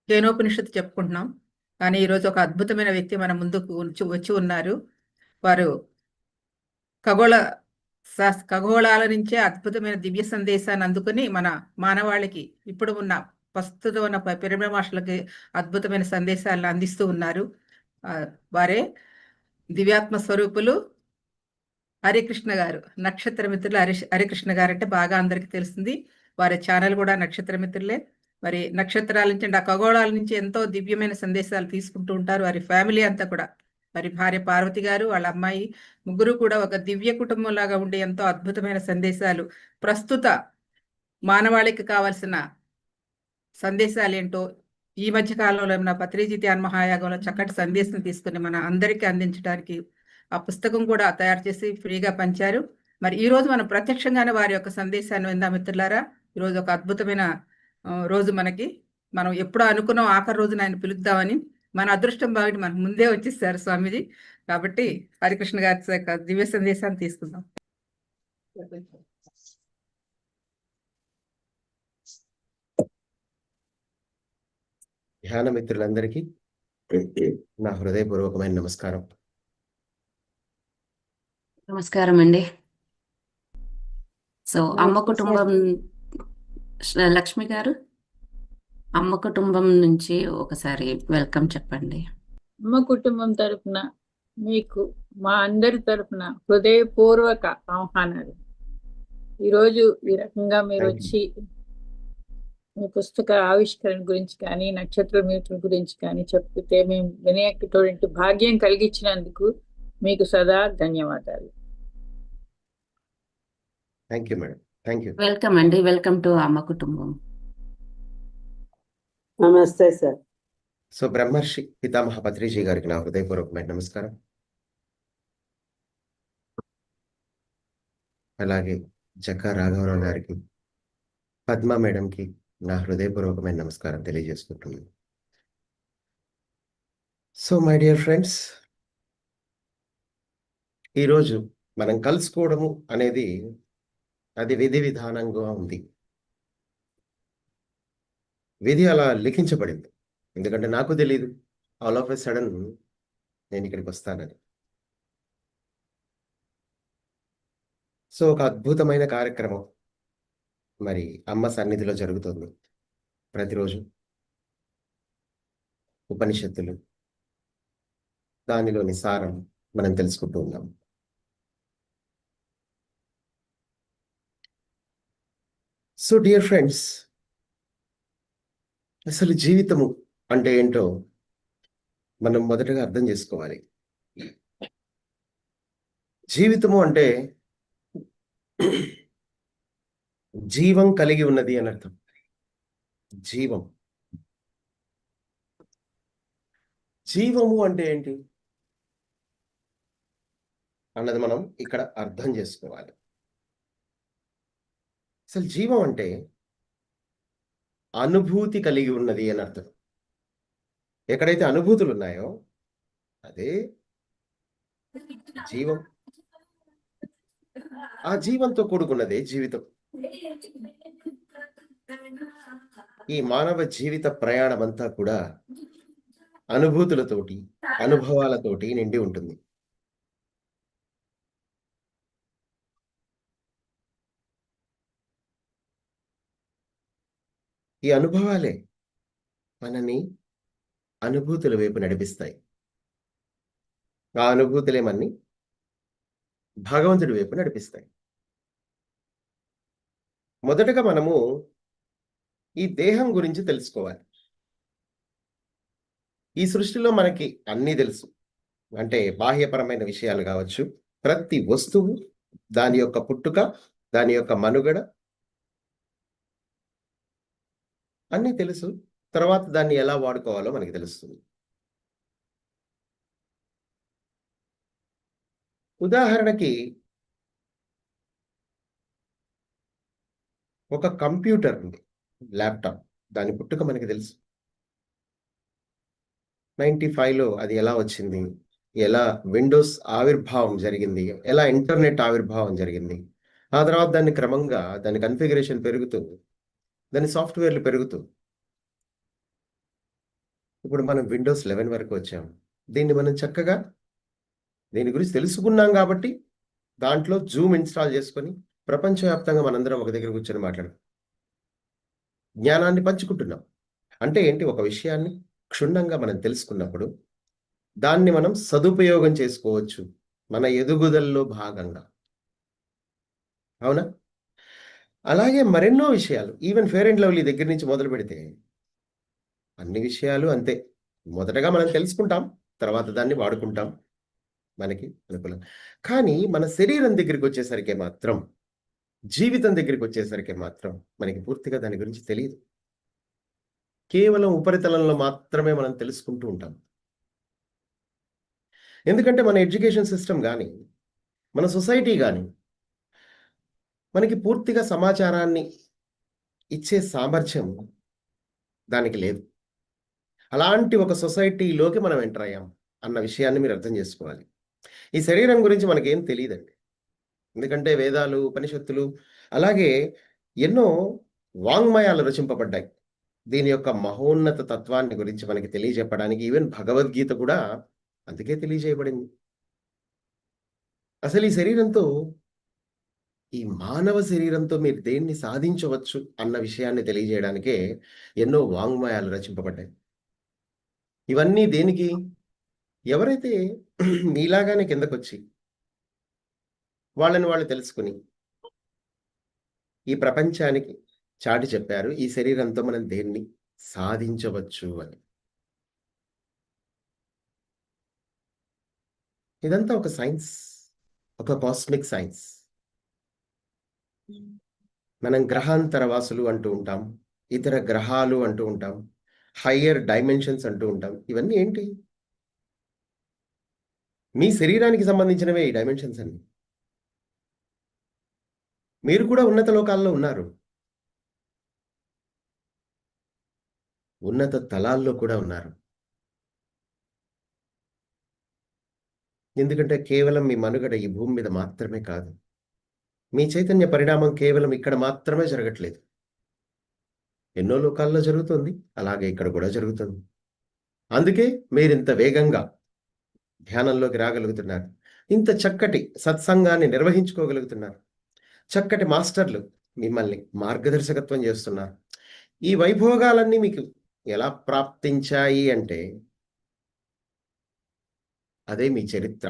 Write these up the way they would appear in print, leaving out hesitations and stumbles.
కేనోపనిషత్తు చెప్పుకుంటున్నాం. కానీ ఈరోజు ఒక అద్భుతమైన వ్యక్తి మన ముందుకు వచ్చి ఉన్నారు. వారు ఖగోళాల నుంచే అద్భుతమైన దివ్య సందేశాన్ని అందుకుని మన మానవాళికి ఇప్పుడు ఉన్న ప్రస్తుతం ఉన్న పిరమిడ్ మాస్టర్లకి అద్భుతమైన సందేశాలను అందిస్తూ ఉన్నారు. వారే దివ్యాత్మ స్వరూపులు హరికృష్ణ గారు. నక్షత్ర మిత్రులు హరికృష్ణ గారు అంటే బాగా అందరికీ తెలుస్తుంది. వారి ఛానల్ కూడా నక్షత్ర మిత్రులే. మరి నక్షత్రాల నుంచి ఆ ఖగోళాల నుంచి ఎంతో దివ్యమైన సందేశాలు తీసుకుంటూ ఉంటారు. వారి ఫ్యామిలీ అంతా కూడా, మరి భార్య పార్వతి గారు, వాళ్ళ అమ్మాయి, ముగ్గురు కూడా ఒక దివ్య కుటుంబం లాగా ఉండి ఎంతో అద్భుతమైన సందేశాలు, ప్రస్తుత మానవాళికి కావాల్సిన సందేశాలు ఏంటో ఈ మధ్య కాలంలో ఉన్న పత్రిజీ ధ్యాన మహాయాగంలో చక్కటి సందేశం తీసుకుని మన అందరికీ అందించడానికి ఆ పుస్తకం కూడా తయారు చేసి ఫ్రీగా పంచారు. మరి ఈ రోజు మనం ప్రత్యక్షంగానే వారి యొక్క సందేశాన్ని విందాం మిత్రులారా. ఈరోజు ఒక అద్భుతమైన రోజు మనకి. మనం ఎప్పుడో అనుకున్నాం ఆఖరి రోజున ఆయన పిలుద్దామని. మన అదృష్టం బాగుండి మనకు ముందే వచ్చేసారు స్వామీజీ. కాబట్టి హరికృష్ణ గారి యొక్క దివ్య సందేశాన్ని తీసుకుందాం. ధ్యాన మిత్రులందరికీ నా హృదయపూర్వకమైన నమస్కారం. నమస్కారం అండి. సో అమ్మ కుటుంబం, లక్ష్మి గారు, అమ్మ కుటుంబం నుంచి ఒకసారి వెల్కమ్ చెప్పండి. అమ్మ కుటుంబం తరఫున మీకు మా అందరి తరఫున హృదయపూర్వక ఆహ్వానాలు. ఈరోజు ఈ రకంగా మీరు వచ్చి మీ పుస్తక ఆవిష్కరణ గురించి కానీ నక్షత్ర మీటర్ల గురించి కానీ చెప్తే మేము వినేటువంటి భాగ్యం కలిగించినందుకు మీకు సదా ధన్యవాదాలు. Thank you madam. Thank you. Welcome అండి. వెల్కమ్ టు అమ్మ కుటుంబం. నమస్తే సార్. సో బ్రహ్మర్షి పితామహ పత్రిజీ గారికి నా హృదయపూర్వకమైన నమస్కారం. అలాగే జక్కా రాఘవరావు గారికి, పద్మ మేడంకి నా హృదయపూర్వకమైన నమస్కారం తెలియజేసుకుంటున్నాను. సో మై డియర్ ఫ్రెండ్స్, ఈరోజు మనం కలుసుకోవడము అనేది అది విధి విధానంగా ఉంది. విధి అలా లిఖించబడింది. ఎందుకంటే నాకు తెలియదు ఆల్ ఆఫ్ ఎ సడన్ నేను ఇక్కడికి వస్తానని. సో ఒక అద్భుతమైన కార్యక్రమం మరి అమ్మ సన్నిధిలో జరుగుతుంది. ప్రతిరోజు ఉపనిషత్తులు, దానిలోని సారం మనం తెలుసుకుంటూ ఉన్నాం. సో డియర్ ఫ్రెండ్స్, అసలు జీవితము అంటే ఏంటో మనం మొదటగా అర్థం చేసుకోవాలి. జీవితము అంటే జీవం కలిగి ఉన్నది అని అర్థం. జీవం, జీవము అంటే ఏంటి అన్నది మనం ఇక్కడ అర్థం చేసుకోవాలి. అసలు జీవం అంటే అనుభూతి కలిగి ఉన్నది అని అర్థం. ఎక్కడైతే అనుభూతులు ఉన్నాయో అదే జీవం. ఆ జీవంతో కూడుకున్నదే జీవితం. ఈ మానవ జీవిత ప్రయాణం అంతా కూడా అనుభూతులతోటి, అనుభవాలతోటి నిండి ఉంటుంది. ఈ అనుభవాలే మనని అనుభూతుల వైపు నడిపిస్తాయి. ఆ అనుభూతులే మనని భగవంతుడి వైపు నడిపిస్తాయి. మొదటగా మనము ఈ దేహం గురించి తెలుసుకోవాలి. ఈ సృష్టిలో మనకి అన్నీ తెలుసు. అంటే బాహ్యపరమైన విషయాలు కావచ్చు, ప్రతి వస్తువు, దాని యొక్క పుట్టుక, దాని యొక్క మనుగడ అన్నీ తెలుసు. తర్వాత దాన్ని ఎలా వాడుకోవాలో మనకి తెలుస్తుంది. ఉదాహరణకి ఒక కంప్యూటర్ ఉంది, ల్యాప్టాప్. దాని పుట్టుక మనకి తెలుసు. 95లో అది ఎలా వచ్చింది, ఎలా విండోస్ ఆవిర్భావం జరిగింది, ఎలా ఇంటర్నెట్ ఆవిర్భావం జరిగింది, ఆ తర్వాత దాన్ని క్రమంగా దాని కన్ఫిగరేషన్ పెరుగుతూ, దాని సాఫ్ట్వేర్లు పెరుగుతూ ఇప్పుడు మనం విండోస్ 11 వరకు వచ్చాం. దీన్ని మనం చక్కగా దీని గురించి తెలుసుకున్నాం కాబట్టి దాంట్లో జూమ్ ఇన్స్టాల్ చేసుకొని ప్రపంచవ్యాప్తంగా మనందరం ఒక దగ్గర కూర్చొని మాట్లాడుతాం. జ్ఞానాన్ని పంచుకుంటున్నాం. అంటే ఏంటి, ఒక విషయాన్ని క్షుణ్ణంగా మనం తెలుసుకున్నప్పుడు దాన్ని మనం సదుపయోగం చేసుకోవచ్చు మన ఎదుగుదలలో భాగంగా. అవునా? అలాగే మరెన్నో విషయాలు, ఈవెన్ ఫెయిర్ అండ్ లవ్లీ దగ్గర నుంచి మొదలు పెడితే అన్ని విషయాలు అంతే. మొదటగా మనం తెలుసుకుంటాం, తర్వాత దాన్ని వాడుకుంటాం మనకి అనుకూలం. కానీ మన శరీరం దగ్గరికి వచ్చేసరికి మాత్రం, జీవితం దగ్గరికి వచ్చేసరికి మాత్రం మనకి పూర్తిగా దాని గురించి తెలియదు. కేవలం ఉపరితలంలో మాత్రమే మనం తెలుసుకుంటూ ఉంటాం. ఎందుకంటే మన ఎడ్యుకేషన్ సిస్టమ్ కానీ, మన సొసైటీ కానీ మనకి పూర్తిగా సమాచారాన్ని ఇచ్చే సామర్థ్యం దానికి లేదు. అలాంటి ఒక సొసైటీలోకి మనం ఎంటర్ అయ్యాం అన్న విషయాన్ని మీరు అర్థం చేసుకోవాలి. ఈ శరీరం గురించి మనకేం తెలియదండి. ఎందుకంటే వేదాలు, ఉపనిషత్తులు, అలాగే ఎన్నో వాంగ్మయాలు రచింపబడ్డాయి దీని యొక్క మహోన్నత తత్వాన్ని గురించి మనకి తెలియజెప్పడానికి. ఈవెన్ భగవద్గీత కూడా అందుకే తెలియజేయబడింది. అసలు ఈ శరీరంతో, ఈ మానవ శరీరంతో మీరు దేన్ని సాధించవచ్చు అన్న విషయాన్ని తెలియజేయడానికే ఎన్నో వాంగ్మయాలు రచింపబడ్డాయి. ఇవన్నీ దేనికి? ఎవరైతే మీలాగానే కిందకొచ్చి వాళ్ళని వాళ్ళు తెలుసుకుని ఈ ప్రపంచానికి చాటి చెప్పారు, ఈ శరీరంతో మనం దేన్ని సాధించవచ్చు అని. ఇదంతా ఒక సైన్స్, ఒక కాస్మిక్ సైన్స్. మనం గ్రహాంతర వాసులు అంటూ ఉంటాం, ఇతర గ్రహాలు అంటూ ఉంటాం, హయ్యర్ డైమెన్షన్స్ అంటూ ఉంటాం. ఇవన్నీ ఏంటి? మీ శరీరానికి సంబంధించినవే ఈ డైమెన్షన్స్ అన్ని. మీరు కూడా ఉన్నత లోకాల్లో ఉన్నారు, ఉన్నత తలాల్లో కూడా ఉన్నారు. ఎందుకంటే కేవలం మీ మనుగడ ఈ భూమి మీద మాత్రమే కాదు, మీ చైతన్య పరిణామం కేవలం ఇక్కడ మాత్రమే జరగట్లేదు, ఎన్నో లోకాల్లో జరుగుతుంది, అలాగే ఇక్కడ కూడా జరుగుతుంది. అందుకే మీరింత వేగంగా ధ్యానంలోకి రాగలుగుతున్నారు, ఇంత చక్కటి సత్సంగాన్ని నిర్వహించుకోగలుగుతున్నారు, చక్కటి మాస్టర్లు మిమ్మల్ని మార్గదర్శకత్వం చేస్తున్నారు. ఈ వైభోగాలన్నీ మీకు ఎలా ప్రాప్తించాయి అంటే అదే మీ చరిత్ర.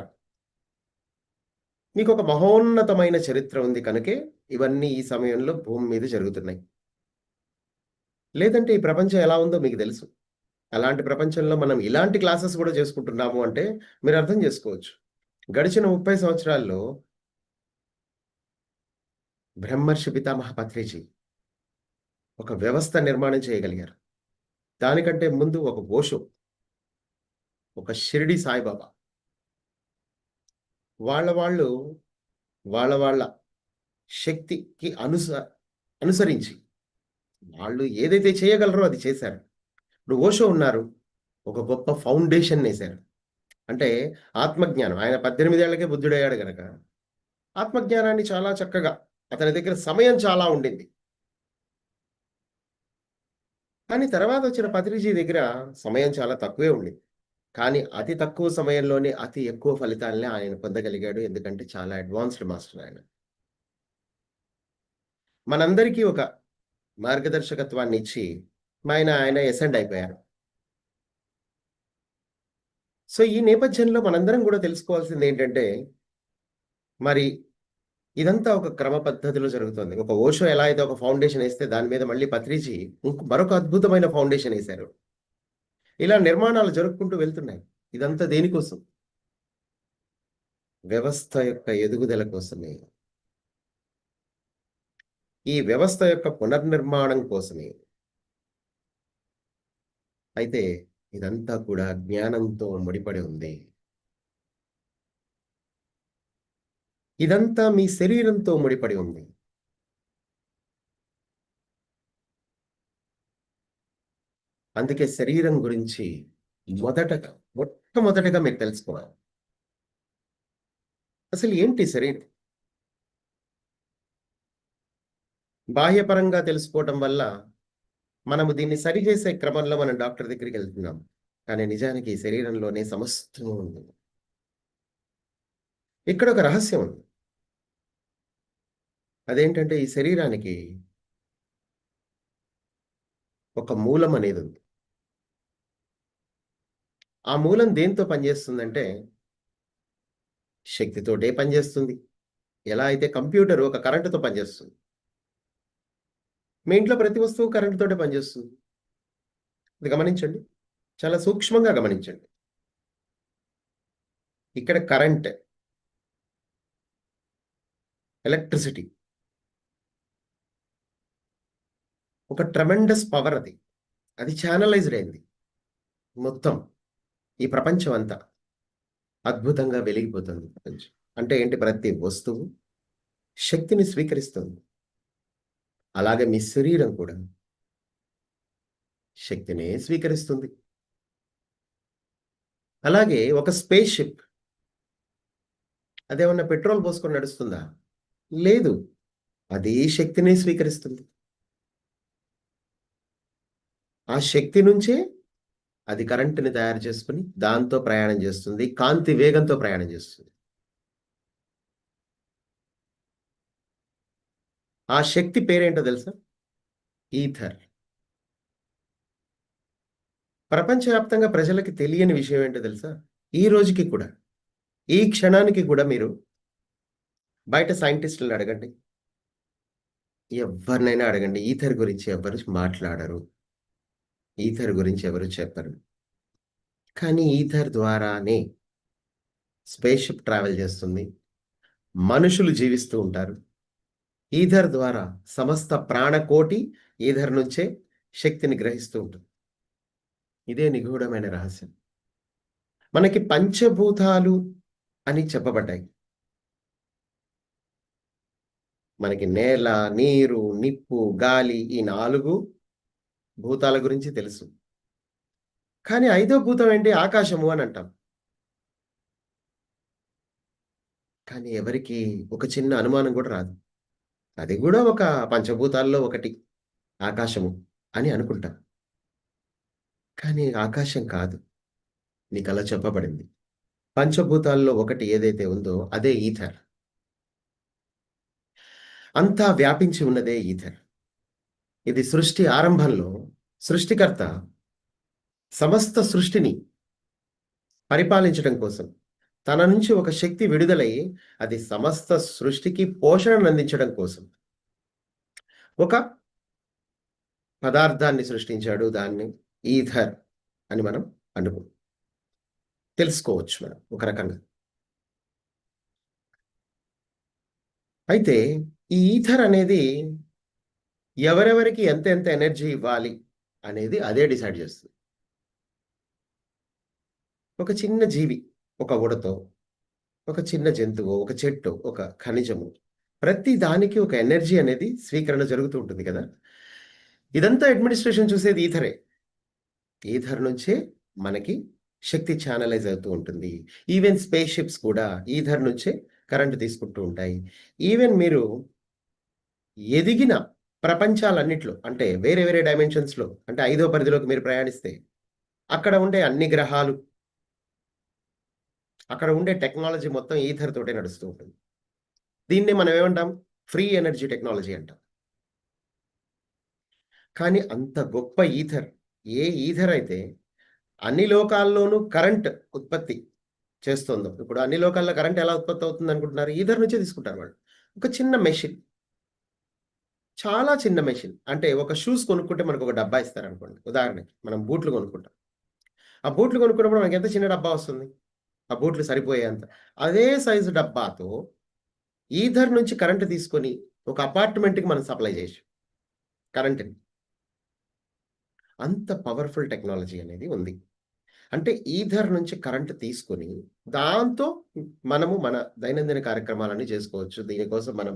మీకు ఒక మహోన్నతమైన చరిత్ర ఉంది కనుకే ఇవన్నీ ఈ సమయంలో భూమి మీద జరుగుతున్నాయి. లేదంటే ఈ ప్రపంచం ఎలా ఉందో మీకు తెలుసు. అలాంటి ప్రపంచంలో మనం ఇలాంటి క్లాసెస్ కూడా చేసుకుంటున్నాము అంటే మీరు అర్థం చేసుకోవచ్చు. గడిచిన 30 సంవత్సరాల్లో బ్రహ్మర్షి పితామహ పత్రిజీ ఒక వ్యవస్థ నిర్మాణం చేయగలిగారు. దానికంటే ముందు ఒక ఓషో, ఒక షిరిడి సాయిబాబా, వాళ్ళ శక్తికి అనుసరించి వాళ్ళు ఏదైతే చేయగలరో అది చేశారు. ఇప్పుడు ఓషో ఉన్నారు, ఒక గొప్ప ఫౌండేషన్ వేశారు. అంటే ఆత్మజ్ఞానం, ఆయన 18 ఏళ్లకే బుద్ధుడయ్యాడు గనక ఆత్మజ్ఞానాన్ని చాలా చక్కగా, అతని దగ్గర సమయం చాలా ఉండింది. కానీ తర్వాత వచ్చిన పత్రిజీ దగ్గర సమయం చాలా తక్కువే ఉండింది. కానీ అతి తక్కువ సమయంలోనే అతి ఎక్కువ ఫలితాలని ఆయన పొందగలిగాడు. ఎందుకంటే చాలా అడ్వాన్స్డ్ మాస్టర్ ఆయన. మనందరికీ ఒక మార్గదర్శకత్వాన్ని ఇచ్చి ఆయన ఎసెండ్ అయిపోయారు. సో ఈ నేపథ్యంలో మనందరం కూడా తెలుసుకోవాల్సింది ఏంటంటే, మరి ఇదంతా ఒక క్రమ పద్ధతిలో జరుగుతుంది. ఒక ఓషో ఎలా అయితే ఒక ఫౌండేషన్ వేస్తే దాని మీద మళ్ళీ పత్రిజీ మరొక అద్భుతమైన ఫౌండేషన్ వేశారు. ఇలా నిర్మాణాలు జరుపుకుంటూ వెళ్తున్నాయి. ఇదంతా దేనికోసం? వ్యవస్థ యొక్క ఎదుగుదల కోసమే. ఈ వ్యవస్థ యొక్క పునర్నిర్మాణం కోసమే. అయితే ఇదంతా కూడా జ్ఞానంతో ముడిపడి ఉంది. ఇదంతా మీ శరీరంతో ముడిపడి ఉంది. అందుకే శరీరం గురించి మొట్టమొదటగా మీరు తెలుసుకోవాలి. అసలు ఏంటి శరీరం? బాహ్యపరంగా తెలుసుకోవటం వల్ల మనము దీన్ని సరిచేసే క్రమంలో మనం డాక్టర్ దగ్గరికి వెళ్తున్నాం. కానీ నిజానికి ఈ శరీరంలోనే సమస్తము ఉంది. ఇక్కడ ఒక రహస్యం ఉంది. అదేంటంటే ఈ శరీరానికి ఒక మూలం అనేది ఉంది. ఆ మూలం దేంతో పనిచేస్తుందంటే శక్తితోటే పనిచేస్తుంది. ఎలా అయితే కంప్యూటర్ ఒక కరెంటుతో పనిచేస్తుంది. మీ ఇంట్లో ప్రతి వస్తువు కరెంటుతోటే పనిచేస్తుంది. ఇది గమనించండి, చాలా సూక్ష్మంగా గమనించండి. ఇక్కడ కరెంట్, ఎలక్ట్రిసిటీ ఒక ట్రెమెండస్ పవర్. అది ఛానలైజ్డ్ అయింది. మొత్తం ఈ ప్రపంచం అంతా అద్భుతంగా వెలిగిపోతుంది. ప్రపంచం అంటే ఏంటి? ప్రతి వస్తువు శక్తిని స్వీకరిస్తుంది. అలాగే మీ శరీరం కూడా శక్తినే స్వీకరిస్తుంది. అలాగే ఒక స్పేస్ షిప్ అదేమన్నా పెట్రోల్ పోసుకొని నడుస్తుందా? లేదు, అదే శక్తినే స్వీకరిస్తుంది. ఆ శక్తి నుంచే అది కరెంటుని తయారు చేసుకుని దాంతో ప్రయాణం చేస్తుంది. కాంతి వేగంతో ప్రయాణం చేస్తుంది. ఆ శక్తి పేరేంటో తెలుసా? ఈథర్. ప్రపంచవ్యాప్తంగా ప్రజలకి తెలియని విషయం ఏంటో తెలుసా? ఈ రోజుకి కూడా, ఈ క్షణానికి కూడా మీరు బయట సైంటిస్టులను అడగండి, ఎవరినైనా అడగండి, ఈథర్ గురించి ఎవరు మాట్లాడరు, ఈథర్ గురించి ఎవరు చెప్పరు. కానీ ఈథర్ ద్వారానే స్పేస్ షిప్ ట్రావెల్ చేస్తుంది, మనుషులు జీవిస్తూ ఉంటారు. ఈథర్ ద్వారా సమస్త ప్రాణకోటి ఈథర్ నుంచే శక్తిని గ్రహిస్తూ ఉంటుంది. ఇదే నిగూఢమైన రహస్యం. మనకి పంచభూతాలు అని చెప్పబడ్డాయి. మనకి నేల, నీరు, నిప్పు, గాలి, ఈ 4 భూతాల గురించి తెలుసు. కానీ 5వ భూతం ఏంటి? ఆకాశము అని అంటాం. కానీ ఎవరికి ఒక చిన్న అనుమానం కూడా రాదు. అది కూడా ఒక పంచభూతాల్లో ఒకటి, ఆకాశము అని అనుకుంటాం. కానీ ఆకాశం కాదు. నీకు అలా చెప్పబడింది. పంచభూతాల్లో ఒకటి ఏదైతే ఉందో అదే ఈథర్. అంతా వ్యాపించి ఉన్నదే ఈథర్. ఇది సృష్టి ఆరంభంలో సృష్టికర్త సమస్త సృష్టిని పరిపాలించడం కోసం తన నుంచి ఒక శక్తి విడుదలై అది సమస్త సృష్టికి పోషణను అందించడం కోసం ఒక పదార్థాన్ని సృష్టించాడు. దాన్ని ఈథర్ అని మనం తెలుసుకోవచ్చు మనం ఒక రకంగా. అయితే ఈ ఈథర్ అనేది ఎవరెవరికి ఎంత ఎనర్జీ ఇవ్వాలి అనేది అదే డిసైడ్ చేస్తుంది. ఒక చిన్న జీవి, ఒక ఉడతో, ఒక చిన్న జంతువు, ఒక చెట్టు, ఒక ఖనిజము, ప్రతి దానికి ఒక ఎనర్జీ అనేది స్వీకరణ జరుగుతూ ఉంటుంది కదా. ఇదంతా అడ్మినిస్ట్రేషన్ చూసేది ఈథరే. ఈథర్ నుంచే మనకి శక్తి ఛానలైజ్ అవుతూ ఉంటుంది. ఈవెన్ స్పేస్ షిప్స్ కూడా ఈథర్ నుంచే కరెంట్ తీసుకుంటూ ఉంటాయి. ఈవెన్ మీరు ఎదిగిన ప్రపంచాలన్నిట్లో, అంటే వేరే వేరే డైమెన్షన్స్లో, అంటే 5వ పరిధిలోకి మీరు ప్రయాణిస్తే అక్కడ ఉండే అన్ని గ్రహాలు, అక్కడ ఉండే టెక్నాలజీ మొత్తం ఈథర్ తోటే నడుస్తూ ఉంటుంది. దీన్ని మనం ఏమంటాం? ఫ్రీ ఎనర్జీ టెక్నాలజీ అంటాం. కానీ అంత గొప్ప ఈథర్, ఏ ఈథర్ అయితే అన్ని లోకాల్లోనూ కరెంట్ ఉత్పత్తి చేస్తుందో, ఇప్పుడు అన్ని లోకాల్లో కరెంట్ ఎలా ఉత్పత్తి అవుతుంది అనుకుంటున్నారు? ఈథర్ నుంచే తీసుకుంటారు వాళ్ళు. ఒక చిన్న మెషిన్, చాలా చిన్న మెషిన్. అంటే ఒక షూస్ కొనుక్కుంటే మనకు ఒక డబ్బా ఇస్తారు అనుకోండి. ఉదాహరణకి మనం బూట్లు కొనుక్కుంటాం. ఆ బూట్లు కొనుక్కున్నప్పుడు మనకి ఎంత చిన్న డబ్బా వస్తుంది? ఆ బూట్లు సరిపోయేంత. అదే సైజు డబ్బాతో ఈథర్ నుంచి కరెంట్ తీసుకొని ఒక అపార్ట్మెంట్కి మనం సప్లై చేయొచ్చు కరెంట్ని. అంత పవర్ఫుల్ టెక్నాలజీ అనేది ఉంది. అంటే ఈథర్ నుంచి కరెంట్ తీసుకొని దాంతో మనము మన దైనందిన కార్యక్రమాలన్నీ చేసుకోవచ్చు. దీనికోసం మనం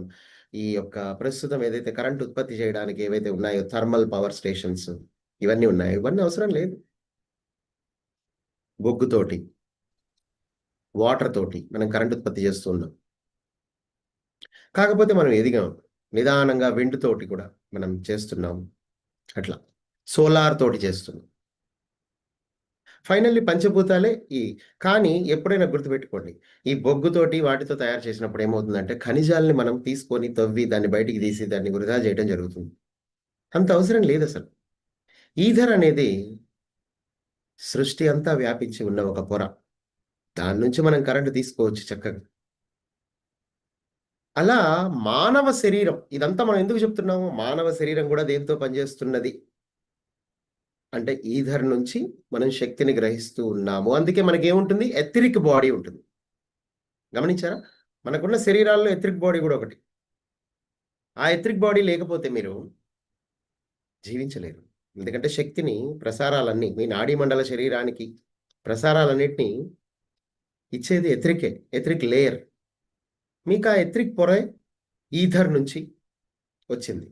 ఈ యొక్క ప్రస్తుతం ఏదైతే కరెంట్ ఉత్పత్తి చేయడానికి ఏవైతే ఉన్నాయో థర్మల్ పవర్ స్టేషన్స్, ఇవన్నీ ఉన్నాయి. ఇవన్నీ అవసరం లేదు. బొగ్గుతోటి, వాటర్ తోటి మనం కరెంట్ ఉత్పత్తి చేస్తూ ఉన్నాం. కాకపోతే మనం ఎదిగాం. నిదానంగా విండ్ తోటి కూడా మనం చేస్తున్నాం. అట్లా సోలార్ తోటి చేస్తున్నాం. ఫైనల్లీ పంచభూతాలే కానీ ఎప్పుడైనా గుర్తుపెట్టుకోండి, ఈ బొగ్గుతోటి వాటితో తయారు చేసినప్పుడు ఏమవుతుందంటే ఖనిజాలని మనం తీసుకొని తవ్వి దాన్ని బయటికి తీసి దాన్ని వృధా చేయడం జరుగుతుంది. అంత అవసరం లేదు అసలు. ఈథర్ అనేది సృష్టి అంతా వ్యాపించి ఉన్న ఒక పొర. దాని నుంచి మనం కరెంట్ తీసుకోవచ్చు చక్కగా. అలా మానవ శరీరం, ఇదంతా మనం ఎందుకు చెప్తున్నాము? మానవ శరీరం కూడా దేంతో పనిచేస్తున్నది అంటే ఈథర్ నుంచి మనం శక్తిని గ్రహిస్తూ ఉన్నాము. అందుకే మనకేముంటుంది? ఎథరిక్ బాడీ ఉంటుంది. గమనించారా? మనకున్న శరీరాల్లో ఎథరిక్ బాడీ కూడా ఒకటి. ఆ ఎథరిక్ బాడీ లేకపోతే మీరు జీవించలేరు. ఎందుకంటే శక్తిని, ప్రసారాలన్నీ, మీ నాడీ మండల శరీరానికి ప్రసారాలన్నిటినీ ఇచ్చేది ఎథరిక్ లేయర్. మీకు ఆ ఎథరిక్ పొర ఈథర్ నుంచి వచ్చింది.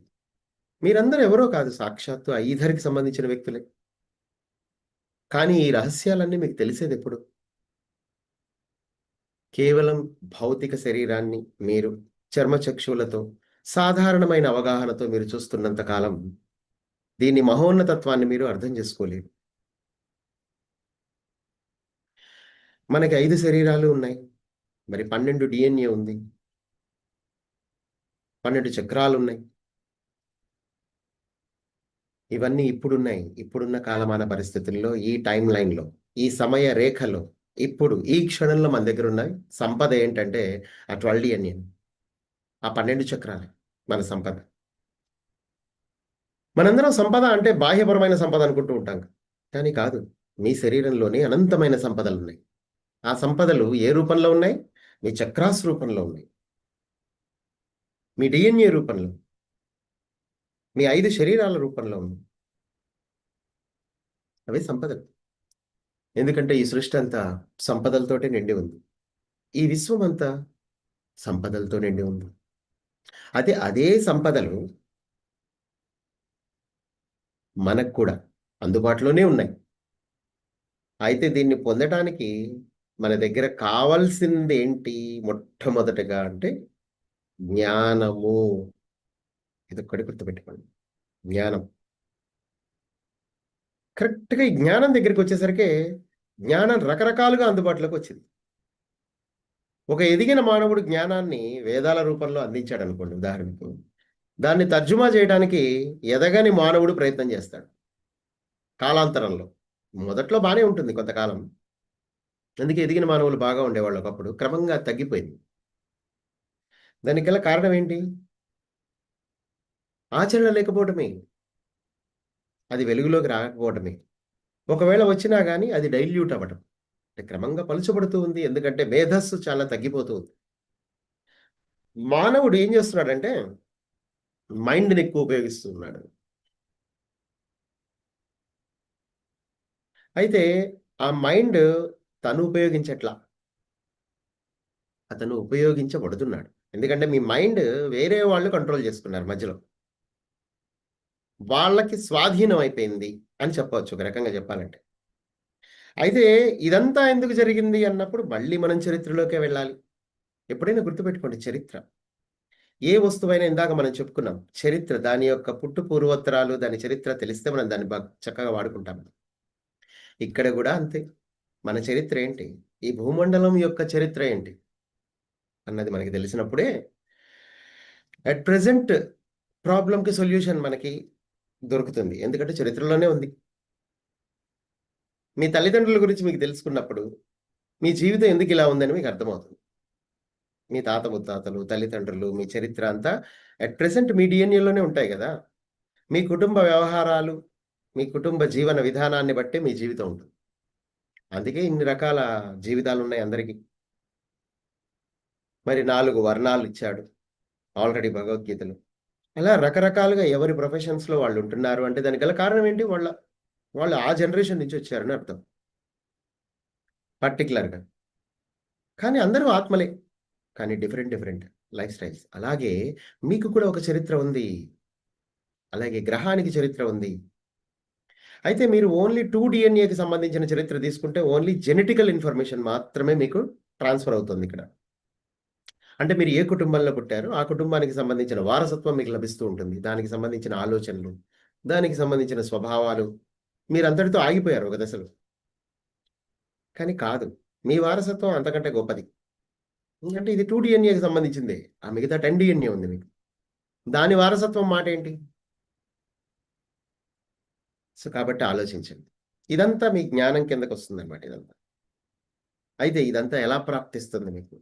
మీరందరూ ఎవరో కాదు, సాక్షాత్తు ఆ ఈథర్కి సంబంధించిన వ్యక్తులే. కానీ ఈ రహస్యాలన్నీ మీకు తెలిసేది ఎప్పుడు? కేవలం భౌతిక శరీరాన్ని మీరు చర్మచక్షువులతో, సాధారణమైన అవగాహనతో మీరు చూస్తున్నంత కాలం దీని మహోన్నతత్వాన్ని మీరు అర్థం చేసుకోలేరు. మనకి 5 శరీరాలు ఉన్నాయి. మరి 12 DNA ఉంది. 12 చక్రాలు ఉన్నాయి. ఇవన్నీ ఇప్పుడున్నాయి. ఇప్పుడున్న కాలమాన పరిస్థితుల్లో, ఈ టైం లైన్లో, ఈ సమయ రేఖలో, ఇప్పుడు ఈ క్షణంలో మన దగ్గర ఉన్న సంపద ఏంటంటే ఆ 12 DNA, ఆ 12 చక్రాలే మన సంపద. మనందరం సంపద అంటే బాహ్యపరమైన సంపద అనుకుంటూ ఉంటాం, కానీ కాదు. మీ శరీరంలోనే అనంతమైన సంపదలు ఉన్నాయి. ఆ సంపదలు ఏ రూపంలో ఉన్నాయి? మీ చక్రాస్ రూపంలో ఉన్నాయి, మీ DNA రూపంలో, మీ 5 శరీరాల రూపంలో ఉంది. అవి సంపదలు. ఎందుకంటే ఈ సృష్టి అంతా సంపదలతోటే నిండి ఉంది. ఈ విశ్వం అంతా సంపదలతో నిండి ఉంది. అదే సంపదలు మనకు కూడా అందుబాటులోనే ఉన్నాయి. అయితే దీన్ని పొందటానికి మన దగ్గర కావాల్సింది ఏంటి? మొట్టమొదటగా అంటే జ్ఞానము. ఇదొక్కటి గుర్తుపెట్టుకోండి, జ్ఞానం. కరెక్ట్గా ఈ జ్ఞానం దగ్గరికి వచ్చేసరికి జ్ఞానం రకరకాలుగా అందుబాటులోకి వచ్చింది. ఒక ఎదిగిన మానవుడు జ్ఞానాన్ని వేదాల రూపంలో అందించాడు అనుకోండి, ఉదాహరణకు. దాన్ని తర్జుమా చేయడానికి ఎదగని మానవుడు ప్రయత్నం చేస్తాడు కాలాంతరంలో. మొదట్లో బాగానే ఉంటుంది కొంతకాలం. అందుకే ఎదిగిన మానవులు బాగా ఉండేవాళ్ళు ఒకప్పుడు, క్రమంగా తగ్గిపోయింది. దానికల్లా కారణం ఏంటి? ఆచరణ లేకపోవటమే, అది వెలుగులోకి రాకపోవటమే. ఒకవేళ వచ్చినా కానీ అది డైల్యూట్ అవ్వటం, అంటే క్రమంగా పలుచబడుతూ ఉంది. ఎందుకంటే మేధస్సు చాలా తగ్గిపోతూ ఉంది. మానవుడు ఏం చేస్తున్నాడంటే మైండ్ని ఎక్కువ ఉపయోగిస్తున్నాడు. అయితే ఆ మైండ్ తను ఉపయోగించట్లా, అతను ఉపయోగించబడుతున్నాడు. ఎందుకంటే మీ మైండ్ వేరే వాళ్ళు కంట్రోల్ చేసుకున్నారు మధ్యలో, వాళ్ళకి స్వాధీనం అయిపోయింది అని చెప్పవచ్చు ఒక రకంగా చెప్పాలంటే. అయితే ఇదంతా ఎందుకు జరిగింది అన్నప్పుడు మళ్ళీ మనం చరిత్రలోకే వెళ్ళాలి. ఎప్పుడైనా గుర్తుపెట్టుకోండి, చరిత్ర ఏ వస్తువైనా, ఇందాక మనం చెప్పుకున్నాం, చరిత్ర దాని యొక్క పుట్టు పూర్వోత్తరాలు, దాని చరిత్ర తెలిస్తే మనం దాన్ని చక్కగా వాడుకుంటాం. ఇక్కడ కూడా అంతే. మన చరిత్ర ఏంటి, ఈ భూమండలం యొక్క చరిత్ర ఏంటి అన్నది మనకి తెలిసినప్పుడే అట్ ప్రెసెంట్ ప్రాబ్లంకి సొల్యూషన్ మనకి దొరుకుతుంది. ఎందుకంటే చరిత్రలోనే ఉంది. మీ తల్లిదండ్రుల గురించి మీకు తెలుసుకున్నప్పుడు మీ జీవితం ఎందుకు ఇలా ఉందని మీకు అర్థమవుతుంది. మీ తాత ముత్తాతలు, తల్లిదండ్రులు, మీ చరిత్ర అంతా అట్ ప్రెసెంట్ మీ డిఎన్ఏలోనే ఉంటాయి కదా. మీ కుటుంబ వ్యవహారాలు, మీ కుటుంబ జీవన విధానాన్ని బట్టే మీ జీవితం ఉంటుంది. అందుకే ఇన్ని రకాల జీవితాలు ఉన్నాయి అందరికీ. మరి 4 వర్ణాలు ఇచ్చాడు ఆల్రెడీ భగవద్గీతలో. అలా రకరకాలుగా ఎవరి ప్రొఫెషన్స్లో వాళ్ళు ఉంటున్నారు అంటే దానికి గల కారణం ఏంటి? వాళ్ళు ఆ జనరేషన్ నుంచి వచ్చారని అర్థం పర్టికులర్గా. కానీ అందరూ ఆత్మలే, కానీ డిఫరెంట్ లైఫ్ స్టైల్స్. అలాగే మీకు కూడా ఒక చరిత్ర ఉంది, అలాగే గ్రహానికి చరిత్ర ఉంది. అయితే మీరు ఓన్లీ 2 DNAకి సంబంధించిన చరిత్ర తీసుకుంటే ఓన్లీ జెనెటికల్ ఇన్ఫర్మేషన్ మాత్రమే మీకు ట్రాన్స్ఫర్ అవుతుంది ఇక్కడ. అంటే మీరు ఏ కుటుంబంలో పుట్టారో ఆ కుటుంబానికి సంబంధించిన వారసత్వం మీకు లభిస్తూ ఉంటుంది. దానికి సంబంధించిన ఆలోచనలు, దానికి సంబంధించిన స్వభావాలు. మీరు అంతటితో ఆగిపోయారు ఒక దశలో. కానీ కాదు. మీ వారసత్వం అంతకంటే గొప్పది. ఎందుకంటే ఇది 2 DNA సంబంధించిందే. ఆ మిగతా 10 DNA ఉంది మీకు. దాని వారసత్వం మాట ఏంటి? సో, కాబట్టి ఆలోచించండి. ఇదంతా మీ జ్ఞానం కిందకొస్తుందన్నమాట ఇదంతా. అయితే ఇదంతా ఎలా ప్రాప్తిస్తుంది మీకు?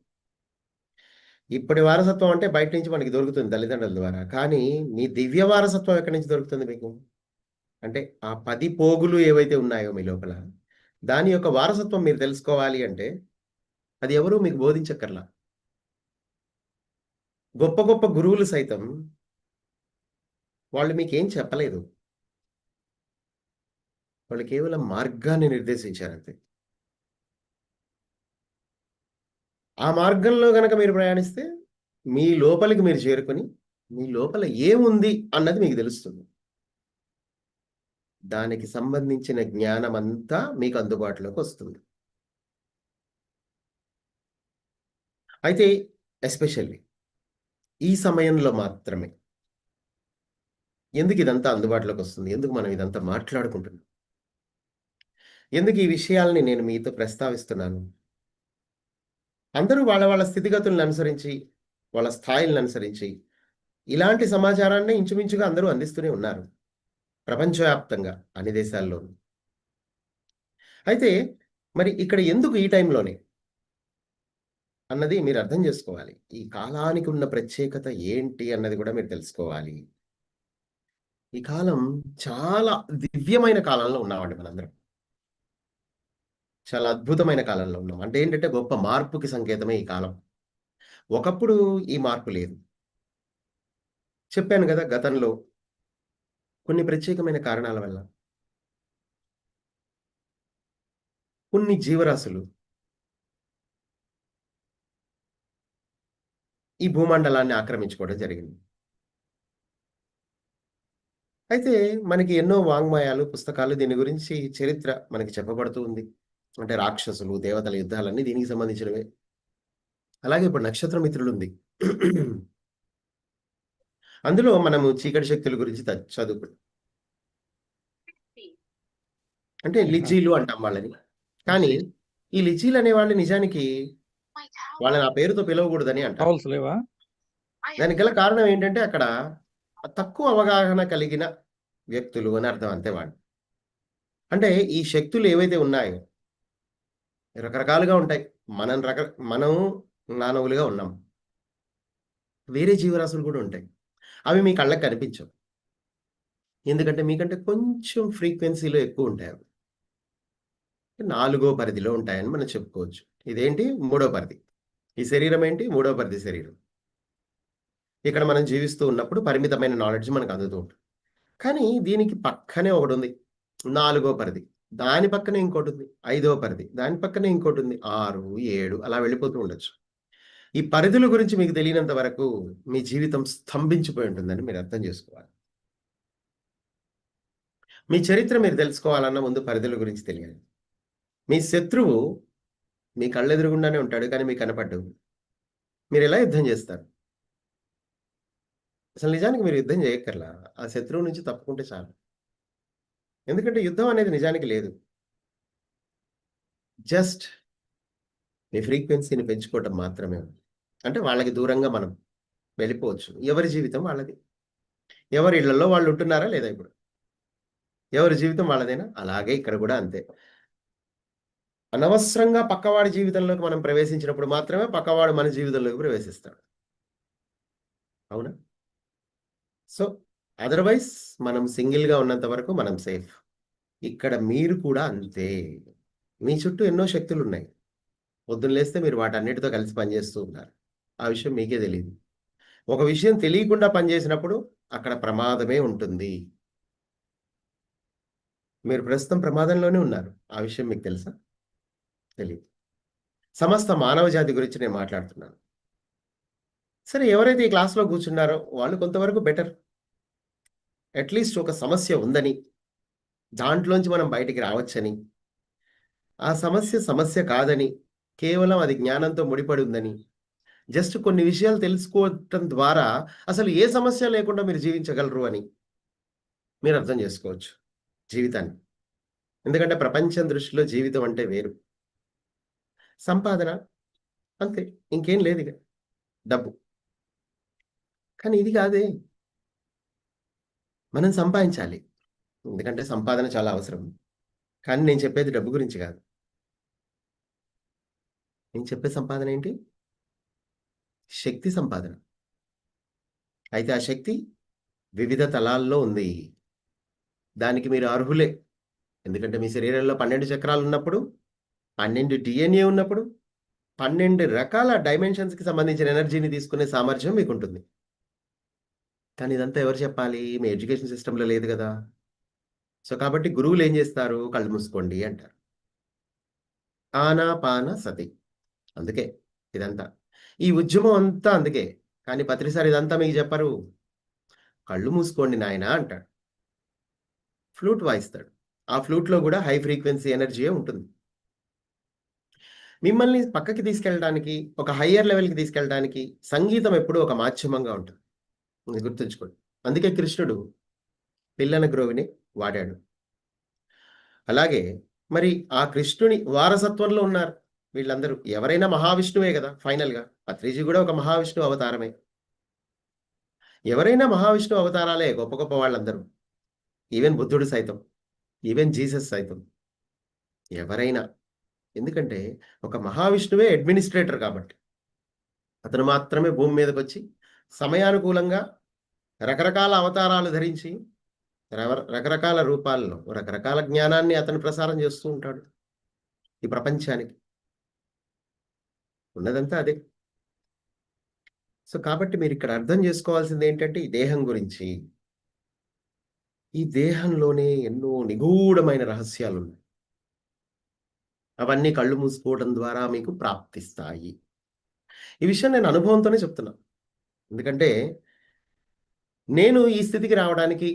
ఇప్పటి వారసత్వం అంటే బయట నుంచి మనకి దొరుకుతుంది తల్లిదండ్రుల ద్వారా. కానీ మీ దివ్య వారసత్వం ఎక్కడి నుంచి దొరుకుతుంది మీకు? అంటే ఆ 10 పోగులు ఏవైతే ఉన్నాయో మీ లోపల, దాని యొక్క వారసత్వం మీరు తెలుసుకోవాలి అంటే, అది ఎవరు మీకు బోధించక్కర్లా. గొప్ప గొప్ప గురువులు సైతం వాళ్ళు మీకేం చెప్పలేదు. వాళ్ళు కేవలం మార్గాన్ని నిర్దేశించారంతే. ఆ మార్గంలో గనక మీరు ప్రయాణిస్తే, మీ లోపలికి మీరు చేరుకొని, మీ లోపల ఏముంది అన్నది మీకు తెలుస్తుంది. దానికి సంబంధించిన జ్ఞానమంతా మీకు అందుబాటులోకి వస్తుంది. అయితే ఎస్పెషల్లీ ఈ సమయంలో మాత్రమే. ఎందుకు ఇదంతా అందుబాటులోకి వస్తుంది? ఎందుకు మనం ఇదంతా మాట్లాడుకుంటున్నాం? ఎందుకు ఈ విషయాల్ని నేను మీతో ప్రస్తావిస్తున్నాను? అందరూ వాళ్ళ వాళ్ళ స్థితిగతులను అనుసరించి, వాళ్ళ స్థాయిలను అనుసరించి, ఇలాంటి సమాచారాన్ని ఇంచుమించుగా అందరూ అందిస్తూనే ఉన్నారు. ప్రపంచవ్యాప్తంగా అన్ని దేశాల్లోనూ. అయితే మరి ఇక్కడ ఎందుకు ఈ టైంలోనే అన్నది మీరు అర్థం చేసుకోవాలి. ఈ కాలానికి ఉన్న ప్రత్యేకత ఏంటి అన్నది కూడా మీరు తెలుసుకోవాలి. ఈ కాలం చాలా దివ్యమైన కాలంలో ఉన్నామండి మనందరం. చాలా అద్భుతమైన కాలంలో ఉన్నాం. అంటే ఏంటంటే గొప్ప మార్పుకి సంకేతమే ఈ కాలం. ఒకప్పుడు ఈ మార్పు లేదు. చెప్పాను కదా గతంలో కొన్ని ప్రత్యేకమైన కారణాల వల్ల కొన్ని జీవరాశులు ఈ భూమండలాన్ని ఆక్రమించుకోవడం జరిగింది. అయితే మనకి ఎన్నో వాంగ్మయాలు, పుస్తకాలు దీని గురించి చరిత్ర మనకి చెప్పబడుతూ ఉంది. అంటే రాక్షసులు, దేవతల యుద్ధాలన్నీ దీనికి సంబంధించినవే. అలాగే ఇప్పుడు నక్షత్ర మిత్రులు ఉంది. అందులో మనము చీకటి శక్తుల గురించి చదువుకుంటాం. అంటే లిచీలు అంటాం వాళ్ళని. కానీ ఈ లిచీలు అనే వాళ్ళు నిజానికి వాళ్ళని ఆ పేరుతో పిలవకూడదని అంటారు. టవల్స్ లేవా? దానికి గల కారణం ఏంటంటే అక్కడ తక్కువ అవగాహన కలిగిన వ్యక్తులు అని అర్థం అంతే వాళ్ళు. అంటే ఈ శక్తులు ఏవైతే ఉన్నాయో రకరకాలుగా ఉంటాయి. మనం మానవులుగా ఉన్నాం. వేరే జీవరాశులు కూడా ఉంటాయి. అవి మీ కళ్ళకి కనిపించవు. ఎందుకంటే మీకంటే కొంచెం ఫ్రీక్వెన్సీలో ఎక్కువ ఉంటాయి అవి. 4వ పరిధిలో ఉంటాయని మనం చెప్పుకోవచ్చు. ఇదేంటి 3వ పరిధి. ఈ శరీరం ఏంటి 3వ పరిధి శరీరం. ఇక్కడ మనం జీవిస్తూ ఉన్నప్పుడు పరిమితమైన నాలెడ్జ్ మనకు అందుతూ ఉంటుంది. కానీ దీనికి పక్కనే ఒకటి ఉంది 4వ పరిధి. దాని పక్కనే ఇంకోటి ఉంది 5వ పరిధి. దాని పక్కనే ఇంకోటి ఉంది 6, 7 అలా వెళ్ళిపోతూ ఉండొచ్చు. ఈ పరిధుల గురించి మీకు తెలియనంత వరకు మీ జీవితం స్తంభించిపోయి ఉంటుందని మీరు అర్థం చేసుకోవాలి. మీ చరిత్ర మీరు తెలుసుకోవాలన్న ముందు పరిధుల గురించి తెలియాలి. మీ శత్రువు మీ కళ్ళెదురుగుండానే ఉంటాడు, కానీ మీకు కనపడ్డు. మీరు ఎలా యుద్ధం చేస్తారు? అసలు నిజానికి మీరు యుద్ధం చేయక్కర్లా. ఆ శత్రువు నుంచి తప్పుకుంటే చాలు. ఎందుకంటే యుద్ధం అనేది నిజానికి లేదు. జస్ట్ మీ ఫ్రీక్వెన్సీని పెంచుకోవటం మాత్రమే. అంటే వాళ్ళకి దూరంగా మనం వెళ్ళిపోవచ్చు. ఎవరి జీవితం వాళ్ళది. ఎవరి ఇళ్లలో వాళ్ళు ఉంటున్నారా లేదా ఇప్పుడు? ఎవరి జీవితం వాళ్ళదేనా? అలాగే ఇక్కడ కూడా అంతే. అనవసరంగా పక్కవాడి జీవితంలోకి మనం ప్రవేశించినప్పుడు మాత్రమే పక్కవాడు మన జీవితంలోకి ప్రవేశిస్తాడు. అవునా? సో అదర్వైజ్ మనం సింగిల్గా ఉన్నంత వరకు మనం సేఫ్. ఇక్కడ మీరు కూడా అంతే. మీ చుట్టూ ఎన్నో శక్తులు ఉన్నాయి. పొద్దున్న లేస్తే మీరు వాటన్నిటితో కలిసి పనిచేస్తూ ఉన్నారు. ఆ విషయం మీకే తెలియదు. ఒక విషయం తెలియకుండా పనిచేసినప్పుడు అక్కడ ప్రమాదమే ఉంటుంది. మీరు ప్రస్తుతం ప్రమాదంలోనే ఉన్నారు. ఆ విషయం మీకు తెలుసా? తెలియదు. సమస్త మానవ జాతి గురించి నేను మాట్లాడుతున్నాను. సరే, ఎవరైతే ఈ క్లాస్లో కూర్చున్నారో వాళ్ళు కొంతవరకు బెటర్. అట్లీస్ట్ ఒక సమస్య ఉందని, దాంట్లోంచి మనం బయటికి రావచ్చని, ఆ సమస్య కాదని, కేవలం అది జ్ఞానంతో ముడిపడి ఉందని, జస్ట్ కొన్ని విషయాలు తెలుసుకోవటం ద్వారా అసలు ఏ సమస్య లేకుండా మీరు జీవించగలరు అని మీరు అర్థం చేసుకోవచ్చు జీవితాన్ని. ఎందుకంటే ప్రపంచం దృష్టిలో జీవితం అంటే వేరు. సంపాదన, అంతే. ఇంకేం లేదు ఇక. డబ్బు. కానీ ఇది కాదే. మనం సంపాదించాలి. ఎందుకంటే సంపాదన చాలా అవసరం. కానీ నేను చెప్పేది డబ్బు గురించి కాదు. నేను చెప్పే సంపాదన ఏంటి? శక్తి సంపాదన. అయితే ఆ శక్తి వివిధ తలాల్లో ఉంది. దానికి మీరు అర్హులే. ఎందుకంటే మీ శరీరంలో 12 చక్రాలు ఉన్నప్పుడు, 12 DNA ఉన్నప్పుడు, 12 రకాల డైమెన్షన్స్కి సంబంధించిన ఎనర్జీని తీసుకునే సామర్థ్యం మీకు ఉంటుంది. కానీ ఇదంతా ఎవరు చెప్పాలి? మీ ఎడ్యుకేషన్ సిస్టంలో లేదు కదా. సో కాబట్టి గురువులు ఏం చేస్తారు? కళ్ళు మూసుకోండి అంటారు. ఆనాపాన సతి. అందుకే ఇదంతా. ఈ ఉద్యమం అంతా అందుకే. కానీ పత్రిసారి ఇదంతా మీకు చెప్పరు. కళ్ళు మూసుకోండి నాయనా అంటాడు. ఫ్లూట్ వాయిస్తాడు. ఆ ఫ్లూట్లో కూడా హై ఫ్రీక్వెన్సీ ఎనర్జీయే ఉంటుంది. మిమ్మల్ని పక్కకి తీసుకెళ్ళడానికి, ఒక హయ్యర్ లెవెల్కి తీసుకెళ్ళడానికి సంగీతం ఎప్పుడూ ఒక మాధ్యమంగా ఉంటుంది. ఇది గుర్తుంచుకోండి. అందుకే కృష్ణుడు పిల్లన గ్రోవిని వాడాడు. అలాగే మరి ఆ కృష్ణుని వారసత్వంలో ఉన్నారు వీళ్ళందరూ. ఎవరైనా మహావిష్ణువే కదా ఫైనల్గా. పత్రిజీ కూడా ఒక మహావిష్ణు అవతారమే. ఎవరైనా మహావిష్ణు అవతారాలే గొప్ప గొప్ప వాళ్ళందరూ. ఈవెన్ బుద్ధుడు సైతం, ఈవెన్ జీసస్ సైతం, ఎవరైనా. ఎందుకంటే ఒక మహావిష్ణువే అడ్మినిస్ట్రేటర్ కాబట్టి. అతను మాత్రమే భూమి మీదకి వచ్చి సమయానుకూలంగా రకరకాల అవతారాలు ధరించి రకరకాల రూపాల్లో రకరకాల జ్ఞానాన్ని అతను ప్రసారం చేస్తూ ఉంటాడు ఈ ప్రపంచానికి. ఉన్నదంతా అదే. సో కాబట్టి మీరు ఇక్కడ అర్థం చేసుకోవాల్సింది ఏంటంటే ఈ దేహం గురించి. ఈ దేహంలోనే ఎన్నో నిగూఢమైన రహస్యాలు ఉన్నాయి. అవన్నీ కళ్ళు మూసుకోవడం ద్వారా మీకు ప్రాప్తిస్తాయి. ఈ విషయం నేను అనుభవంతోనే చెప్తున్నా. ఎందుకంటే నేను ఈ స్థితికి రావడానికి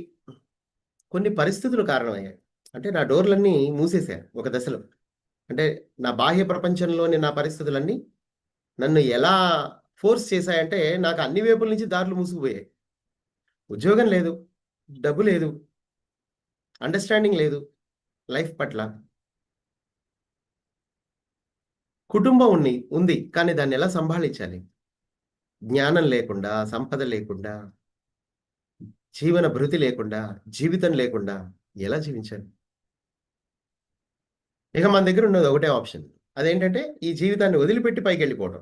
కొన్ని పరిస్థితులు కారణమయ్యాయి. అంటే నా డోర్లన్నీ మూసేశాను ఒక దశలో. అంటే నా బాహ్య ప్రపంచంలోని నా పరిస్థితులన్నీ నన్ను ఎలా ఫోర్స్ చేశాయంటే నాకు అన్ని వైపుల నుంచి దారులు మూసుకుపోయాయి. ఉద్యోగం లేదు, డబ్బు లేదు, అండర్స్టాండింగ్ లేదు లైఫ్ పట్ల. కుటుంబం ఉంది కానీ దాన్ని ఎలా సంభాళించాలి? జ్ఞానం లేకుండా, సంపద లేకుండా, జీవన భృతి లేకుండా, జీవితం లేకుండా ఎలా జీవించాలి? ఇక మన దగ్గర ఉన్నది ఒకటే ఆప్షన్. అదేంటంటే ఈ జీవితాన్ని వదిలిపెట్టి పైకి వెళ్ళిపోవడం.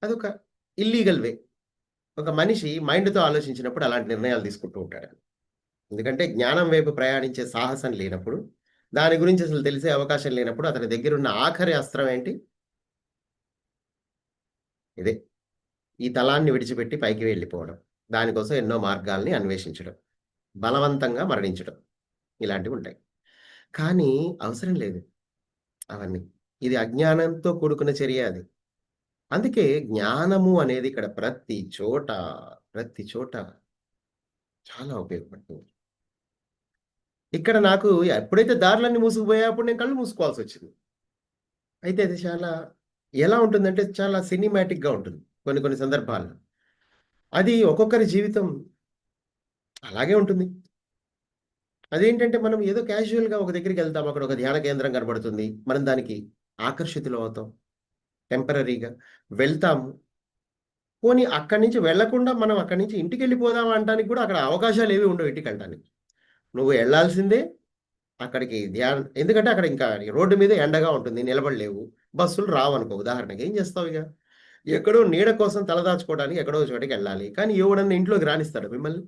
అదొక ఇల్లీగల్ వే. ఒక మనిషి మైండ్తో ఆలోచించినప్పుడు అలాంటి నిర్ణయాలు తీసుకుంటూ ఉంటాడు. ఎందుకంటే జ్ఞానం వైపు ప్రయాణించే సాహసం లేనప్పుడు, దాని గురించి అసలు తెలిసే అవకాశం లేనప్పుడు అతని దగ్గర ఉన్న ఆఖరి అస్త్రం ఏంటి? ఇదే. ఈ తలాన్ని విడిచిపెట్టి పైకి వెళ్ళిపోవడం. దానికోసం ఎన్నో మార్గాల్ని అన్వేషించడం, బలవంతంగా మరణించడం, ఇలాంటివి ఉంటాయి. కానీ అవసరం లేదు అవన్నీ. ఇది అజ్ఞానంతో కూడుకున్న చర్య అది. అందుకే జ్ఞానము అనేది ఇక్కడ ప్రతి చోట చాలా ఉపయోగపడుతుంది. ఇక్కడ నాకు ఎప్పుడైతే దారులన్నీ మూసుకుపోయా అప్పుడు నేను కళ్ళు మూసుకోవాల్సి వచ్చింది. అయితే అది చాలా ఎలా ఉంటుందంటే చాలా సినిమాటిక్గా ఉంటుంది కొన్ని సందర్భాల్లో. అది ఒక్కొక్కరి జీవితం అలాగే ఉంటుంది. అదేంటంటే మనం ఏదో క్యాజువల్గా ఒక దగ్గరికి వెళ్తాం, అక్కడ ఒక ధ్యాన కేంద్రం కనబడుతుంది, మనం దానికి ఆకర్షితులు అవుతాం, టెంపరీగా వెళ్తాము. పోనీ అక్కడి నుంచి వెళ్లకుండా మనం అక్కడి నుంచి ఇంటికి వెళ్ళిపోదాం అనడానికి కూడా అక్కడ అవకాశాలు ఏవి ఉండవు ఇంటికి వెళ్ళడానికి. నువ్వు వెళ్లాల్సిందే అక్కడికి ధ్యానం. ఎందుకంటే అక్కడ ఇంకా రోడ్డు మీద ఎండగా ఉంటుంది, నిలబడలేవు, బస్సులు రావనుకో ఉదాహరణకి. ఏం చేస్తావు? ఇక ఎక్కడో నీడ కోసం తలదాచుకోవడానికి ఎక్కడో చోటికి వెళ్ళాలి. కానీ ఎవడన్నా ఇంట్లోకి రానిస్తాడు మిమ్మల్ని?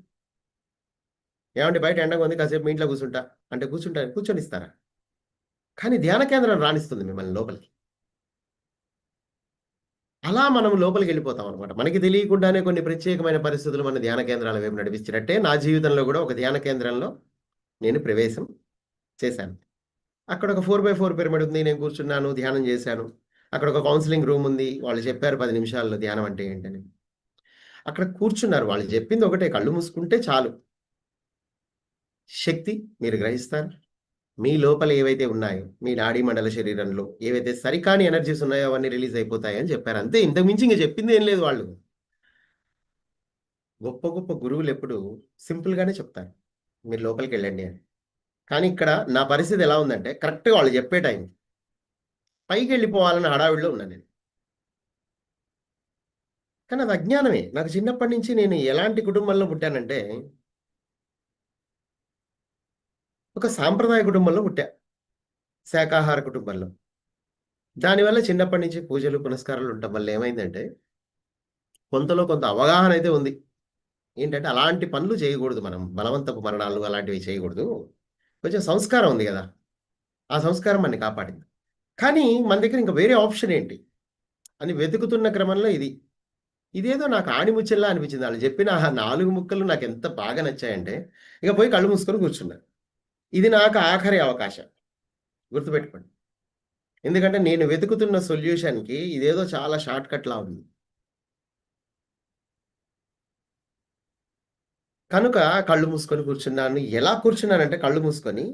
ఏమంటే బయట ఎండగా ఉంది, కాసేపు మీ ఇంట్లో కూర్చుంటా అంటే కూర్చొనిస్తారా? కానీ ధ్యాన కేంద్రం రాణిస్తుంది మిమ్మల్ని లోపలికి. అలా మనం లోపలికి వెళ్ళిపోతాం అనమాట. మనకి తెలియకుండానే కొన్ని ప్రత్యేకమైన పరిస్థితులు మన ధ్యాన కేంద్రాల వైపు నడిపించినట్టే నా జీవితంలో కూడా ఒక ధ్యాన కేంద్రంలో నేను ప్రవేశం చేశాను. అక్కడ ఒక 4x4 పిరమిడ్ ఉంది, నేను కూర్చున్నాను, ధ్యానం చేశాను. అక్కడ ఒక కౌన్సిలింగ్ రూమ్ ఉంది, వాళ్ళు చెప్పారు 10 నిమిషాల్లో ధ్యానం అంటే ఏంటని. అక్కడ కూర్చున్నారు, వాళ్ళు చెప్పింది ఒకటే, కళ్ళు మూసుకుంటే చాలు శక్తి మీరు గ్రహిస్తారు. మీ లోపల ఏవైతే ఉన్నాయో మీ నాడీ మండల శరీరంలో ఏవైతే సరికాని ఎనర్జీస్ ఉన్నాయో అవన్నీ రిలీజ్ అయిపోతాయని చెప్పారు. అంతే, ఇంతకు మించి ఇంకా చెప్పింది ఏం లేదు. వాళ్ళు గొప్ప గురువులు ఎప్పుడు సింపుల్గానే చెప్తారు, మీరు లోపలికి వెళ్ళండి అని. కానీ ఇక్కడ నా పరిస్థితి ఎలా ఉందంటే కరెక్ట్గా వాళ్ళు చెప్పే టైం పైకి వెళ్ళిపోవాలని హడావిడిలో ఉన్నాను నేను. కానీ అది అజ్ఞానమే. నాకు చిన్నప్పటి నుంచి నేను ఎలాంటి కుటుంబంలో పుట్టానంటే ఒక సాంప్రదాయ కుటుంబంలో పుట్టా, శాకాహార కుటుంబంలో. దానివల్ల చిన్నప్పటి నుంచి పూజలు పునస్కారాలు ఉండటం వల్ల ఏమైందంటే కొంతలో కొంత అవగాహన అయితే ఉంది. ఏంటంటే అలాంటి పనులు చేయకూడదు, మనం బలవంతపు మరణాలు అలాంటివి చేయకూడదు. కొంచెం సంస్కారం ఉంది కదా, ఆ సంస్కారం మనని కాపాడింది. కానీ మన దగ్గర ఇంకా వేరే ఆప్షన్ ఏంటి అని వెతుకుతున్న క్రమంలో ఇదేదో నాకు ఆణిముత్యంలా అనిపించింది. వాళ్ళు చెప్పిన ఆ 4 ముక్కలు నాకు ఎంత బాగా నచ్చాయంటే ఇక పోయి కళ్ళు మూసుకొని కూర్చున్నా. ఇది నాకు ఆఖరి అవకాశం, గుర్తుపెట్టుకోండి. ఎందుకంటే నేను వెతుకుతున్న సొల్యూషన్కి ఇదేదో చాలా షార్ట్ కట్లా ఉంది. కనుక కళ్ళు మూసుకొని కూర్చున్నాను. ఎలా కూర్చున్నానంటే కళ్ళు మూసుకొని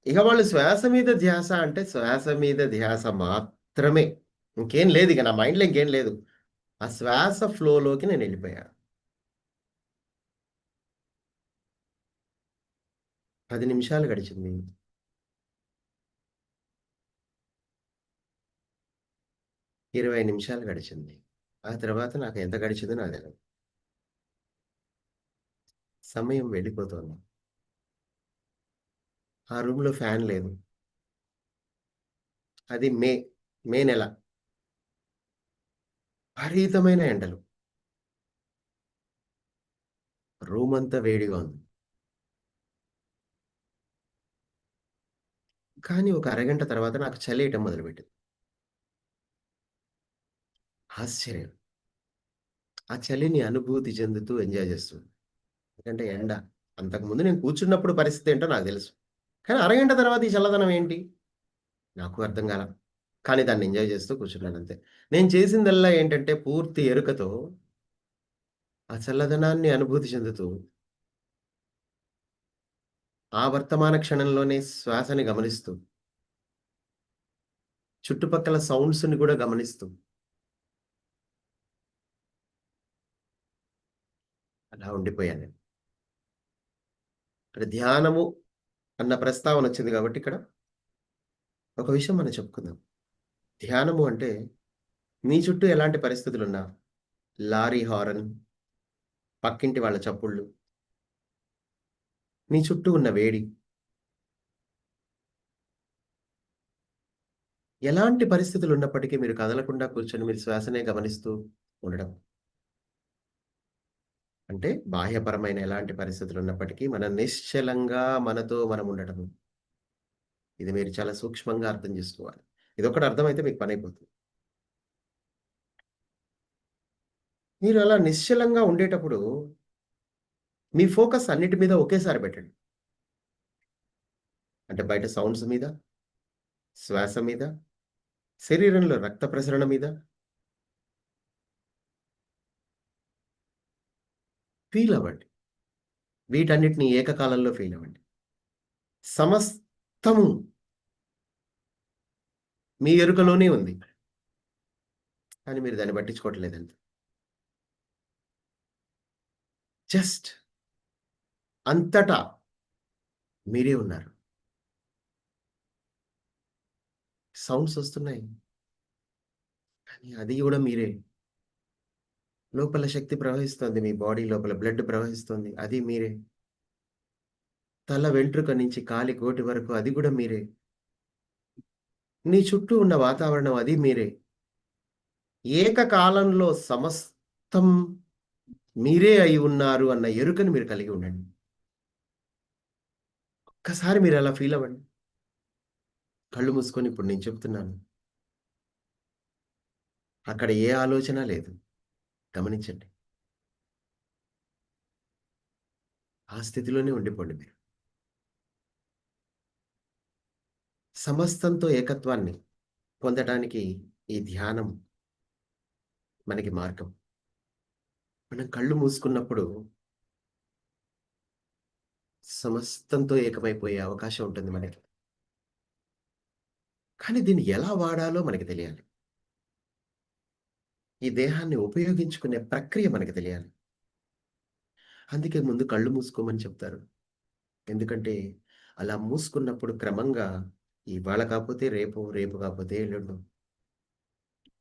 ఇక వాళ్ళు శ్వాస మీద ధ్యాస అంటే శ్వాస మీద ధ్యాస మాత్రమే, ఇంకేం లేదు. ఇక నా మైండ్లో ఇంకేం లేదు. ఆ శ్వాస ఫ్లోలోకి నేను వెళ్ళిపోయాను. 10 నిమిషాలు గడిచింది. 20 నిమిషాలు గడిచింది. ఆ తర్వాత నాకు ఎంత గడిచిందో నాకు తెలియదు. సమయం వెళ్ళిపోతోంది. ఆ రూమ్లో ఫ్యాన్ లేదు. అది మే నెల, విపరీతమైన ఎండలు. రూమ్ అంతా వేడిగా ఉంది. కానీ ఒక అరగంట తర్వాత నాకు చలేయటం మొదలుపెట్టింది. ఆశ్చర్యం. ఆ చలిని అనుభూతి చెందుతూ ఎంజాయ్ చేస్తుంది. ఎందుకంటే ఎండ. అంతకుముందు నేను కూర్చున్నప్పుడు పరిస్థితి ఏంటో నాకు తెలుసు. కానీ అరగంట తర్వాత ఈ చల్లదనం ఏంటి నాకు అర్థం కాల. కానీ దాన్ని ఎంజాయ్ చేస్తూ కూర్చున్నాను అంతే. నేను చేసిందల్లా ఏంటంటే పూర్తి ఎరుకతో ఆ చల్లదనాన్ని అనుభూతి చెందుతూ ఆ వర్తమాన క్షణంలోనే శ్వాసని గమనిస్తూ చుట్టుపక్కల సౌండ్స్ని కూడా గమనిస్తూ అలా ఉండిపోయాను నేను. ఇక్కడ ధ్యానము అన్న ప్రస్తావన వచ్చింది కాబట్టి ఇక్కడ ఒక విషయం మనం చెప్పుకుందాం. ధ్యానము అంటే మీ చుట్టూ ఎలాంటి పరిస్థితులున్నా, లారీ హారన్, పక్కింటి వాళ్ళ చప్పుళ్ళు, మీ చుట్టూ ఉన్న వేడి, ఎలాంటి పరిస్థితులు ఉన్నప్పటికీ మీరు కదలకుండా కూర్చొని మీరు శ్వాసనే గమనిస్తూ ఉండడం. అంటే బాహ్యపరమైన ఎలాంటి పరిస్థితులు ఉన్నప్పటికీ మనం నిశ్చలంగా మనతో మనం ఉండడం. ఇది మీరు చాలా సూక్ష్మంగా అర్థం చేసుకోవాలి. ఇదొక్కటి అర్థమైతే మీకు పని అయిపోతుంది. మీరు అలా నిశ్చలంగా ఉండేటప్పుడు మీ ఫోకస్ అన్నిటి మీద ఒకేసారి పెట్టండి. అంటే బయట సౌండ్స్ మీద, శ్వాస మీద, శరీరంలో రక్త ప్రసరణ మీద ఫీల్ అవ్వండి. వీటన్నిటిని ఏకకాలంలో ఫీల్ అవ్వండి. సమస్తము మీ ఎరుకలోనే ఉంది, కానీ మీరు దాన్ని పట్టించుకోవట్లేదండి. జస్ట్ అంతటా మీరే ఉన్నారు. సౌండ్స్ వస్తున్నాయి, కానీ అది కూడా మీరే. లోపల శక్తి ప్రవహిస్తుంది, మీ బాడీ లోపల బ్లడ్ ప్రవహిస్తుంది, అది మీరే. తల వెంట్రుక నుంచి కాలి కోటి వరకు అది కూడా మీరే. నీ చుట్టూ ఉన్న వాతావరణం అది మీరే. ఏకకాలంలో సమస్తం మీరే అయి ఉన్నారు అన్న ఎరుకని మీరు కలిగి ఉండండి. ఒక్కసారి మీరు అలా ఫీల్ అవ్వండి. కళ్ళు మూసుకొని ఇప్పుడు నేను చెప్తున్నాను. అక్కడ ఏ ఆలోచన లేదు, గమనించండి. ఆ స్థితిలోనే ఉండిపోండి మీరు. సమస్తంతో ఏకత్వాన్ని పొందడానికి ఈ ధ్యానం మనకి మార్గం. మనం కళ్ళు మూసుకున్నప్పుడు సమస్తంతో ఏకమైపోయే అవకాశం ఉంటుంది మనకి. కానీ దీన్ని ఎలా వాడాలో మనకి తెలియాలి. ఈ దేహాన్ని ఉపయోగించుకునే ప్రక్రియ మనకి తెలియాలి. అందుకే ముందు కళ్ళు మూసుకోమని చెప్తారు. ఎందుకంటే అలా మూసుకున్నప్పుడు క్రమంగా ఇవాళ కాకపోతే రేపు, రేపు కాకపోతే ఎల్లుండు.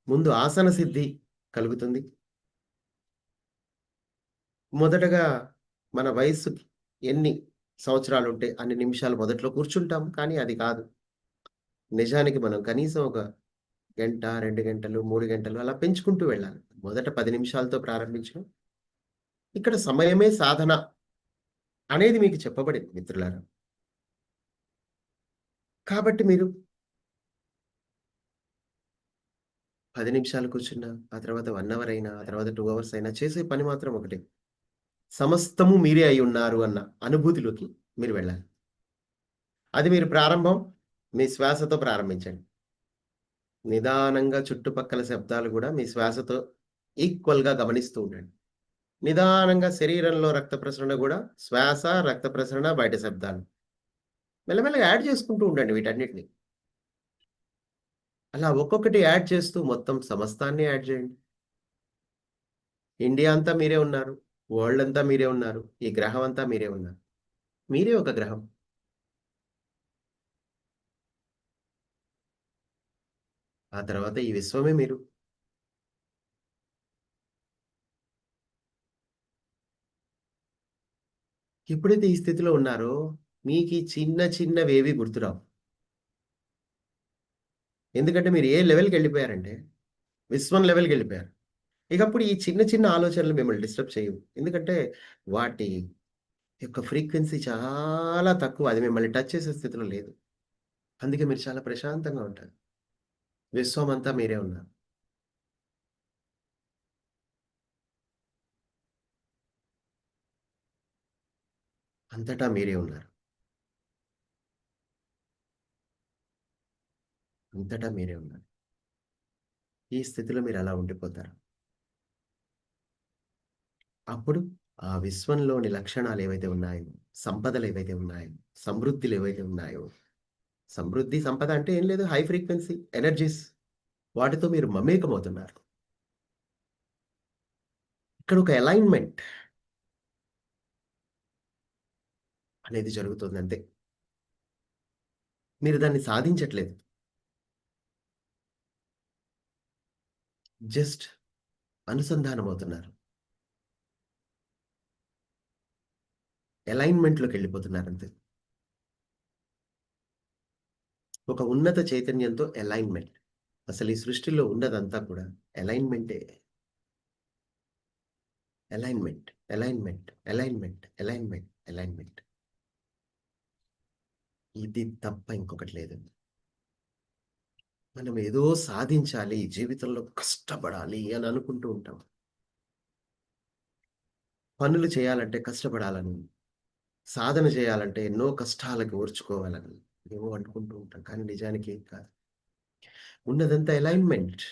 ముందు ఆసన సిద్ధి కలుగుతుంది. మొదటగా మన వయస్సుకి ఎన్ని సంవత్సరాలుంటే అన్ని నిమిషాలు మొదట్లో కూర్చుంటాం. కానీ అది కాదు. నిజానికి మనం కనీసం ఒక గంట, 2 గంటలు, 3 గంటలు అలా పెంచుకుంటూ వెళ్ళాలి. మొదట 10 నిమిషాలతో ప్రారంభించడం. ఇక్కడ సమయమే సాధన అనేది మీకు చెప్పబడింది మిత్రులారా. కాబట్టి మీరు 10 నిమిషాలు కూర్చున్నా, ఆ తర్వాత 1 అవర్ అయినా, ఆ తర్వాత 2 అవర్స్ అయినా చేసే పని మాత్రం ఒకటే. సమస్తము మీరే అయ్యున్నారు అన్న అనుభూతిలోకి మీరు వెళ్ళాలి. అది మీరు ప్రారంభం మీ శ్వాసతో ప్రారంభించండి. నిదానంగా చుట్టుపక్కల శబ్దాలు గూడా మీ శ్వాసతో ఈక్వల్‌గా గమనిస్తూ ఉండండి. నిదానంగా శరీరంలో రక్త ప్రసరణ గూడా శ్వాస, రక్త ప్రసరణ, బయట శబ్దాలు. మెల్లమెల్లగా యాడ్ చేసుకుంటూ ఉండండి వీటన్నిటిని. అలా ఒక్కొక్కటి యాడ్ చేస్తూ మొత్తం సమస్తాన్ని యాడ్ చేయండి. ఇండియా అంతా మీరే ఉన్నారు. వరల్డ్ అంతా మీరే ఉన్నారు. ఈ గ్రహం అంతా మీరే ఉన్నారు. మీరే ఒక గ్రహం. ఆ తర్వాత ఈ విశ్వమే మీరు. ఎప్పుడైతే ఈ స్థితిలో ఉన్నారో మీకీ చిన్న చిన్నవేవి గుర్తురావు. ఎందుకంటే మీరు ఏ లెవెల్‌కెళ్ళిపోయారంటే విశ్వం లెవెల్‌కెళ్ళిపోయారు. ఇకప్పుడు ఈ చిన్న చిన్న ఆలోచనలు మిమ్మల్ని డిస్టర్బ్ చేయవు. ఎందుకంటే వాటి యొక్క ఫ్రీక్వెన్సీ చాలా తక్కువ. అది మిమ్మల్ని టచ్ చేసే స్థితిలో లేదు. అందుకే మీరు చాలా ప్రశాంతంగా ఉంటారు. విశ్వమంతా మీరే ఉన్నారు. అంతటా మీరే ఉన్నారు. అంతటా మీరే ఉన్నారు. ఈ స్థితిలో మీరు అలా ఉండిపోతారు. అప్పుడు ఆ విశ్వంలోని లక్షణాలు ఏవైతే ఉన్నాయో, సంపదలు ఏవైతే ఉన్నాయో, సమృద్ధిలు ఏవైతే ఉన్నాయో, సమృద్ధి, సంపద అంటే ఏం లేదు, హై ఫ్రీక్వెన్సీ ఎనర్జీస్. వాటితో మీరు మమేకమవుతున్నారు. ఇక్కడ ఒక అలైన్‌మెంట్ అనేది జరుగుతుంది అంతే. మీరు దాన్ని సాధించట్లేదు. జస్ట్ అనుసంధానమవుతున్నారు. అలైన్‌మెంట్‌లోకెళ్ళిపోతున్నారు అంతే. ఒక ఉన్నత చైతన్యంతో అలైన్‌మెంట్. అసలు ఈ సృష్టిలో ఉన్నదంతా కూడా అలైన్‌మెంటే. Alignment, alignment, alignment, alignment, alignment. ఇది తప్ప ఇంకొకటి లేదు. మనం ఏదో సాధించాలి, జీవితంలో కష్టపడాలి అని అనుకుంటూ ఉంటాం. పనులు చేయాలంటే కష్టపడాలని, సాధన చేయాలంటే ఎన్నో కష్టాలకు ఓర్చుకోవాలని ఏవో అనుకుంటూ ఉంటాం. కానీ నిజానికి ఏం కాదు. ఉన్నదంతా alignment.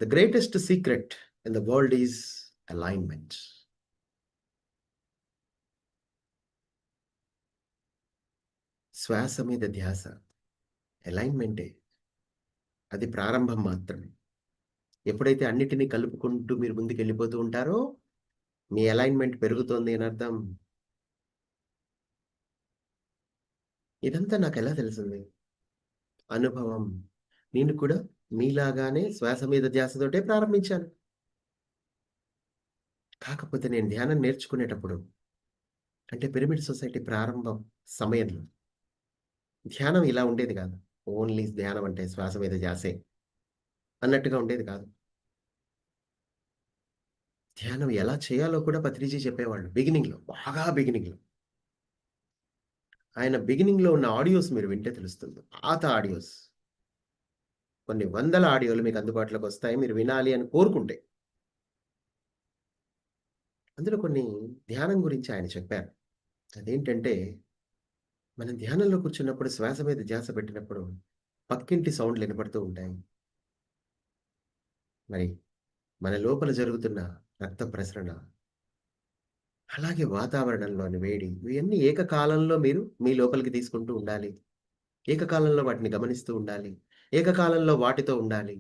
The greatest secret in the world is alignment. శ్వాస మీద ధ్యాస అలైన్‌మెంటే. అది ప్రారంభం మాత్రమే. ఎప్పుడైతే అన్నిటిని కలుపుకుంటూ మీరు ముందుకెళ్ళిపోతూ ఉంటారో, మీ అలైన్‌మెంట్ పెరుగుతోంది అని అర్థం. ఇదంతా నాకెలా తెలిసింది? అనుభవం. నేను కూడా మీలాగానే శ్వాస మీద ధ్యాసతోటే ప్రారంభించాను. కాకపోతే నేను ధ్యానం నేర్చుకునేటప్పుడు అంటే పిరమిడ్ సొసైటీ ప్రారంభం సమయంలో ధ్యానం ఇలా ఉండేది కాదు. ఓన్లీ ధ్యానం అంటే శ్వాస మీద ధ్యాసే అన్నట్టుగా ఉండేది కాదు. ధ్యానం ఎలా చేయాలో కూడా పత్రిజీ చెప్పేవాళ్ళు బిగినింగ్‌లో. బాగా బిగినింగ్‌లో. ఆయన బిగినింగ్‌లో ఉన్న ఆడియోస్ మీరు వింటే తెలుస్తుంది. పాత ఆడియోస్. కొన్ని వందల ఆడియోలు మీకు అందుబాటులోకి వస్తాయి. మీరు వినాలి అని కోరుకుంటే. అందులో కొన్ని ధ్యానం గురించి ఆయన చెప్పారు. అదేంటంటే, మనం ధ్యానంలో కూర్చున్నప్పుడు శ్వాస మీద ధ్యాస పెట్టినప్పుడు పక్కింటి సౌండ్‌లు వినపడుతూ ఉంటాయి. మరి మన లోపల జరుగుతున్న రక్త ప్రసరణ, అలాగే వాతావరణంలోని వేడి ఇవన్నీ ఏకకాలంలో మీరు మీ లోపలికి తీసుకుంటూ ఉండాలి. ఏకకాలంలో వాటిని గమనిస్తూ ఉండాలి. ఏకకాలంలో వాటితో ఉండాలి.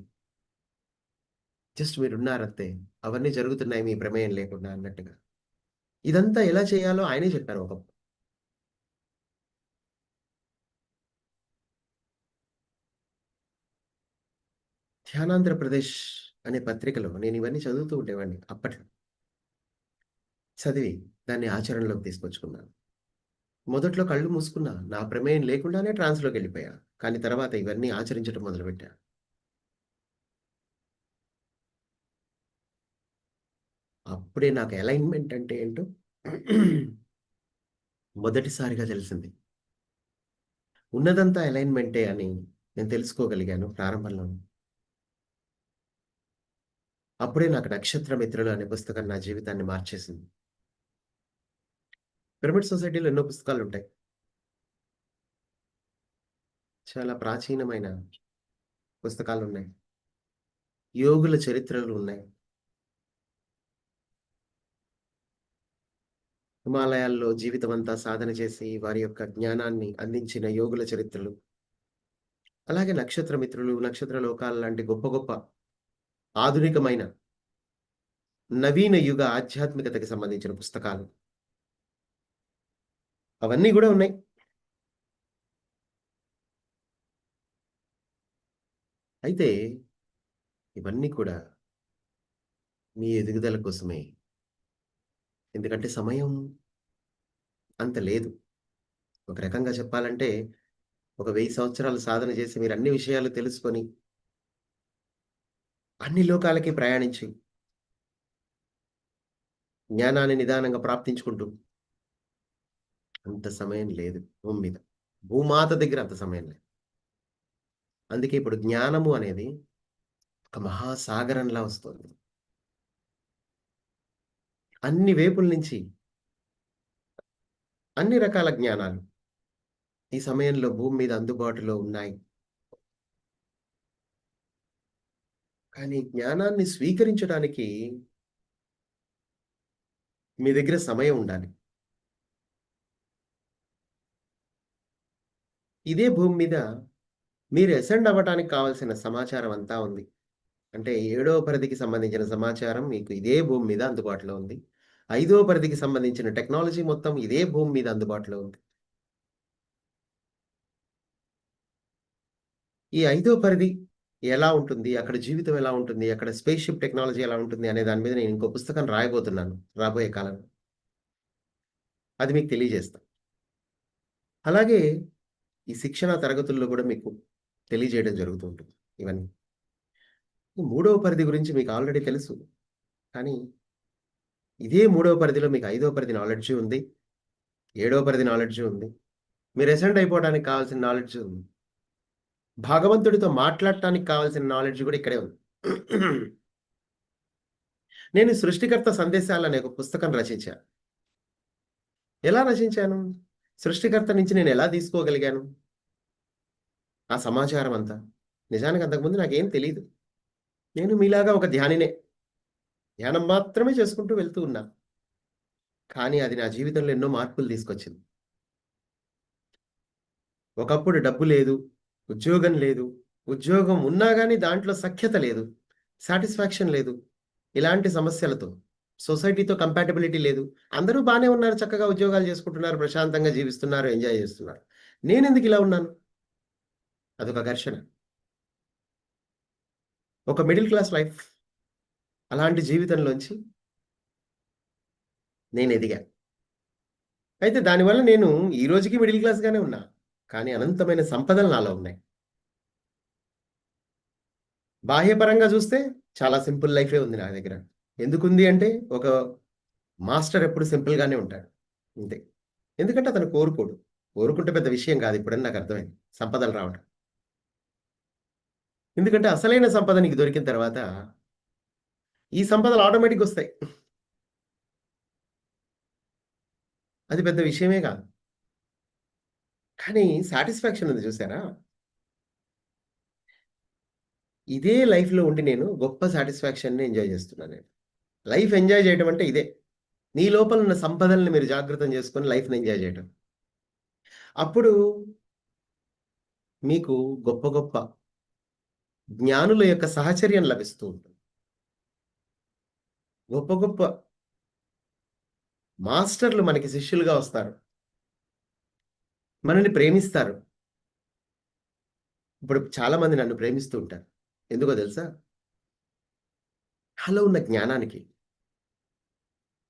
జస్ట్ మీరున్నారంతే. అవన్నీ జరుగుతున్నాయి మీ ప్రమేయం లేకుండా అన్నట్టుగా. ఇదంతా ఎలా చేయాలో ఆయనే చెప్పారు ఒకప్పుడు. ధ్యానాంధ్రప్రదేశ్ అనే పత్రికలో నేను ఇవన్నీ చదువుతూ ఉండేవాడిని అప్పట్లో. చదివి దాన్ని ఆచరణలోకి తీసుకొచ్చుకున్నాను. మొదట్లో కళ్ళు మూసుకున్నా. నా ప్రమేయం లేకుండానే ట్రాన్స్‌లోకి వెళ్ళిపోయా. కానీ తర్వాత ఇవన్నీ ఆచరించడం మొదలుపెట్టా. అప్పుడే నాకు అలైన్‌మెంట్ అంటే ఏంటో మొదటిసారిగా తెలిసింది. ఉన్నదంతా అలైన్‌మెంటే అని నేను తెలుసుకోగలిగాను ప్రారంభంలోనే. అప్పుడే నాకు 'నక్షత్ర మిత్రులు' అనే పుస్తకం నా జీవితాన్ని మార్చేసింది. పిరమిడ్ సొసైటీలో ఎన్నో పుస్తకాలుంటాయి. చాలా ప్రాచీనమైన పుస్తకాలున్నాయి. యోగుల చరిత్రలు ఉన్నాయి. హిమాలయాల్లో జీవితమంతా సాధన చేసి వారి యొక్క జ్ఞానాన్ని అందించిన యోగుల చరిత్రలు. అలాగే 'నక్షత్ర మిత్రులు', 'నక్షత్ర లోకాలు' లాంటి గొప్ప గొప్ప ఆధునికమైన నవీన యుగ ఆధ్యాత్మికతకి సంబంధించిన పుస్తకాలు. అవన్నీ గూడా ఉన్నాయి. అయితే ఇవన్నీ కూడా మీ ఎదుగుదల కోసమే. ఎందుకంటే సమయం అంత లేదు. ఒక రకంగా చెప్పాలంటే ఒక 1000 సంవత్సరాలు సాధన చేసి మీరు అన్ని విషయాలు తెలుసుకొని అన్ని లోకాలకి ప్రయాణించి జ్ఞానాన్ని నిదానంగా ప్రాప్తించుకుంటూ అంత సమయం లేదు భూమి మీద. భూమాత దగ్గర అంత సమయం లేదు. అందుకే ఇప్పుడు జ్ఞానము అనేది ఒక మహాసాగరంలా వస్తోంది. అన్ని వేపుల నుంచి అన్ని రకాల జ్ఞానాలు ఈ సమయంలో భూమి మీద అందుబాటులో ఉన్నాయి. కానీ జ్ఞానాన్ని స్వీకరించడానికి మీ దగ్గర సమయం ఉండాలి. ఇదే భూమి మీద మీరు అసెండ్ అవ్వటానికి కావాల్సిన సమాచారం అంతా ఉంది. అంటే 7వ పరిధికి సంబంధించిన సమాచారం మీకు ఇదే భూమి మీద అందుబాటులో ఉంది. 5వ పరిధికి సంబంధించిన టెక్నాలజీ మొత్తం ఇదే భూమి మీద అందుబాటులో ఉంది. ఈ 5వ పరిధి ఎలా ఉంటుంది? అక్కడ జీవితం ఎలా ఉంటుంది? అక్కడ స్పేస్ షిప్ టెక్నాలజీ ఎలా ఉంటుంది? అనే దాని మీద నేను ఇంకో పుస్తకం రాయబోతున్నాను రాబోయే కాలంలో. అది మీకు తెలియజేస్తా. అలాగే ఈ శిక్షణా తరగతుల్లో కూడా మీకు తెలియజేయడం జరుగుతూ ఉంటుంది ఇవన్నీ. ఈ 3వ పరిధి గురించి మీకు ఆల్రెడీ తెలుసు. కానీ ఇదే 3వ పరిధిలో మీకు 5వ పరిధి నాలెడ్జ్ ఉంది. 7వ పరిధి నాలెడ్జ్ ఉంది. మీరు అసెండ్ అయిపోవడానికి కావాల్సిన నాలెడ్జ్ ఉంది. భగవంతుడితో మాట్లాడటానికి కావాల్సిన నాలెడ్జ్ కూడా ఇక్కడే ఉంది. నేను 'సృష్టికర్త సందేశాలు' అనే ఒక పుస్తకం రచించా. ఎలా రచించాను? సృష్టికర్త నుంచి నేను ఎలా తీసుకోగలిగాను ఆ సమాచారం అంతా? నిజానికి అంతకుముందు నాకేం తెలీదు. నేను మీలాగా ఒక ధ్యానినే. ధ్యానం మాత్రమే చేసుకుంటూ వెళ్తూ ఉన్నా. కానీ అది నా జీవితంలో ఎన్నో మార్పులు తీసుకొచ్చింది. ఒకప్పుడు డబ్బు లేదు, ఉద్యోగం లేదు. ఉద్యోగం ఉన్నా గానీ దాంట్లో సఖ్యత లేదు. సాటిస్ఫాక్షన్ లేదు. ఇలాంటి సమస్యలతో సొసైటీతో కంపాటబిలిటీ లేదు. అందరూ బానే ఉన్నారు. చక్కగా ఉద్యోగాలు చేసుకుంటున్నారు. ప్రశాంతంగా జీవిస్తున్నారు. ఎంజాయ్ చేస్తున్నారు. నేనెందుకు ఇలా ఉన్నాను? అదొక ఘర్షణ. ఒక మిడిల్ క్లాస్ లైఫ్. అలాంటి జీవితంలోంచి నేను ఎదిగా. అయితే దానివల్ల నేను ఈ రోజుకి మిడిల్ క్లాస్‌గానే ఉన్నా. కానీ అనంతమైన సంపదలు నాలో ఉన్నాయి. బాహ్యపరంగా చూస్తే చాలా సింపుల్ లైఫే ఉంది నా దగ్గర. ఎందుకుంది అంటే ఒక మాస్టర్ ఎప్పుడు సింపుల్‌గానే ఉంటాడు. అంతే. ఎందుకంటే అతను కోరుకోడు. కోరుకుంటే పెద్ద విషయం కాదు ఇప్పుడని నాకు అర్థమైంది. సంపదలు రావడం. ఎందుకంటే అసలైన సంపద నీకు దొరికిన తర్వాత ఈ సంపదలు ఆటోమేటిక్‌గా వస్తాయి. అది పెద్ద విషయమే కాదు. కానీ సాటిస్ఫాక్షన్ ఉంది చూసారా? ఇదే లైఫ్‌లో ఉండి నేను గొప్ప సాటిస్ఫాక్షన్‌ని ఎంజాయ్ చేస్తున్నాను నేను. లైఫ్ ఎంజాయ్ చేయడం అంటే ఇదే. మీ లోపల ఉన్న సంపదల్ని మీరు జాగృతం చేసుకొని లైఫ్‌ని ఎంజాయ్ చేయడం. అప్పుడు మీకు గొప్ప గొప్ప జ్ఞానుల యొక్క సహచర్యం లభిస్తూ ఉంటుంది. గొప్ప గొప్ప మాస్టర్లు మనకి శిష్యులుగా వస్తారు. మనల్ని ప్రేమిస్తారు. ఇప్పుడు చాలా మంది నన్ను ప్రేమిస్తూ ఉంటారు. ఎందుకో తెలుసా? నాలో ఉన్న జ్ఞానానికి,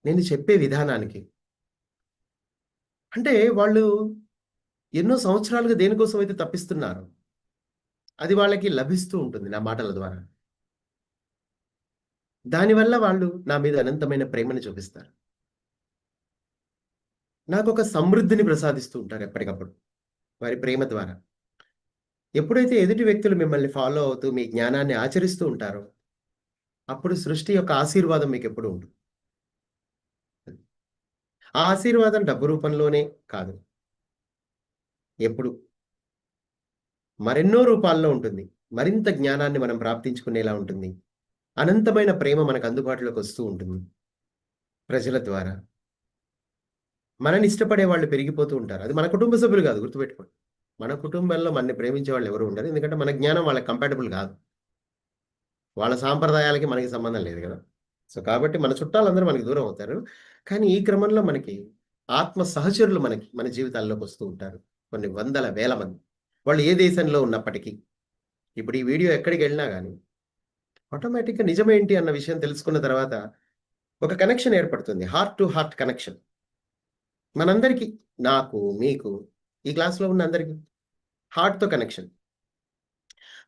నేను చెప్పే విధానానికి. అంటే వాళ్ళు ఎన్నో సంవత్సరాలుగా దేనికోసం అయితే తప్పిస్తున్నారో, అది వాళ్ళకి లభిస్తూ ఉంటుంది నా మాటల ద్వారా. దానివల్ల వాళ్ళు నా మీద అనంతమైన ప్రేమను చూపిస్తారు. నాకొక సమృద్ధిని ప్రసాదిస్తూ ఉంటారు ఎప్పటికప్పుడు వారి ప్రేమ ద్వారా. ఎప్పుడైతే ఎదుటి వ్యక్తులు మిమ్మల్ని ఫాలో అవుతూ మీ జ్ఞానాన్ని ఆచరిస్తూ ఉంటారో, అప్పుడు సృష్టి యొక్క ఆశీర్వాదం మీకెప్పుడూ ఉంటుంది. ఆ ఆశీర్వాదం డబ్బు రూపంలోనే కాదు, ఎప్పుడు మరెన్నో రూపాల్లో ఉంటుంది. మరింత జ్ఞానాన్ని మనం ప్రాప్తించుకునేలా ఉంటుంది. అనంతమైన ప్రేమ మనకు అందుబాటులోకి వస్తూ ఉంటుంది ప్రజల ద్వారా. మనని ఇష్టపడే వాళ్ళు పెరిగిపోతూ ఉంటారు. అది మన కుటుంబ సభ్యులు కాదు, గుర్తుపెట్టుకోండి. మన కుటుంబంలో మనని ప్రేమించే వాళ్ళు ఎవరు ఉండరు. ఎందుకంటే మన జ్ఞానం వాళ్ళకి కంపాటబుల్ కాదు. వాళ్ళ సాంప్రదాయాలకి మనకి సంబంధం లేదు కదా. సో కాబట్టి మన చుట్టాలందరూ మనకి దూరం అవుతారు. కానీ ఈ క్రమంలో మనకి ఆత్మ సహచరులు మన జీవితాల్లోకి వస్తూ ఉంటారు. కొన్ని వందల వేల మంది. వాళ్ళు ఏ దేశంలో ఉన్నప్పటికీ. ఇప్పుడు ఈ వీడియో ఎక్కడికి వెళ్ళినా కానీ ఆటోమేటిక్గా నిజమేంటి అన్న విషయం తెలుసుకున్న తర్వాత ఒక కనెక్షన్ ఏర్పడుతుంది. Heart to heart connection. మనందరికీ, నాకు, మీకు, ఈ క్లాస్లో ఉన్న అందరికీ హార్ట్తో కనెక్షన్.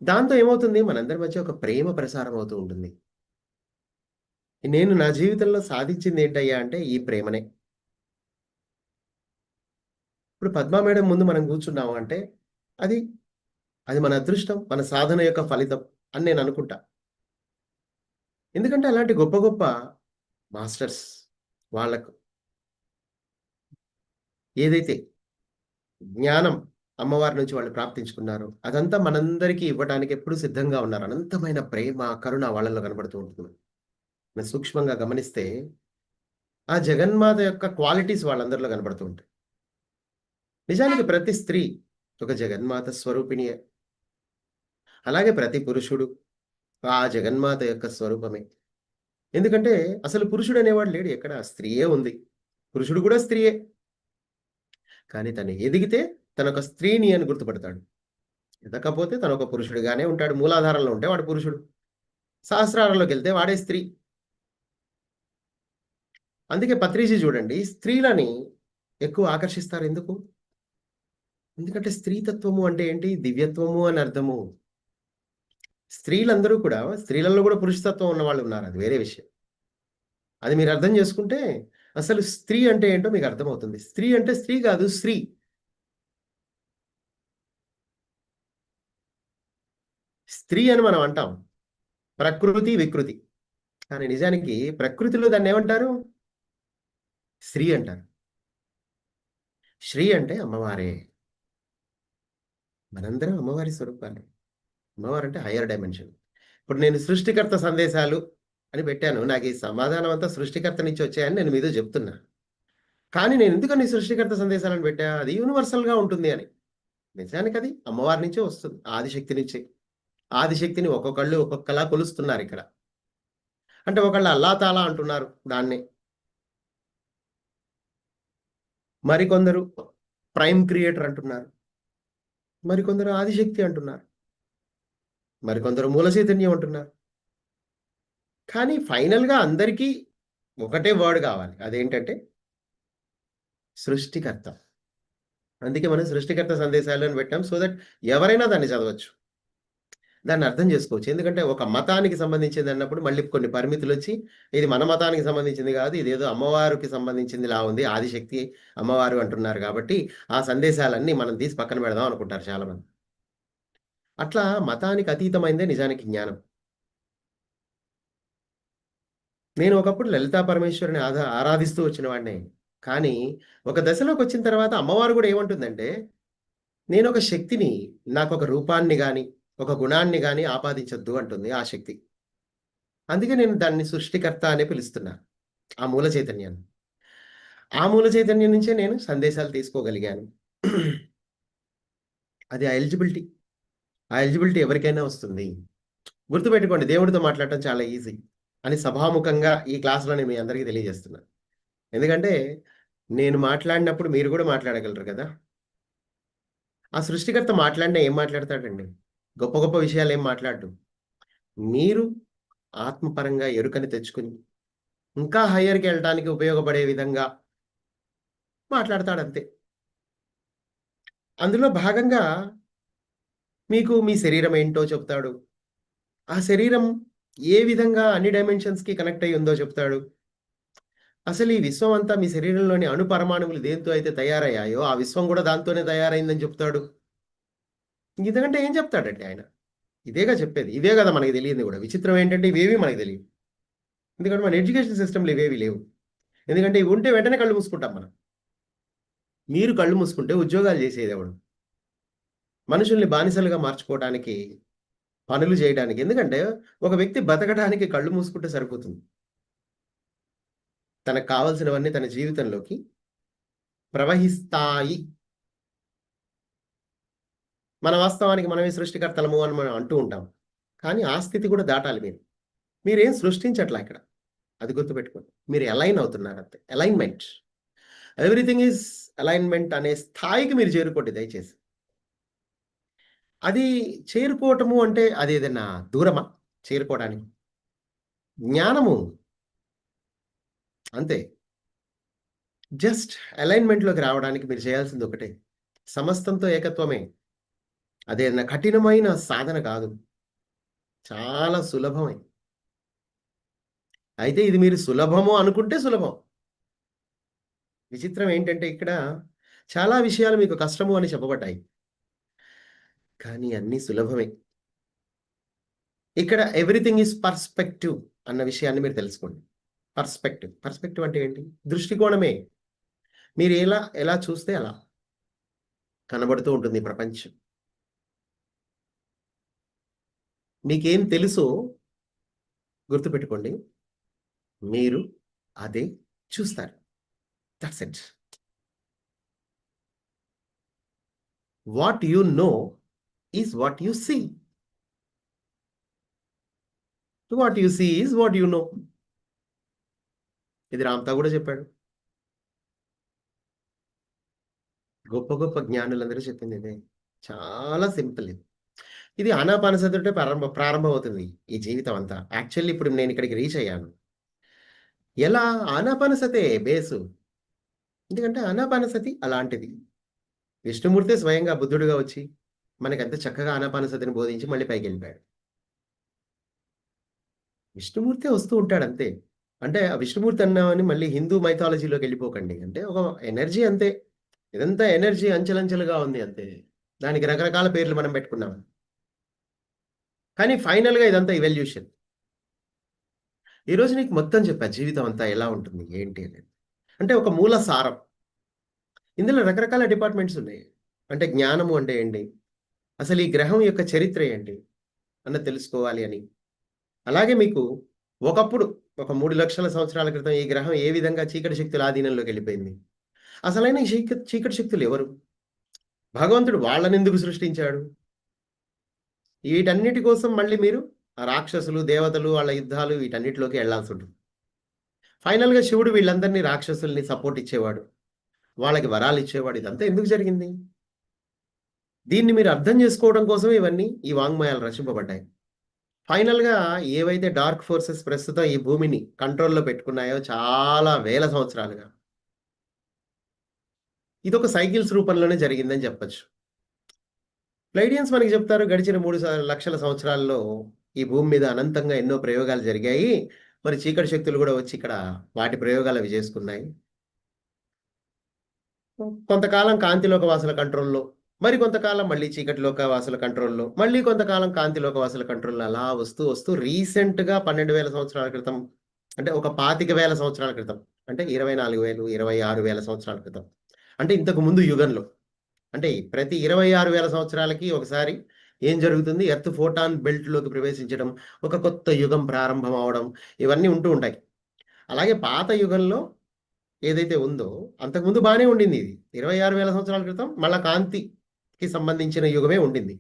దాంతో ఏమవుతుంది, మనందరి మధ్య ఒక ప్రేమ ప్రసారం అవుతూ ఉంటుంది. నేను నా జీవితంలో సాధించింది ఏంటయ్యా అంటే ఈ ప్రేమనే. ఇప్పుడు పద్మా మేడం ముందు మనం కూర్చున్నాము అంటే అది అది మన అదృష్టం, మన సాధన యొక్క ఫలితం అని నేను అనుకుంటా. ఎందుకంటే అలాంటి గొప్ప గొప్ప మాస్టర్స్ వాళ్ళకు ఏదైతే జ్ఞానం అమ్మవారి నుంచి వాళ్ళు ప్రాప్తించుకున్నారో అదంతా మనందరికీ ఇవ్వడానికి ఎప్పుడు సిద్ధంగా ఉన్నారు. అనంతమైన ప్రేమ, కరుణ వాళ్ళలో కనబడుతూ ఉంటుంది. మనం సూక్ష్మంగా గమనిస్తే ఆ జగన్మాత యొక్క క్వాలిటీస్ వాళ్ళందరిలో కనబడుతూ ఉంటాయి. నిజానికి ప్రతి స్త్రీ ఒక జగన్మాత స్వరూపిణియే. అలాగే ప్రతి పురుషుడు ఆ జగన్మాత యొక్క స్వరూపమే. ఎందుకంటే అసలు పురుషుడు అనేవాడు లేడు ఎక్కడ, స్త్రీయే ఉంది. పురుషుడు కూడా స్త్రీయే. కానీ తను ఎదిగితే తనొక స్త్రీని అని గుర్తుపడతాడు. ఎదకపోతే తను ఒక పురుషుడిగానే ఉంటాడు. మూలాధారంలో ఉంటే వాడు పురుషుడు, సహస్రారంలోకి వెళ్తే వాడే స్త్రీ. అందుకే పత్రిజీ చూడండి, స్త్రీలని ఎక్కువ ఆకర్షిస్తారు. ఎందుకు? ఎందుకంటే స్త్రీతత్వము అంటే ఏంటి? దివ్యత్వము అని అర్థము. స్త్రీలందరూ కూడా, స్త్రీలలో కూడా పురుషతత్వం ఉన్న వాళ్ళు ఉన్నారు, అది వేరే విషయం. అది మీరు అర్థం చేసుకుంటే అసలు స్త్రీ అంటే ఏంటో మీకు అర్థమవుతుంది. స్త్రీ అంటే స్త్రీ కాదు, స్త్రీ. స్త్రీ అని మనం అంటాం, ప్రకృతి వికృతి. కానీ నిజానికి ప్రకృతిలో దాన్ని ఏమంటారు? స్త్రీ అంటారు. శ్రీ అంటే అమ్మవారే. మనందరం అమ్మవారి స్వరూపాలే. అమ్మవారు అంటే హయ్యర్ డైమెన్షన్. ఇప్పుడు నేను సృష్టికర్త సందేశాలు అని పెట్టాను. నాకు ఈ సమాధానం అంతా సృష్టికర్త నుంచి వచ్చాయని నేను మీతో చెప్తున్నా. కానీ నేను ఎందుకని సృష్టికర్త సందేశాలను పెట్టా? అది యూనివర్సల్గా ఉంటుంది అని. నిజానికి అది అమ్మవారి నుంచే వస్తుంది, ఆదిశక్తి నుంచి. ఆదిశక్తిని ఒక్కొక్కళ్ళు ఒక్కొక్కలా కొలుస్తున్నారు ఇక్కడ. అంటే ఒకళ్ళు అల్లా తాలా అంటున్నారు దాన్ని, మరికొందరు ప్రైమ్ క్రియేటర్ అంటున్నారు, మరికొందరు ఆదిశక్తి అంటున్నారు, మరికొందరు మూల చైతన్యం అంటున్నారు. కానీ ఫైనల్గా అందరికీ ఒకటే వర్డ్ కావాలి, అదేంటంటే సృష్టికర్త. అందుకే మనం సృష్టికర్త సందేశాలు అని పెట్టాం, సో దట్ ఎవరైనా దాన్ని చదవచ్చు, దాన్ని అర్థం చేసుకోవచ్చు. ఎందుకంటే ఒక మతానికి సంబంధించింది అన్నప్పుడు మళ్ళీ కొన్ని పరిమితులు వచ్చి ఇది మన మతానికి సంబంధించింది కాదు, ఇదేదో అమ్మవారికి సంబంధించింది లా ఉంది, ఆదిశక్తి అమ్మవారు అంటున్నారు కాబట్టి ఆ సందేశాలన్నీ మనం తీసి పక్కన పెడదాం అనుకుంటారు చాలామంది. అట్లా మతానికి అతీతమైందే నిజానికి జ్ఞానం. నేను ఒకప్పుడు లలితా పరమేశ్వరిని ఆరాధిస్తూ వచ్చిన వాడినే. కానీ ఒక దశలోకి వచ్చిన తర్వాత అమ్మవారు కూడా ఏమంటుందంటే, నేను ఒక శక్తిని, నాకు ఒక రూపాన్ని కానీ ఒక గుణాన్ని కానీ ఆపాదించొద్దు అంటుంది ఆ శక్తి. అందుకే నేను దాన్ని సృష్టికర్త అనే పిలుస్తున్నా, ఆ మూల చైతన్యాన్ని. ఆ మూల చైతన్యం నుంచే నేను సందేశాలు తీసుకోగలిగాను. అది ఆ ఎలిజిబిలిటీ. ఆ ఎలిజిబిలిటీ ఎవరికైనా వస్తుంది. గుర్తుపెట్టుకోండి, దేవుడితో మాట్లాడటం చాలా ఈజీ అని సభాముఖంగా ఈ క్లాస్లో నేను మీ అందరికీ తెలియజేస్తున్నా. ఎందుకంటే నేను మాట్లాడినప్పుడు మీరు కూడా మాట్లాడగలరు కదా. ఆ సృష్టికర్త మాట్లాడినా ఏం మాట్లాడతాడండి? గొప్ప గొప్ప విషయాలు ఏం మాట్లాడు. మీరు ఆత్మపరంగా ఎరుకని తెచ్చుకుని ఇంకా హయ్యర్కి వెళ్ళడానికి ఉపయోగపడే విధంగా మాట్లాడతాడంతే. అందులో భాగంగా మీకు మీ శరీరం ఏంటో చెప్తాడు. ఆ శరీరం ఏ విధంగా అన్ని డైమెన్షన్స్కి కనెక్ట్ అయి ఉందో చెప్తాడు. అసలు ఈ విశ్వం అంతా మీ శరీరంలోని అణు పరమాణువులు దేంతో అయితే తయారయ్యాయో ఆ విశ్వం కూడా దాంతోనే తయారైందని చెప్తాడు. ఇంతకంటే ఏం చెప్తాడండి ఆయన? ఇదేగా చెప్పేది. ఇదే కదా మనకి తెలియదు కూడా. విచిత్రం ఏంటంటే ఇవేవి మనకి తెలియదు. ఎందుకంటే మన ఎడ్యుకేషన్ సిస్టంలో ఇవేవి లేవు. ఎందుకంటే ఇవి ఉంటే వెంటనే కళ్ళు మూసుకుంటాం మనం. మీరు కళ్ళు మూసుకుంటే ఉద్యోగాలు చేసేది ఎవడు? మనుషుల్ని బానిసలుగా మార్చుకోవడానికి, పనులు చేయడానికి. ఎందుకంటే ఒక వ్యక్తి బతకడానికి కళ్ళు మూసుకుంటే సరిపోతుంది. తనకు కావాల్సినవన్నీ తన జీవితంలోకి ప్రవహిస్తాయి. మన వాస్తవానికి మనమే సృష్టికర్తలము అని మనం అంటూ ఉంటాం. కానీ ఆ స్థితి కూడా దాటాలి మీరు. మీరేం సృష్టించట్లా ఇక్కడ. అది గుర్తుపెట్టుకోండి. మీరు అలైన్ అవుతున్నారు అంతే. అలైన్మెంట్. ఎవ్రీథింగ్ ఈజ్ అలైన్మెంట్ అనే స్థాయికి మీరు చేరుకోండి దయచేసి. అది చేరుకోవటము అంటే అది ఏదైనా దూరమా చేరుకోవడానికి? జ్ఞానము అంతే. జస్ట్ అలైన్మెంట్లోకి రావడానికి మీరు చేయాల్సింది ఒకటే, సమస్తంతో ఏకత్వమే. అదేదైనా కఠినమైన సాధన కాదు, చాలా సులభమే. అయితే ఇది మీరు సులభము అనుకుంటే సులభం. విచిత్రం ఏంటంటే ఇక్కడ చాలా విషయాలు మీకు కష్టము అని చెప్పబడ్డాయి, కానీ అన్నీ సులభమే. ఇక్కడ ఎవ్రీథింగ్ ఈజ్ పర్స్పెక్టివ్ అన్న విషయాన్ని మీరు తెలుసుకోండి. పర్స్పెక్టివ్ అంటే ఏంటి? దృష్టికోణమే. మీరు ఎలా చూస్తే అలా కనబడుతూ ఉంటుంది ఈ ప్రపంచం. మీకేం తెలుసో గుర్తుపెట్టుకోండి, మీరు అదే చూస్తారు. That's it. What you know is what you see. What you see is what you know. ఇది రామ్తా కూడా చెప్పాడు. గొప్ప గొప్ప జ్ఞానులందరూ చెప్పింది ఇదే. చాలా సింపుల్ ఇది. ఇది ఆనాపానసతితో ప్రారంభం అవుతుంది ఈ జీవితం అంతా. యాక్చువల్లీ ఇప్పుడు నేను ఇక్కడికి రీచ్ అయ్యాను. ఎలా? ఆనాపానసతే బేసు. ఎందుకంటే ఆనాపానసతి అలాంటిది. విష్ణుమూర్తి స్వయంగా బుద్ధుడుగా వచ్చి మనకి ఎంత చక్కగా ఆనాపానసతిని బోధించి మళ్ళీ పైకి వెళ్ళిపోయాడు. విష్ణుమూర్తి వస్తూ ఉంటాడు అంతే. అంటే ఆ విష్ణుమూర్తి అన్నామని మళ్ళీ హిందూ మైథాలజీలోకి వెళ్ళిపోకండి. అంటే ఒక ఎనర్జీ అంతే. ఇదంతా ఎనర్జీ అంచెలంచెలుగా ఉంది అంతే. దానికి రకరకాల పేర్లు మనం పెట్టుకున్నాం. కానీ ఫైనల్గా ఇదంతా ఇవల్యూషన్. ఈరోజు నీకు మొత్తం చెప్పా జీవితం అంతా ఎలా ఉంటుంది ఏంటి అనేది. అంటే ఒక మూల సారం. ఇందులో రకరకాల డిపార్ట్మెంట్స్ ఉన్నాయి. అంటే జ్ఞానము అంటే ఏంటి, అసలు ఈ గ్రహం యొక్క చరిత్ర ఏంటి అన్నది తెలుసుకోవాలి అని. అలాగే మీకు ఒకప్పుడు ఒక 3 లక్షల సంవత్సరాల క్రితం ఈ గ్రహం ఏ విధంగా చీకటి శక్తుల ఆధీనంలోకి వెళ్ళిపోయింది, అసలైన ఈ చీకటి శక్తులు ఎవరు, భగవంతుడు వాళ్ళని ఎందుకు సృష్టించాడు, వీటన్నిటి కోసం మళ్ళీ మీరు రాక్షసులు దేవతలు వాళ్ళ యుద్ధాలు వీటన్నిటిలోకి వెళ్లాల్సి ఉంటుంది. ఫైనల్గా శివుడు వీళ్ళందరినీ రాక్షసుల్ని సపోర్ట్ ఇచ్చేవాడు, వాళ్ళకి వరాలు ఇచ్చేవాడు. ఇదంతా ఎందుకు జరిగింది? దీన్ని మీరు అర్థం చేసుకోవడం కోసం ఇవన్నీ ఈ వాంగ్మయాలు రచింపబడ్డాయి. ఫైనల్గా ఏవైతే డార్క్ ఫోర్సెస్ ప్రస్తుతం ఈ భూమిని కంట్రోల్లో పెట్టుకున్నాయో చాలా వేల సంవత్సరాలుగా, ఇదొక సైకిల్స్ రూపంలోనే జరిగిందని చెప్పచ్చు. ప్లైడియన్స్ మనకి చెప్తారు, గడిచిన 3 లక్షల సంవత్సరాల్లో ఈ భూమి మీద అనంతంగా ఎన్నో ప్రయోగాలు జరిగాయి. మరి చీకటి శక్తులు కూడా వచ్చి ఇక్కడ వాటి ప్రయోగాలు అవి చేసుకున్నాయి. కొంతకాలం కాంతిలోక వాసుల కంట్రోల్లో, మరి కొంతకాలం మళ్ళీ చీకటి లోకవాసుల కంట్రోల్లో, మళ్ళీ కొంతకాలం కాంతి లోకవాసుల కంట్రోల్లో, అలా వస్తూ వస్తూ రీసెంట్గా 12,000 సంవత్సరాల క్రితం, అంటే ఒక 25,000 సంవత్సరాల క్రితం, అంటే 24,000 26,000 సంవత్సరాల క్రితం, అంటే ఇంతకు ముందు యుగంలో, అంటే ప్రతి 26,000 సంవత్సరాలకి ఒకసారి ఏం జరుగుతుంది, ఎర్త్ ఫోటాన్ బెల్ట్లోకి ప్రవేశించడం, ఒక కొత్త యుగం ప్రారంభం అవడం, ఇవన్నీ ఉంటూ ఉంటాయి. అలాగే పాత యుగంలో ఏదైతే ఉందో అంతకుముందు బాగానే ఉండింది. ఇది 26,000 సంవత్సరాల క్రితం మళ్ళా కాంతికి సంబంధించిన యుగమే ఉండింది.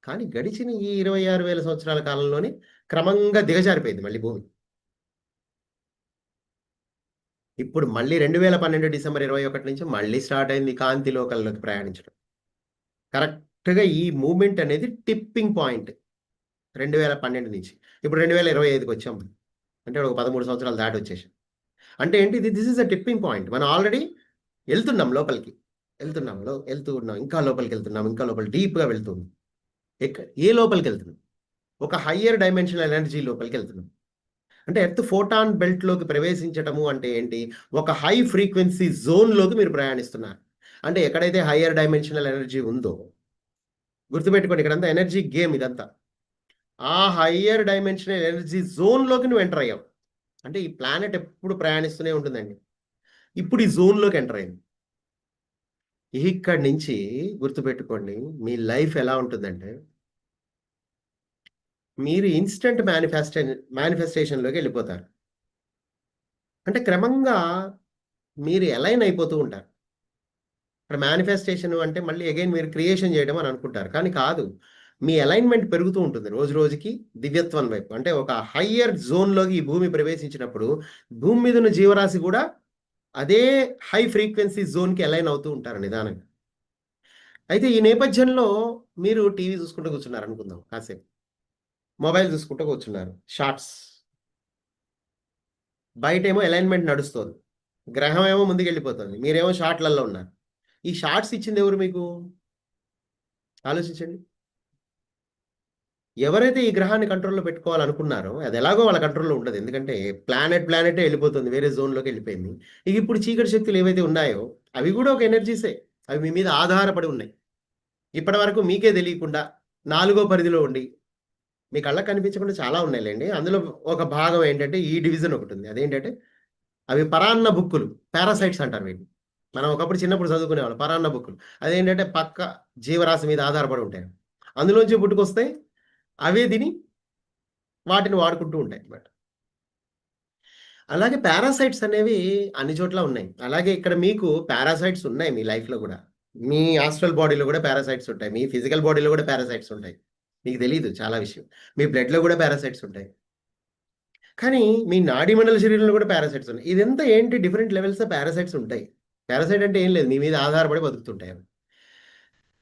కానీ గడిచిన ఈ 26,000 సంవత్సరాల కాలంలోనే క్రమంగా దిగజారిపోయింది మళ్ళీ భూమి. ఇప్పుడు మళ్ళీ 2012 డిసెంబర్ 21 నుంచి మళ్ళీ స్టార్ట్ అయింది కాంతి లోకల్లోకి ప్రయాణించడం. కరెక్ట్గా ఈ మూమెంట్ అనేది టిప్పింగ్ పాయింట్ 2012 నుంచి. ఇప్పుడు 2025కి వచ్చాం. అంటే ఒక 13 సంవత్సరాలు దాటి వచ్చేసాం. అంటే ఏంటి this is a tipping point. మనం ఆల్రెడీ వెళ్తున్నాం లోపలికి, వెళ్తూ ఉన్నాం, ఇంకా లోపలికి వెళ్తున్నాం, ఇంకా లోపల డీప్గా వెళ్తున్నాం. ఏ లోపలికి వెళ్తున్నాం? ఒక హయ్యర్ డైమెన్షనల్ ఎనర్జీ లోపలికి వెళ్తున్నాం. అంటే ఎర్త్ ఫోటాన్ బెల్ట్లోకి ప్రవేశించటము అంటే ఏంటి? ఒక హై ఫ్రీక్వెన్సీ జోన్లోకి మీరు ప్రయాణిస్తున్నారు. అంటే ఎక్కడైతే హయ్యర్ డైమెన్షనల్ ఎనర్జీ ఉందో, గుర్తుపెట్టుకోండి, ఇక్కడంతా ఎనర్జీ గేమ్ ఇదంతా. ఆ హయ్యర్ డైమెన్షనల్ ఎనర్జీ జోన్లోకి నువ్వు ఎంటర్ అయ్యావు. అంటే ఈ ప్లానెట్ ఎప్పుడు ప్రయాణిస్తూనే ఉంటుందండి. ఇప్పుడు ఈ జోన్లోకి ఎంటర్ అయింది. ఇక్కడి నుంచి గుర్తుపెట్టుకోండి, మీ లైఫ్ ఎలా ఉంటుందంటే, మీరు ఇన్స్టెంట్ మేనిఫెస్టేషన్లోకి వెళ్ళిపోతారు. అంటే క్రమంగా మీరు అలైన్ అయిపోతూ ఉంటారు. ఇక్కడ మేనిఫెస్టేషన్ అంటే మళ్ళీ అగైన్ మీరు క్రియేషన్ చేయడం అని అనుకుంటారు, కానీ కాదు. మీ అలైన్మెంట్ పెరుగుతూ ఉంటుంది రోజు రోజుకి దివ్యత్వం వైపు. అంటే ఒక హయ్యర్ జోన్లోకి ఈ భూమి ప్రవేశించినప్పుడు భూమి మీద ఉన్న జీవరాశి కూడా అదే హై ఫ్రీక్వెన్సీ జోన్కి అలైన్ అవుతూ ఉంటారు నిదానంగా. అయితే ఈ నేపథ్యంలో మీరు టీవీ చూసుకుంటూ కూర్చున్నారు అనుకుందాం, కాసేపు మొబైల్ చూసుకుంటూ కూర్చున్నారు, షార్ట్స్. బయటేమో అలైన్మెంట్ నడుస్తుంది, గ్రహం ఏమో ముందుకు వెళ్ళిపోతుంది, మీరేమో షార్ట్లలో ఉన్నారు. ఈ షార్ట్స్ ఇచ్చింది ఎవరు మీకు? ఆలోచించండి. ఎవరైతే ఈ గ్రహాన్ని కంట్రోల్లో పెట్టుకోవాలనుకున్నారో అది ఎలాగో వాళ్ళ కంట్రోల్లో ఉండదు. ఎందుకంటే ప్లానెటే వెళ్ళిపోతుంది, వేరే జోన్లోకి వెళ్ళిపోయింది. ఇక ఇప్పుడు చీకటి శక్తులు ఏవైతే ఉన్నాయో అవి కూడా ఒక ఎనర్జీసే. అవి మీ మీద ఆధారపడి ఉన్నాయి. ఇప్పటి వరకు మీకే తెలియకుండా 4వ పరిధిలో ఉండి మీ కళ్ళకు కనిపించకుండా చాలా ఉన్నాయిలేండి. అందులో ఒక భాగం ఏంటంటే ఈ డివిజన్ ఒకటి ఉంది. అదేంటంటే అవి పరాన్న బుక్కులు, పారాసైట్స్ అంటారు వీటిని. మనం ఒకప్పుడు చిన్నప్పుడు చదువుకునేవాళ్ళం పరాన్న బుక్కులు. అదేంటంటే పక్క జీవరాశి మీద ఆధారపడి ఉంటాయి. అందులోంచి పుట్టుకొస్తాయి, అవే తిని వాటిని వాడుకుంటూ ఉంటాయి అన్నమాట. అలాగే పారాసైట్స్ అనేవి అన్ని చోట్ల ఉన్నాయి. అలాగే ఇక్కడ మీకు పారాసైట్స్ ఉన్నాయి మీ లైఫ్లో కూడా. మీ ఆస్ట్రల్ బాడీలో కూడా పారాసైట్స్ ఉంటాయి, మీ ఫిజికల్ బాడీలో కూడా పారాసైట్స్ ఉంటాయి. మీకు తెలియదు చాలా విషయం. మీ బ్లడ్లో కూడా పారాసైట్స్ ఉంటాయి, కానీ మీ నాడీ మండల శరీరంలో కూడా పారాసైట్స్ ఉన్నాయి. ఇదంతా ఏంటి? డిఫరెంట్ లెవెల్స్ పారాసైట్స్ ఉంటాయి. పారాసైట్ అంటే ఏం లేదు, మీ మీద ఆధారపడి బతుకుతుంటాయి అవి.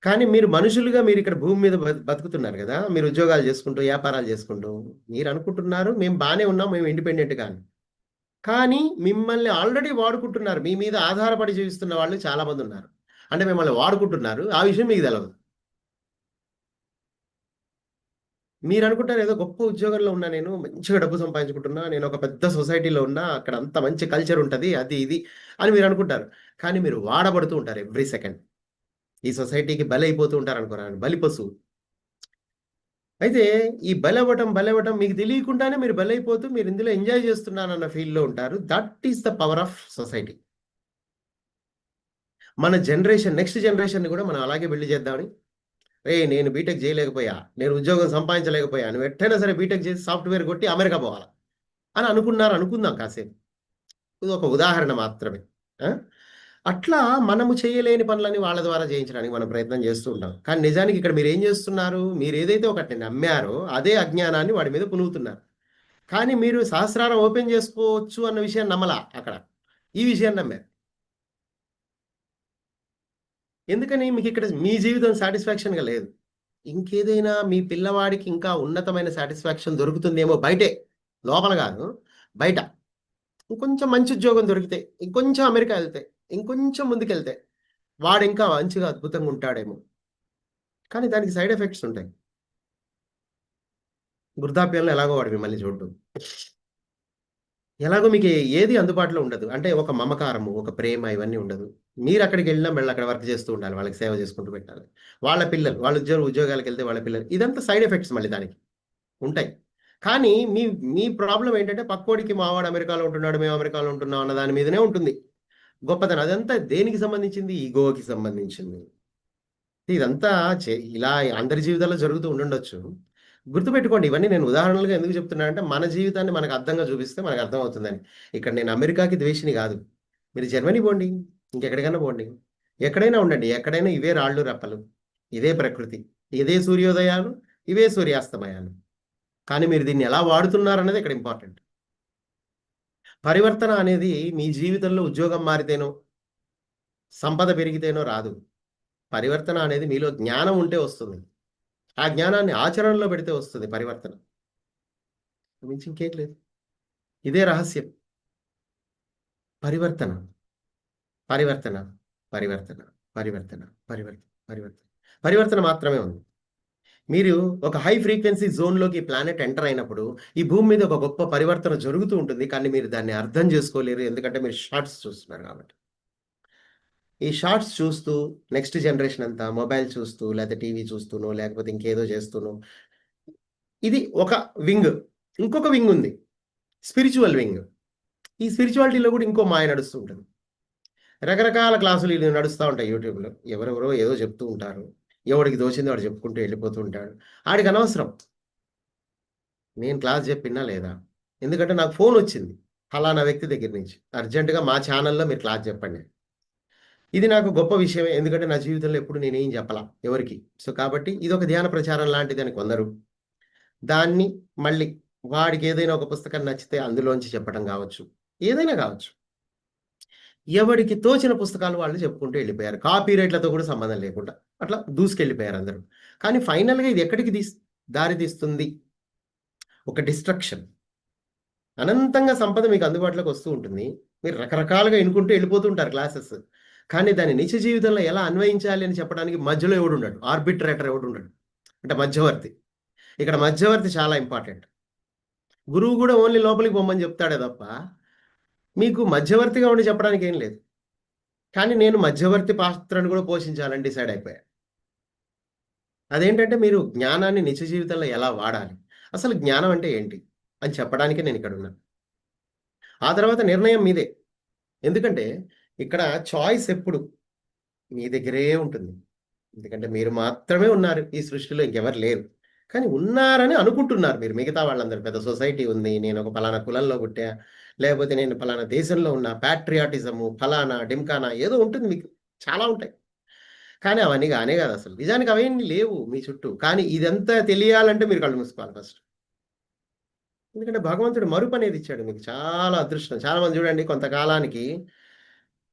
కానీ మీరు మనుషులుగా మీరు ఇక్కడ భూమి మీద బతుకుతున్నారు కదా, మీరు ఉద్యోగాలు చేసుకుంటూ వ్యాపారాలు చేసుకుంటూ మీరు అనుకుంటున్నారు మేము బాగానే ఉన్నాం, మేము ఇండిపెండెంట్ కానీ మిమ్మల్ని ఆల్రెడీ వాడుకుంటున్నారు. మీ మీద ఆధారపడి జీవిస్తున్న వాళ్ళు చాలా మంది ఉన్నారు. అంటే మిమ్మల్ని వాడుకుంటున్నారు, ఆ విషయం మీకు తెలియదు. మీరు అనుకుంటారు ఏదో గొప్ప ఉద్యోగంలో ఉన్నా, నేను మంచిగా డబ్బు సంపాదించుకుంటున్నా, నేను ఒక పెద్ద సొసైటీలో ఉన్నా, అక్కడ అంత మంచి కల్చర్ ఉంటుంది, అది ఇది అని మీరు అనుకుంటారు. కానీ మీరు వాడబడుతూ ఉంటారు ఎవ్రీ సెకండ్. ఈ సొసైటీకి బలైపోతూ ఉంటారు అనుకున్నాను, బలిపశువు. అయితే ఈ బలవ్వటం మీకు తెలియకుండానే మీరు బలైపోతూ మీరు ఇందులో ఎంజాయ్ చేస్తున్నానన్న ఫీల్లో ఉంటారు. That is the power of society. మన జనరేషన్, నెక్స్ట్ జనరేషన్ కూడా మనం అలాగే బిల్డ్ చేద్దామని, నేను బీటెక్ చేయలేకపోయా, నేను ఉద్యోగం సంపాదించలేకపోయా, నువ్వు ఎట్టైనా సరే బీటెక్ చేసి సాఫ్ట్వేర్ కొట్టి అమెరికా పోవాలా అని అనుకుందాం కాసేపు. ఇది ఒక ఉదాహరణ మాత్రమే. అట్లా మనము చేయలేని పనులని వాళ్ళ ద్వారా చేయించడానికి మనం ప్రయత్నం చేస్తూ ఉంటాం. కానీ నిజానికి ఇక్కడ మీరు ఏం చేస్తున్నారు? మీరు ఏదైతే ఒకటి నమ్మారో అదే అజ్ఞానాన్ని వాడి మీద పులుగుతున్నారు. కానీ మీరు సహస్రారం ఓపెన్ చేసుకోవచ్చు అన్న విషయాన్ని నమ్మలా, అక్కడ ఈ విషయాన్ని నమ్మారు. ఎందుకని? మీకు ఇక్కడ మీ జీవితం సాటిస్ఫాక్షన్గా లేదు. ఇంకేదైనా మీ పిల్లవాడికి ఇంకా ఉన్నతమైన సాటిస్ఫాక్షన్ దొరుకుతుందేమో బయటే, లోపల కాదు, బయట. ఇంకొంచెం మంచి ఉద్యోగం దొరికితే, ఇంకొంచెం అమెరికా వెళ్తే, ఇంకొంచెం ముందుకెళ్తే వాడు ఇంకా మంచిగా అద్భుతంగా ఉంటాడేమో. కానీ దానికి సైడ్ ఎఫెక్ట్స్ ఉంటాయి. వృద్ధాప్యంలో ఎలాగో వాడు మిమ్మల్ని చూడడం, ఎలాగో మీకు ఏది అందుబాటులో ఉండదు. అంటే ఒక మమకారము, ఒక ప్రేమ, ఇవన్నీ ఉండదు. మీరు అక్కడికి వెళ్ళినా మళ్ళీ అక్కడ వర్క్ చేస్తూ ఉండాలి, వాళ్ళకి సేవ చేసుకుంటూ పెట్టాలి. వాళ్ళ పిల్లలు, వాళ్ళ ఉద్యోగాలకు వెళ్తే వాళ్ళ పిల్లలు, ఇదంతా సైడ్ ఎఫెక్ట్స్ మళ్ళీ దానికి ఉంటాయి. కానీ మీ మీ ప్రాబ్లం ఏంటంటే పక్కోడికి మావాడు అమెరికాలో ఉంటున్నాడు, మేము అమెరికాలో ఉంటున్నాం అన్న దాని మీదనే ఉంటుంది గొప్పతనం. అదంతా దేనికి సంబంధించింది? ఈగోకి సంబంధించింది. ఇదంతా ఇలా అందరి జీవితాల్లో జరుగుతూ ఉండొచ్చు. గుర్తుపెట్టుకోండి, ఇవన్నీ నేను ఉదాహరణలుగా ఎందుకు చెప్తున్నానంటే మన జీవితాన్ని మనకు అర్థంగా చూపిస్తే మనకు అర్థం అవుతుందని. ఇక్కడ నేను అమెరికాకి ద్వేషిని కాదు. మీరు జర్మనీ పోండి, ఇంకెక్కడికైనా పోండి, ఎక్కడైనా ఉండండి, ఎక్కడైనా ఇవే రాళ్ళు రప్పలు, ఇదే ప్రకృతి, ఇదే సూర్యోదయాలు, ఇవే సూర్యాస్తమయాలు. కానీ మీరు దీన్ని ఎలా వాడుతున్నారనేది ఇక్కడ ఇంపార్టెంట్. పరివర్తన అనేది మీ జీవితంలో ఉద్యోగం మారితేనో సంపద పెరిగితేనో రాదు. పరివర్తన అనేది మీలో జ్ఞానం ఉంటే వస్తుంది. ఆ జ్ఞానాన్ని ఆచరణలో పెడితే వస్తుంది పరివర్తన. మించి ఇంకేం లేదు. ఇదే రహస్యం. పరివర్తన పరివర్తన పరివర్తన పరివర్తన పరివర్తన పరివర్తన పరివర్తన మాత్రమే ఉంది. మీరు ఒక హై ఫ్రీక్వెన్సీ జోన్లోకి ప్లానెట్ ఎంటర్ అయినప్పుడు ఈ భూమి మీద ఒక గొప్ప పరివర్తన జరుగుతూ ఉంటుంది. కానీ మీరు దాన్ని అర్థం చేసుకోలేరు, ఎందుకంటే మీరు షార్ట్స్ చూస్తున్నారు కాబట్టి. ఈ షార్ట్స్ చూస్తూ నెక్స్ట్ జనరేషన్ అంతా మొబైల్ చూస్తూ, లేకపోతే టీవీ చూస్తూనో, లేకపోతే ఇంకేదో చేస్తూనో, ఇది ఒక వింగ్. ఇంకొక వింగ్ ఉంది, స్పిరిచువల్ వింగ్. ఈ స్పిరిచువాలిటీలో కూడా ఇంకో మాయ నడుస్తూ ఉంటుంది. రకరకాల క్లాసులు ఇది నడుస్తూ ఉంటాయి యూట్యూబ్లో. ఎవరెవరో ఏదో చెప్తూ ఉంటారు. ఎవడికి దోచింది వాడు చెప్పుకుంటూ వెళ్ళిపోతూ ఉంటాడు. ఆడికి అనవసరం నేను క్లాస్ చెప్పినా లేదా, ఎందుకంటే నాకు ఫోన్ వచ్చింది ఫలానా వ్యక్తి దగ్గర నుంచి, అర్జెంటుగా మా ఛానల్లో మీరు క్లాస్ చెప్పండి. ఇది నాకు గొప్ప విషయమే, ఎందుకంటే నా జీవితంలో ఎప్పుడు నేనేం చెప్పలా ఎవరికి. సో కాబట్టి ఇది ఒక ధ్యాన ప్రచారం లాంటిది అని కొందరు దాన్ని మళ్ళీ వాడికి ఏదైనా ఒక పుస్తకం నచ్చితే అందులోంచి చెప్పడం కావచ్చు, ఏదైనా కావచ్చు. ఎవరికి తోచిన పుస్తకాలు వాళ్ళు చెప్పుకుంటూ వెళ్ళిపోయారు, కాపీ రైట్లతో కూడా సంబంధం లేకుండా అట్లా దూసుకెళ్ళిపోయారు అందరూ. కానీ ఫైనల్గా ఇది ఎక్కడికి దారి తీస్తుంది? ఒక డిస్ట్రక్షన్. అనంతంగా సంపద మీకు అందుబాటులోకి వస్తూ ఉంటుంది, మీరు రకరకాలుగా ఎన్నుకుంటూ వెళ్ళిపోతూ ఉంటారు క్లాసెస్. కానీ దాన్ని నిజ జీవితంలో ఎలా అన్వయించాలి అని చెప్పడానికి మధ్యలో ఎవడు ఉండడు, ఆర్బిట్రేటర్ ఎవడు ఉండడు, అంటే మధ్యవర్తి. ఇక్కడ మధ్యవర్తి చాలా ఇంపార్టెంట్. గురువు కూడా ఓన్లీ లోపలికి పొమ్మని చెప్తాడే తప్ప మీకు మధ్యవర్తిగా ఉండి చెప్పడానికి ఏం లేదు. కానీ నేను మధ్యవర్తి పాత్రను కూడా పోషించాలని డిసైడ్ అయిపోయా. అదేంటంటే మీరు జ్ఞానాన్ని నిజ జీవితంలో ఎలా వాడాలి, అసలు జ్ఞానం అంటే ఏంటి అని చెప్పడానికే నేను ఇక్కడ ఉన్నాను. ఆ తర్వాత నిర్ణయం మీదే, ఎందుకంటే ఇక్కడ చాయిస్ ఎప్పుడు మీ దగ్గరే ఉంటుంది. ఎందుకంటే మీరు మాత్రమే ఉన్నారు ఈ సృష్టిలో, ఇంకెవరు లేరు. కానీ ఉన్నారని అనుకుంటున్నారు మీరు, మిగతా వాళ్ళందరూ పెద్ద సొసైటీ ఉంది, నేను ఒక ఫలానా కులంలో పుట్టా, లేకపోతే నేను ఫలానా దేశంలో ఉన్న ప్యాట్రియాటిజము, ఫలానా డింకానా ఏదో ఉంటుంది, మీకు చాలా ఉంటాయి. కానీ అవన్నీ కానే కాదు, అసలు నిజానికి అవన్నీ లేవు మీ చుట్టూ. కానీ ఇదంతా తెలియాలంటే మీరు కళ్ళు మూసుకోవాలి ఫస్ట్. ఎందుకంటే భగవంతుడు మరుపు అనేది ఇచ్చాడు మీకు, చాలా అదృష్టం. చాలా మంది చూడండి కొంతకాలానికి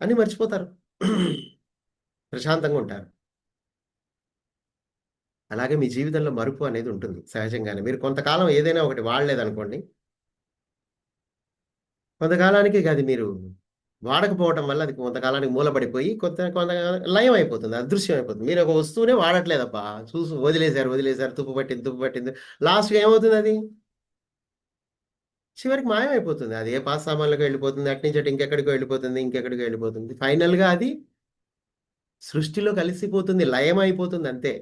అన్ని మర్చిపోతారు, ప్రశాంతంగా ఉంటారు. అలాగే మీ జీవితంలో మరుపు అనేది ఉంటుంది సహజంగానే. మీరు కొంతకాలం ఏదైనా ఒకటి వాడలేదనుకోండి, కొంతకాలానికి అది మీరు వాడకపోవడం వల్ల అది కొంతకాలానికి మూలపడిపోయి కొంత లయం అయిపోతుంది, అదృశ్యం అయిపోతుంది. మీరు ఒక వస్తువునే వాడట్లేదబ్బా, వదిలేశారు, తుప్పు పట్టింది. లాస్ట్గా ఏమవుతుంది? అది చివరికి మాయమైపోతుంది. అది ఏ పాస్ సామాన్లకు వెళ్ళిపోతుంది, అట్నుంచి అటు ఇంకెక్కడికో వెళ్ళిపోతుంది. ఫైనల్గా అది సృష్టిలో కలిసిపోతుంది, లయం అయిపోతుంది. అంతే,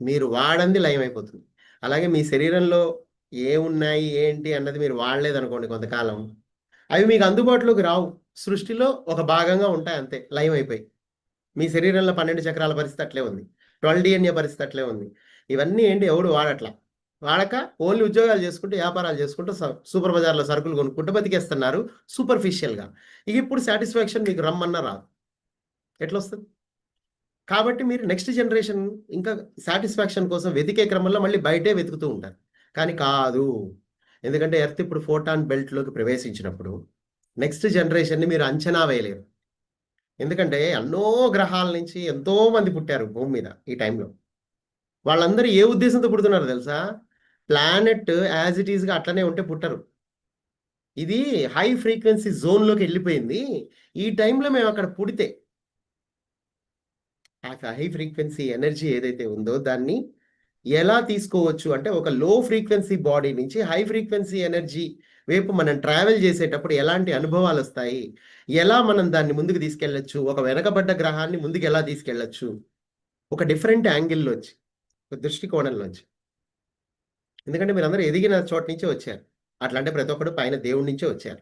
మీరు వాడంది లయం అయిపోతుంది. అలాగే మీ శరీరంలో ఏమున్నాయి ఏంటి అన్నది మీరు వాడలేదనుకోండి కొంతకాలం, అవి మీకు అందుబాటులోకి రావు, సృష్టిలో ఒక భాగంగా ఉంటాయి, అంతే లయం అయిపోయి. మీ శరీరంలో 12 చక్రాల పరిస్థితి అట్లే ఉంది, 12 DNA పరిస్థితి అట్లే ఉంది. ఇవన్నీ ఏంటి, ఎవడు వాడక ఓన్లీ ఉద్యోగాలు చేసుకుంటూ, వ్యాపారాలు చేసుకుంటూ, సూపర్ బజార్లో సరుకులు కొనుక్కుంటూ బతికేస్తున్నారు సూపర్ఫిషియల్గా. ఇప్పుడు సాటిస్ఫాక్షన్ మీకు రమ్మన్నా రాదు, ఎట్లా వస్తుంది? కాబట్టి మీరు నెక్స్ట్ జనరేషన్ ఇంకా సాటిస్ఫాక్షన్ కోసం వెతికే క్రమంలో మళ్ళీ బయటే వెతుకుతూ ఉంటారు. కానీ కాదు, ఎందుకంటే ఎర్త్ ఇప్పుడు ఫోటాన్ బెల్ట్లోకి ప్రవేశించినప్పుడు నెక్స్ట్ జనరేషన్ని మీరు అంచనా వేయలేరు. ఎందుకంటే ఎన్నో గ్రహాల నుంచి ఎంతో మంది పుట్టారు భూమి మీద ఈ టైంలో. వాళ్ళందరూ ఏ ఉద్దేశంతో పుడుతున్నారు తెలుసా? ప్లానెట్ యాజ్ ఇట్ ఈస్గా అట్లనే ఉంటే పుట్టరు. ఇది హై ఫ్రీక్వెన్సీ జోన్లోకి వెళ్ళిపోయింది. ఈ టైంలో మేము అక్కడ పుడితే ఆ హై ఫ్రీక్వెన్సీ ఎనర్జీ ఏదైతే ఉందో దాన్ని ఎలా తీసుకోవచ్చు అంటే, ఒక లో ఫ్రీక్వెన్సీ బాడీ నుంచి హై ఫ్రీక్వెన్సీ ఎనర్జీ వైపు మనం ట్రావెల్ చేసేటప్పుడు ఎలాంటి అనుభవాలు వస్తాయి, ఎలా మనం దాన్ని ముందుకు తీసుకెళ్ళచ్చు, ఒక వెనకబడ్డ గ్రహాన్ని ముందుకు ఎలా తీసుకెళ్ళచ్చు, ఒక డిఫరెంట్ యాంగిల్లోంచి, ఒక దృష్టికోణంలోంచి. ఎందుకంటే మీరందరూ ఎదిగిన చోట నుంచే వచ్చారు, అట్లా అంటే ప్రతి ఒక్కరు పైన దేవుడి నుంచే వచ్చారు.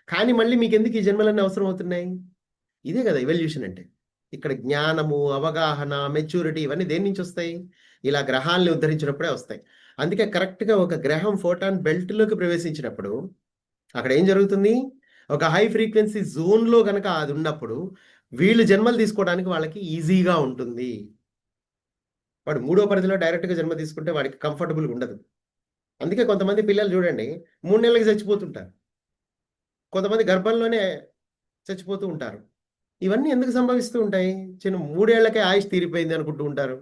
కానీ మళ్ళీ మీకు ఎందుకు ఈ జన్మలన్నీ అవసరం అవుతున్నాయి? ఇదే కదా ఎవల్యూషన్ అంటే. ఇక్కడ జ్ఞానము, అవగాహన, మెచ్యూరిటీ ఇవన్నీ దేని నుంచి వస్తాయి? ఇలా గ్రహాలని ఉద్ధరించినప్పుడే వస్తాయి. అందుకే కరెక్ట్గా ఒక గ్రహం ఫోటాన్ బెల్ట్లోకి ప్రవేశించినప్పుడు అక్కడ ఏం జరుగుతుంది? ఒక హై ఫ్రీక్వెన్సీ జోన్లో కనుక అది ఉన్నప్పుడు వీళ్ళు జన్మలు తీసుకోవడానికి వాళ్ళకి ఈజీగా ఉంటుంది. వాడు 3వ పరిధిలో డైరెక్ట్గా జన్మ తీసుకుంటే వాడికి కంఫర్టబుల్గా ఉండదు. అందుకే కొంతమంది పిల్లలు చూడండి 3 నెలలకి చచ్చిపోతుంటారు, కొంతమంది గర్భంలోనే చచ్చిపోతూ ఉంటారు. ఇవన్నీ ఎందుకు సంభవిస్తూ ఉంటాయి? 3 ఏళ్లకే ఆయుష్ తీరిపోయింది అనుకుంటూ ఉంటారు,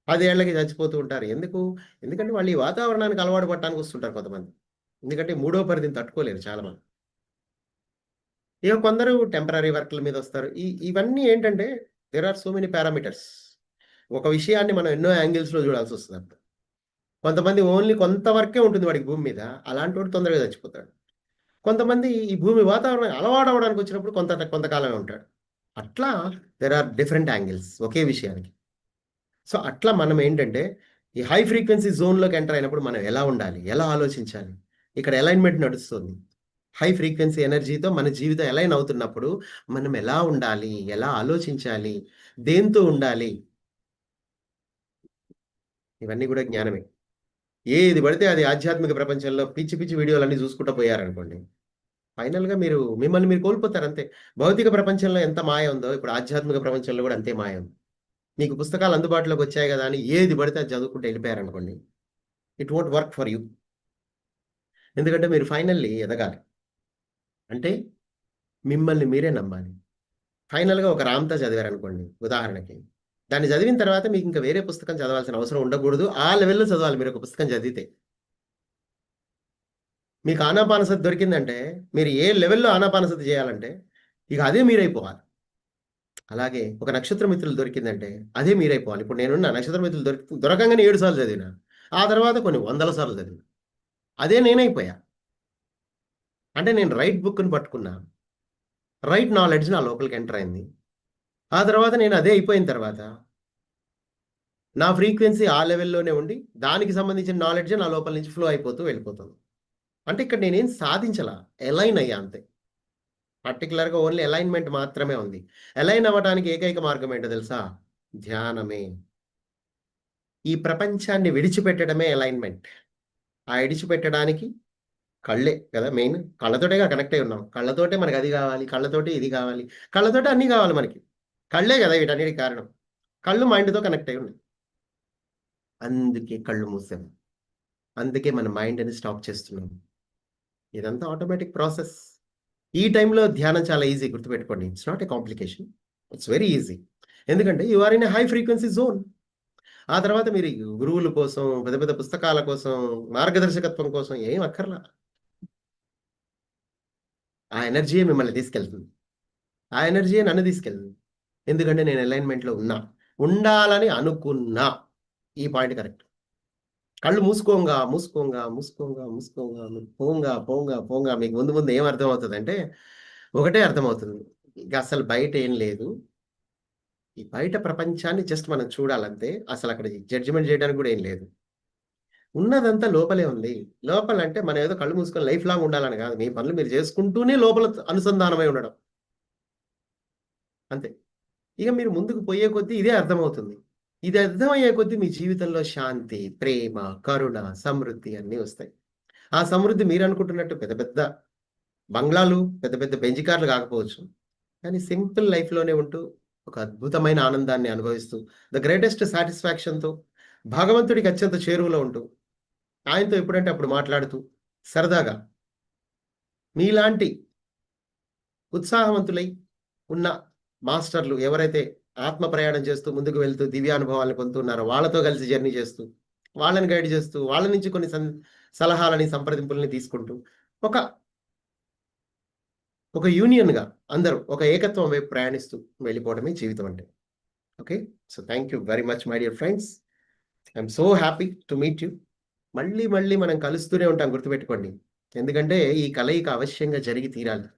10 ఏళ్లకి చచ్చిపోతూ ఉంటారు. ఎందుకు? ఎందుకంటే వాళ్ళు ఈ వాతావరణానికి అలవాటు పడటానికి వస్తుంటారు కొంతమంది. ఎందుకంటే మూడో పరిధిని తట్టుకోలేరు చాలా మంది. ఇక కొందరు టెంపరరీ వర్క్ల మీద వస్తారు. ఇవన్నీ ఏంటంటే there are so many parameters. ఒక విషయాన్ని మనం ఎన్నో యాంగిల్స్లో చూడాల్సి వస్తుంది అప్పుడు. కొంతమంది ఓన్లీ కొంత వరకే ఉంటుంది వాడికి భూమి మీద, అలాంటి వాడు తొందరగా చచ్చిపోతాడు. కొంతమంది ఈ భూమి వాతావరణం అలవాటు అవ్వడానికి వచ్చినప్పుడు కొంతకాలమే ఉంటాడు. అట్లా దెర్ ఆర్ డిఫరెంట్ యాంగిల్స్ ఒకే విషయానికి. సో అట్లా మనం ఏంటంటే ఈ హై ఫ్రీక్వెన్సీ జోన్లోకి ఎంటర్ అయినప్పుడు మనం ఎలా ఉండాలి, ఎలా ఆలోచించాలి, ఇక్కడ అలైన్మెంట్ నడుస్తుంది. హై ఫ్రీక్వెన్సీ ఎనర్జీతో మన జీవితం అలైన్ అవుతున్నప్పుడు మనం ఎలా ఉండాలి, ఎలా ఆలోచించాలి, దేంతో ఉండాలి, ఇవన్నీ కూడా జ్ఞానమే. ఏది పడితే అది ఆధ్యాత్మిక ప్రపంచంలో పిచ్చి పిచ్చి వీడియోలన్నీ చూసుకుంటూ పోయారనుకోండి, ఫైనల్గా మిమ్మల్ని మీరు కోల్పోతారు అంతే. భౌతిక ప్రపంచంలో ఎంత మాయ ఉందో ఇప్పుడు ఆధ్యాత్మిక ప్రపంచంలో కూడా అంతే మాయ ఉంది. మీకు పుస్తకాలు అందుబాటులోకి వచ్చాయి కదా అని ఏది పడితే అది చదువుకుంటూ వెళ్ళిపోయారనుకోండి, it won't work for you. ఎందుకంటే మీరు ఫైనల్లీ ఎదగాలి అంటే మిమ్మల్ని మీరే నమ్మాలి. ఫైనల్గా ఒక రామ్తా చదివారనుకోండి ఉదాహరణకి, దాన్ని చదివిన తర్వాత మీకు ఇంకా వేరే పుస్తకం చదవాల్సిన అవసరం ఉండకూడదు. ఆ లెవెల్లో చదవాలి మీరు ఒక పుస్తకం చదివితే. మీకు ఆనాపానసతి దొరికిందంటే మీరు ఏ లెవెల్లో ఆనాపానసతి చేయాలంటే ఇక అదే మీరైపోవాలి. అలాగే ఒక నక్షత్ర మిత్రులు దొరికిందంటే అదే మీరైపోవాలి. ఇప్పుడు నేనున్న నక్షత్ర మిత్రులు దొరకంగానే 7 సార్లు చదివిన, ఆ తర్వాత కొన్ని 100 సార్లు చదివిన, అదే నేనైపోయా. అంటే నేను రైట్ బుక్ని పట్టుకున్నా, రైట్ నాలెడ్జ్ నా లోపలికి ఎంటర్ అయింది. ఆ తర్వాత నేను అదే అయిపోయిన తర్వాత నా ఫ్రీక్వెన్సీ ఆ లెవెల్లోనే ఉండి దానికి సంబంధించిన నాలెడ్జ్ నా లోపల నుంచి ఫ్లో అయిపోతూ వెళ్ళిపోతుంది. అంటే ఇక్కడ నేనేం సాధించలా, అలైన్ అయ్యా అంతే. పర్టికులర్గా ఓన్లీ అలైన్మెంట్ మాత్రమే ఉంది. అలైన్ అవ్వడానికి ఏకైక మార్గం ఏంటో తెలుసా? ధ్యానమే. ఈ ప్రపంచాన్ని విడిచిపెట్టడమే అలైన్మెంట్. ఆ విడిచిపెట్టడానికి కళ్ళే కదా మెయిన్. కళ్ళతోటేగా కనెక్ట్ అయి ఉన్నాం. కళ్ళతోటే మనకి అది కావాలి, కళ్ళతోటి ఇది కావాలి, కళ్ళతోటే అన్నీ కావాలి మనకి. కళ్ళే కదా వీటన్నిటికి కారణం. కళ్ళు మైండ్తో కనెక్ట్ అయి ఉన్నాయి, అందుకే కళ్ళు మూసాము. అందుకే మన మైండ్ని స్టాప్ చేస్తున్నాం. ఇదంతా ఆటోమేటిక్ ప్రాసెస్. ఈ టైంలో ధ్యానం చాలా ఈజీ, గుర్తుపెట్టుకోండి. It's not a complication, it's very easy. ఎందుకంటే you are in a high frequency zone. ఆ తర్వాత మీరు గురువుల కోసం, పెద్ద పెద్ద పుస్తకాల కోసం, మార్గదర్శకత్వం కోసం ఏం అక్కర్లా. ఆ ఎనర్జీయే మిమ్మల్ని తీసుకెళ్తుంది. ఆ ఎనర్జీయే నన్ను తీసుకెళ్తుంది. ఎందుకంటే నేను అలైన్మెంట్లో ఉండాలని అనుకున్నా. ఈ పాయింట్ కరెక్ట్. కళ్ళు మూసుకోంగా పోంగా మీకు ముందు ఏం అర్థమవుతుంది అంటే ఒకటే అర్థమవుతుంది, ఇక అసలు బయట ఏం లేదు. ఈ బయట ప్రపంచాన్ని జస్ట్ మనం చూడాలంతే. అసలు అక్కడ జడ్జిమెంట్ చేయడానికి కూడా ఏం లేదు. ఉన్నదంతా లోపలే ఉంది. లోపల అంటే మనం ఏదో కళ్ళు మూసుకొని లైఫ్ లాంగ్ ఉండాలని కాదు. మీ పనులు మీరు చేసుకుంటూనే లోపల అనుసంధానమై ఉండడం అంతే. ఇక మీరు ముందుకు పోయే కొద్దీ ఇదే అర్థమవుతుంది. ఇది అర్థమయ్యే కొద్దీ మీ జీవితంలో శాంతి, ప్రేమ, కరుణ, సమృద్ధి అన్నీ వస్తాయి. ఆ సమృద్ధి మీరు అనుకుంటున్నట్టు పెద్ద పెద్ద బంగ్లాలు, పెద్ద పెద్ద బెంజ్ కార్లు కాకపోవచ్చు, కానీ సింపుల్ లైఫ్లోనే ఉంటూ ఒక అద్భుతమైన ఆనందాన్ని అనుభవిస్తూ ద గ్రేటెస్ట్ సాటిస్ఫాక్షన్తో భగవంతుడికి అత్యంత చేరువలో ఉంటూ ఆయనతో ఎప్పుడంటే అప్పుడు మాట్లాడుతూ సరదాగా మీలాంటి ఉత్సాహవంతులై ఉన్న మాస్టర్లు ఎవరైతే ఆత్మ ప్రయాణం చేస్తూ ముందుకు వెళ్తూ దివ్యానుభవాలను పొందుతున్నారో వాళ్ళతో కలిసి జర్నీ చేస్తూ, వాళ్ళని గైడ్ చేస్తూ, వాళ్ళ నుంచి కొన్ని సలహాలని, సంప్రదింపుల్ని తీసుకుంటూ ఒక యూనియన్గా అందరూ ఒక ఏకత్వం వైపు ప్రయాణిస్తూ వెళ్ళిపోవడమే జీవితం అంటే. Okay, so thank you very much my dear friends. I'm so happy to meet you. మళ్ళీ మనం కలుస్తూనే ఉంటాం, గుర్తుపెట్టుకోండి. ఎందుకంటే ఈ కలయిక అవశ్యంగా జరిగి తీరాలి.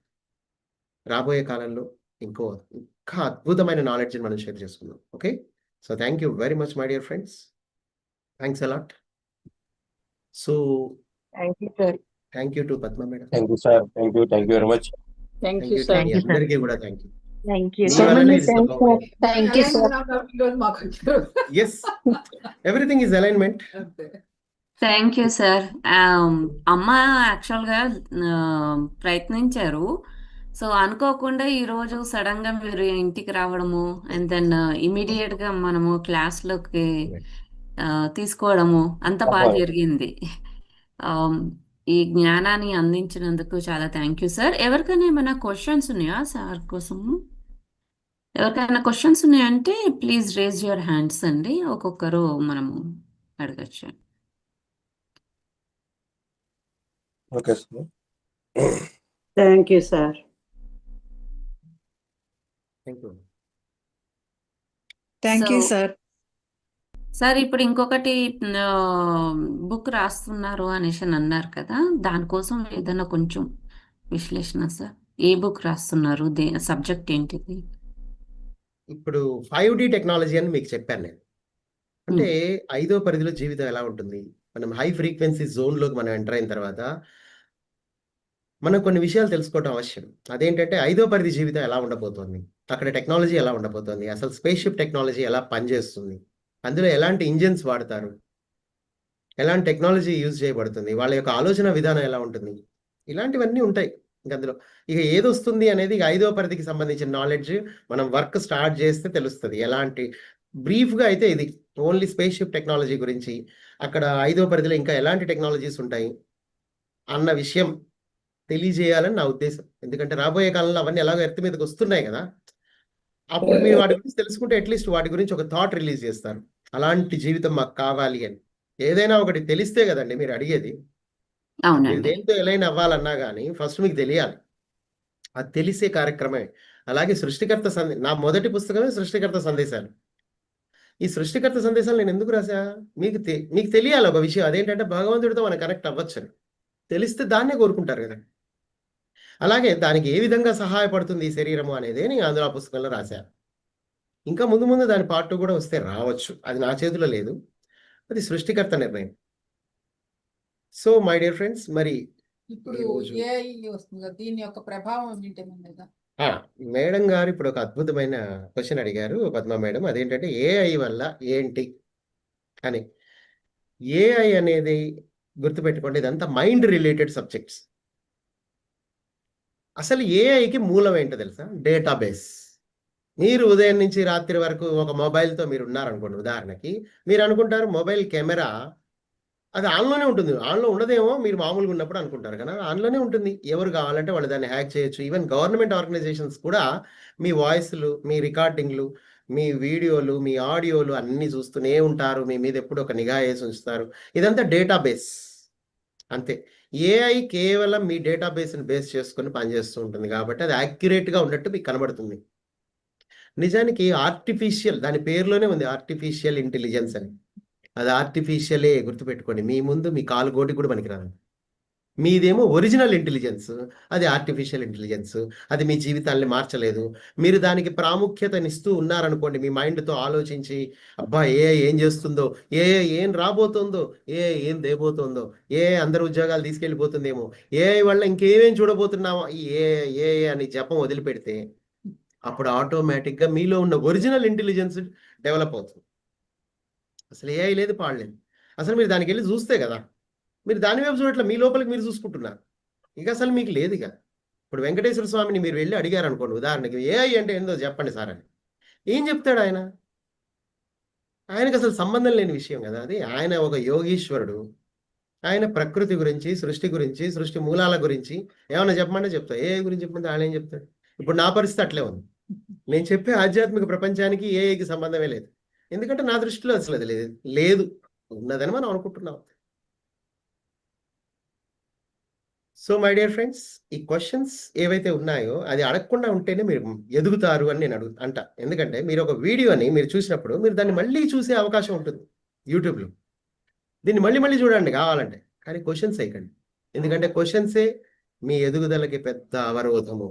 రాబోయే కాలంలో ఇంకా అద్భుతమైన నాలెడ్జ్ని మనం షేర్ చేసుకుందాం. Okay, so thank you very much my dear friends. Thanks a lot. So thank you sir. Thank you to Padma madam. Thank you sir. Thank you very much. Thank thank you you sir. Thank you, sir. అందరికీ కూడా thank you. Thank you. మీ సో వల్లనే మెనీ ఇది సంభవం అయింది. Thank you sir. Yes, everything is alignment. Thank you sir. అమ్మ యాక్చువల్గా ప్రయత్నించారు. సో అనుకోకుండా ఈరోజు సడన్గా మీరు ఇంటికి రావడము అండ్ దెన్ ఇమీడియట్గా మనము క్లాస్లోకి తీసుకోవడము అంత బాగా జరిగింది. ఈ జ్ఞానాన్ని అందించినందుకు చాలా థ్యాంక్ యూ సార్. ఎవరికైనా ఏమైనా క్వశ్చన్స్ ఉన్నాయా సార్ కోసము? ఎవరికైనా క్వశ్చన్స్ ఉన్నాయంటే ప్లీజ్ రేజ్ యువర్ హ్యాండ్స్ అండి. ఒక్కొక్కరు మనము అడగచ్చు. Okay sir. Thank you sir. Thank you. Thank you so sir. Sir ఇప్పుడు ఇంకొకటి బుక్ రాస్తున్నారు అనేసి అని అన్నారు కదా, దానికోసం ఏదైనా కొంచెం విశ్లేషణ సార్. ఏ బుక్ రాస్తున్నారు, సబ్జెక్ట్ ఏంటిది? ఇప్పుడు 5D టెక్నాలజీ అని మీకు చెప్పాను నేను. అంటే 5వ పరిధిలో జీవితం ఎలా ఉంటుంది, మనం హై ఫ్రీక్వెన్సీ జోన్లోకి మనం ఎంటర్ అయిన తర్వాత మనం కొన్ని విషయాలు తెలుసుకోవడం అవశ్యం. అదేంటంటే 5వ పరిధి జీవితం ఎలా ఉండబోతోంది, అక్కడ టెక్నాలజీ ఎలా ఉండబోతోంది, అసలు స్పేస్ షిప్ టెక్నాలజీ ఎలా పనిచేస్తుంది, అందులో ఎలాంటి ఇంజిన్స్ వాడతారు, ఎలాంటి టెక్నాలజీ యూజ్ చేయబడుతుంది, వాళ్ళ యొక్క ఆలోచన విధానం ఎలా ఉంటుంది, ఇలాంటివన్నీ ఉంటాయి. ఇంక అందులో ఇక ఏది వస్తుంది అనేది ఇక 5వ పరిధికి సంబంధించిన నాలెడ్జ్ మనం వర్క్ స్టార్ట్ చేస్తే తెలుస్తుంది. ఎలాంటి బ్రీఫ్గా అయితే ఇది ఓన్లీ స్పేస్ షిప్ టెక్నాలజీ గురించి, అక్కడ 5వ పరిధిలో ఇంకా ఎలాంటి టెక్నాలజీస్ ఉంటాయి అన్న విషయం తెలియజేయాలని నా ఉద్దేశం. ఎందుకంటే రాబోయే కాలంలో అవన్నీ ఎలాగో ఎర్త్ మీదకి వస్తున్నాయి కదా, అప్పుడు మీరు వాటి గురించి తెలుసుకుంటే అట్లీస్ట్ వాటి గురించి ఒక థాట్ రిలీజ్ చేస్తారు. అలాంటి జీవితం మాకు కావాలి అని. ఏదైనా ఒకటి తెలిస్తే కదండి మీరు అడిగేది. మీరు అవునండి. దేంతో ఎలైన్ అవ్వాలన్నా కానీ ఫస్ట్ మీకు తెలియాలి. అది తెలిసే కార్యక్రమే. అలాగే సృష్టికర్త నా మొదటి పుస్తకమే సృష్టికర్త సందేశాలు. ఈ సృష్టికర్త సందేశాలు నేను ఎందుకు రాసా, మీకు తెలియాలి ఒక విషయం. అదేంటంటే భగవంతుడితో మనం కనెక్ట్ అవ్వచ్చు. తెలిస్తే దాన్నే కోరుకుంటారు కదా. అలాగే దానికి ఏ విధంగా సహాయపడుతుంది ఈ శరీరము అనేది నేను అందులో ఆ పుస్తకంలో రాశా. ఇంకా ముందు ముందు దాని పార్ట్ 2 కూడా వస్తే రావచ్చు, అది నా చేతిలో లేదు, అది సృష్టికర్త నిర్ణయం. సో మై డియర్ ఫ్రెండ్స్, మరి ఇప్పుడు ఈరోజు ఏఐ వస్తుంది కదా, దీని యొక్క ప్రభావం ఏంటేమో లేదా? మేడం గారు ఇప్పుడు ఒక అద్భుతమైన క్వశ్చన్ అడిగారు పద్మ మేడం. అదేంటంటే ఏఐ వల్ల ఏంటి అని. ఏఐ అనేది గుర్తుపెట్టుకోండి, ఇదంతా మైండ్ రిలేటెడ్ సబ్జెక్ట్స్. అసలు ఏఐకి మూలం ఏంటో తెలుసా? డేటాబేస్. మీరు ఉదయం నుంచి రాత్రి వరకు ఒక మొబైల్తో మీరు ఉన్నారనుకోండి, ఉదాహరణకి మీరు అనుకుంటారు మొబైల్ కెమెరా అది ఆన్లోనే ఉంటుంది. ఆన్లో ఉండదేమో మీరు మామూలుగా ఉన్నప్పుడు అనుకుంటారు కదా, ఆన్లోనే ఉంటుంది. ఎవరు కావాలంటే వాళ్ళు దాన్ని హ్యాక్ చేయొచ్చు. ఈవెన్ గవర్నమెంట్ ఆర్గనైజేషన్స్ కూడా మీ వాయిస్లు, మీ రికార్డింగ్లు, మీ వీడియోలు, మీ ఆడియోలు అన్నీ చూస్తూనే ఉంటారు. మీ మీద ఎప్పుడు ఒక నిఘా వేసి ఉంచుతారు. ఇదంతా డేటాబేస్ అంతే. ఏఐ కేవలం మీ డేటాబేస్ని బేస్ చేసుకొని పనిచేస్తూ ఉంటుంది కాబట్టి అది యాక్యురేట్గా ఉన్నట్టు మీకు కనబడుతుంది. నిజానికి ఆర్టిఫిషియల్, దాని పేరులోనే ఉంది ఆర్టిఫిషియల్ ఇంటెలిజెన్స్ అని. అది ఆర్టిఫిషియలే, గుర్తుపెట్టుకోండి. మీ ముందు మీ కాలు గోటి కూడా పనికిరాదు. మీదేమో ఒరిజినల్ ఇంటెలిజెన్స్, అది ఆర్టిఫిషియల్ ఇంటెలిజెన్స్. అది మీ జీవితాన్ని మార్చలేదు. మీరు దానికి ప్రాముఖ్యతనిస్తూ ఉన్నారనుకోండి, మీ మైండ్తో ఆలోచించి అబ్బా ఏఐ ఏం చేస్తుందో, ఏఐ ఏం రాబోతుందో, ఏఐ ఏం దేబోతుందో, ఏఐ అందరి ఉద్యోగాలు తీసుకెళ్ళిపోతుందేమో, ఏఐ వల్ల ఇంకేమేం చూడబోతున్నామో, ఈ ఏఐ అని జపం వదిలిపెడితే అప్పుడు ఆటోమేటిక్గా మీలో ఉన్న ఒరిజినల్ ఇంటెలిజెన్స్ డెవలప్ అవుతుంది. అసలు ఏఐ లేదు, పాడలేదు. అసలు మీరు దానికి వెళ్ళి చూస్తే కదా, మీరు దాని వైపు చూడట్లే, మీ లోపలికి మీరు చూసుకుంటున్నారు. ఇక అసలు మీకు లేదు. ఇక ఇప్పుడు వెంకటేశ్వర స్వామిని మీరు వెళ్ళి అడిగారు అనుకోండి, ఉదాహరణకి ఏఐ అంటే ఏందో చెప్పండి సార్ అని, ఏం చెప్తాడు ఆయన? ఆయనకు అసలు సంబంధం లేని విషయం కదా అది. ఆయన ఒక యోగీశ్వరుడు. ఆయన ప్రకృతి గురించి, సృష్టి గురించి, సృష్టి మూలాల గురించి ఏమన్నా చెప్పమంటే చెప్తా. ఏఐ గురించి చెప్పమంటే ఆయన ఏం చెప్తాడు? ఇప్పుడు నా పరిస్థితి అట్లే ఉంది. నేను చెప్పే ఆధ్యాత్మిక ప్రపంచానికి ఏఐకి సంబంధమే లేదు. ఎందుకంటే నా దృష్టిలో అసలు అది లేదు, ఉన్నదని మనం అనుకుంటున్నాం. సో మై డియర్ ఫ్రెండ్స్, ఈ క్వశ్చన్స్ ఏవైతే ఉన్నాయో అది అడగకుండా ఉంటేనే మీరు ఎదుగుతారు అని నేను అంట. ఎందుకంటే మీరు ఒక వీడియోని మీరు చూసినప్పుడు మీరు దాన్ని మళ్ళీ చూసే అవకాశం ఉంటుంది యూట్యూబ్లో. దీన్ని మళ్ళీ మళ్ళీ చూడండి కావాలంటే, కానీ క్వశ్చన్స్ వేయకండి. ఎందుకంటే క్వశ్చన్సే మీ ఎదుగుదలకి పెద్ద అవరోధము.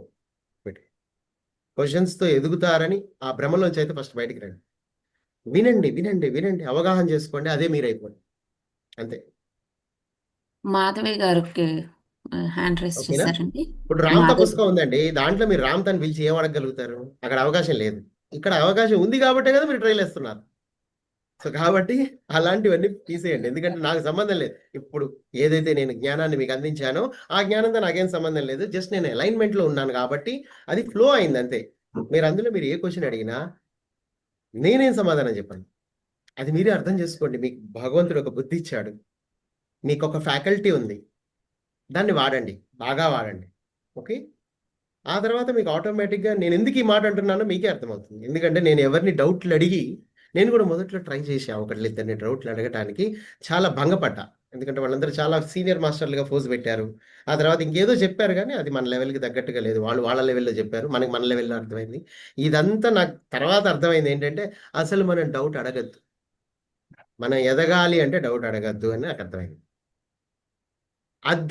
క్వశ్చన్స్తో ఎదుగుతారని ఆ భ్రమలోంచి అయితే ఫస్ట్ బయటికి రండి. వినండి వినండి వినండి, అవగాహన చేసుకోండి, అదే మీరైపోండి అంతే. మాధవి గారికి హ్యాండ్ రైస్ ఓకేనా? చేశారండి. ఇప్పుడు రామ్తా మాధవి. పుస్తకం ఉందండి, దాంట్లో మీరు రామ్తాని పిలిచి ఏం అడగగలుగుతారు? అక్కడ అవకాశం లేదు. ఇక్కడ అవకాశం ఉంది కాబట్టే కదా మీరు ట్రైల్ వేస్తున్నారు. సో కాబట్టి అలాంటివన్నీ తీసేయండి, ఎందుకంటే నాకు సంబంధం లేదు. ఇప్పుడు ఏదైతే నేను జ్ఞానాన్ని మీకు అందించానో ఆ జ్ఞానంతో నాకేం సంబంధం లేదు. జస్ట్ నేను అలైన్మెంట్లో ఉన్నాను కాబట్టి అది ఫ్లో అయింది అంతే. మీరు అందులో మీరు ఏ క్వశ్చన్ అడిగినా నేనేం సమాధానం చెప్పాను, అది మీరే అర్థం చేసుకోండి. మీకు భగవంతుడు ఒక బుద్ధి ఇచ్చాడు, మీకు ఒక ఫ్యాకల్టీ ఉంది, దాన్ని వాడండి, బాగా వాడండి. ఓకే, ఆ తర్వాత మీకు ఆటోమేటిక్గా నేను ఎందుకు ఈ మాట అంటున్నానో మీకే అర్థమవుతుంది. ఎందుకంటే నేను ఎవరిని డౌట్లు అడిగి, నేను కూడా మొదట్లో ట్రై చేసా, ఒకళ్ళిద్దరిని డౌట్లు అడగటానికి చాలా భంగపడ్డా. ఎందుకంటే వాళ్ళందరూ చాలా సీనియర్ మాస్టర్లుగా పోజ్ పెట్టారు. ఆ తర్వాత ఇంకేదో చెప్పారు కానీ అది మన లెవెల్‌కి తగ్గట్టుగా లేదు. వాళ్ళు వాళ్ళ లెవెల్‌లో చెప్పారు. మనకి మన లెవెల్‌లో అర్థమైంది. ఇదంతా నాకు తర్వాత అర్థమైంది ఏంటంటే, అసలు మనం డౌట్ అడగొద్దు. మనం ఎదగాలి అంటే డౌట్ అడగొద్దు అని నాకు అర్థమైంది.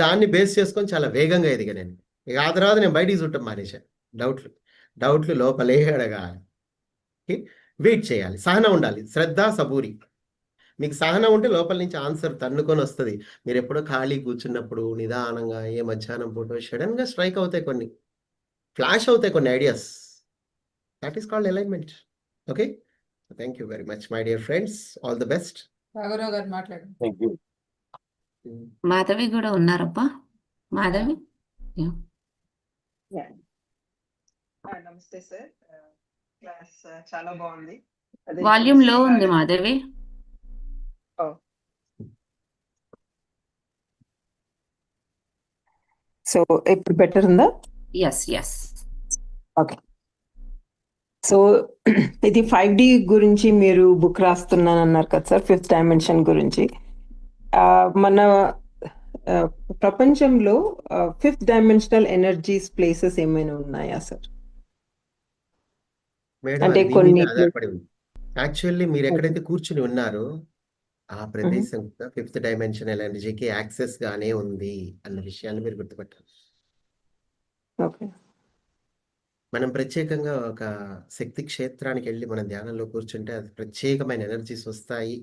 దాన్ని బేస్ చేసుకొని చాలా వేగంగా ఎదిగా నేను. ఇక ఆ తర్వాత నేను బయటికి చూడటం మానేశా. డౌట్‌లు. డౌట్‌లు లోపలే అడగాలి. వెయిట్ చేయాలి. సహనం ఉండాలి. శ్రద్ధ, సబూరి. మీకు సహనం ఉంటే లోపల నుంచి ఆన్సర్ తన్నుకొని వస్తది. మీరెప్పుడో ఖాళీ కూర్చున్నప్పుడు నిదానంగా ఏ మధ్యాహ్నం పూటో సడెన్‌గా స్ట్రైక్ అవుతాయి కొన్ని. ఫ్లాష్ అవుతాయి కొన్ని ideas. That is called alignment. Okay. Thank you very much my dear friends. All the best. రాఘవరావు గారు మాట్లాడండి. Thank you. మాధవి కూడా ఉన్నారబ్బా. మాధవి నమస్తే సార్. క్లాస్ చాలా బాగుంది. అదే వాల్యూమ్ లో చూసి ఉంది మాధవి. సో ఇప్పుడు బెటర్ ఉందా? Yes okay. సో ఇది 5D గురించి మీరు బుక్ రాస్తున్నాను అన్నారు కదా సార్, 5th డైమెన్షన్ గురించి. మన ప్రపంచంలో 5th డైమెన్షనల్ ఎనర్జీస్ ప్లేసెస్ ఏమైనా ఉన్నాయా సార్? మేడం అంటే అది మీ కొన్ని మీద ఆధారపడి ఉంది. యాక్చువల్లీ మీరు ఎక్కడైతే కూర్చుని ఉన్నారో ఆ ప్రదేశం కూడా 5th డైమెన్షనల్ ఎనర్జీకి యాక్సెస్ గానే ఉంది అన్న విషయాన్ని మీరు గుర్తుపట్టాలి. ఓకే. మనం ప్రత్యేకంగా ఒక శక్తి క్షేత్రానికి వెళ్ళి మనం ధ్యానంలో కూర్చుంటే అది ప్రత్యేకమైన ఎనర్జీస్ వస్తాయి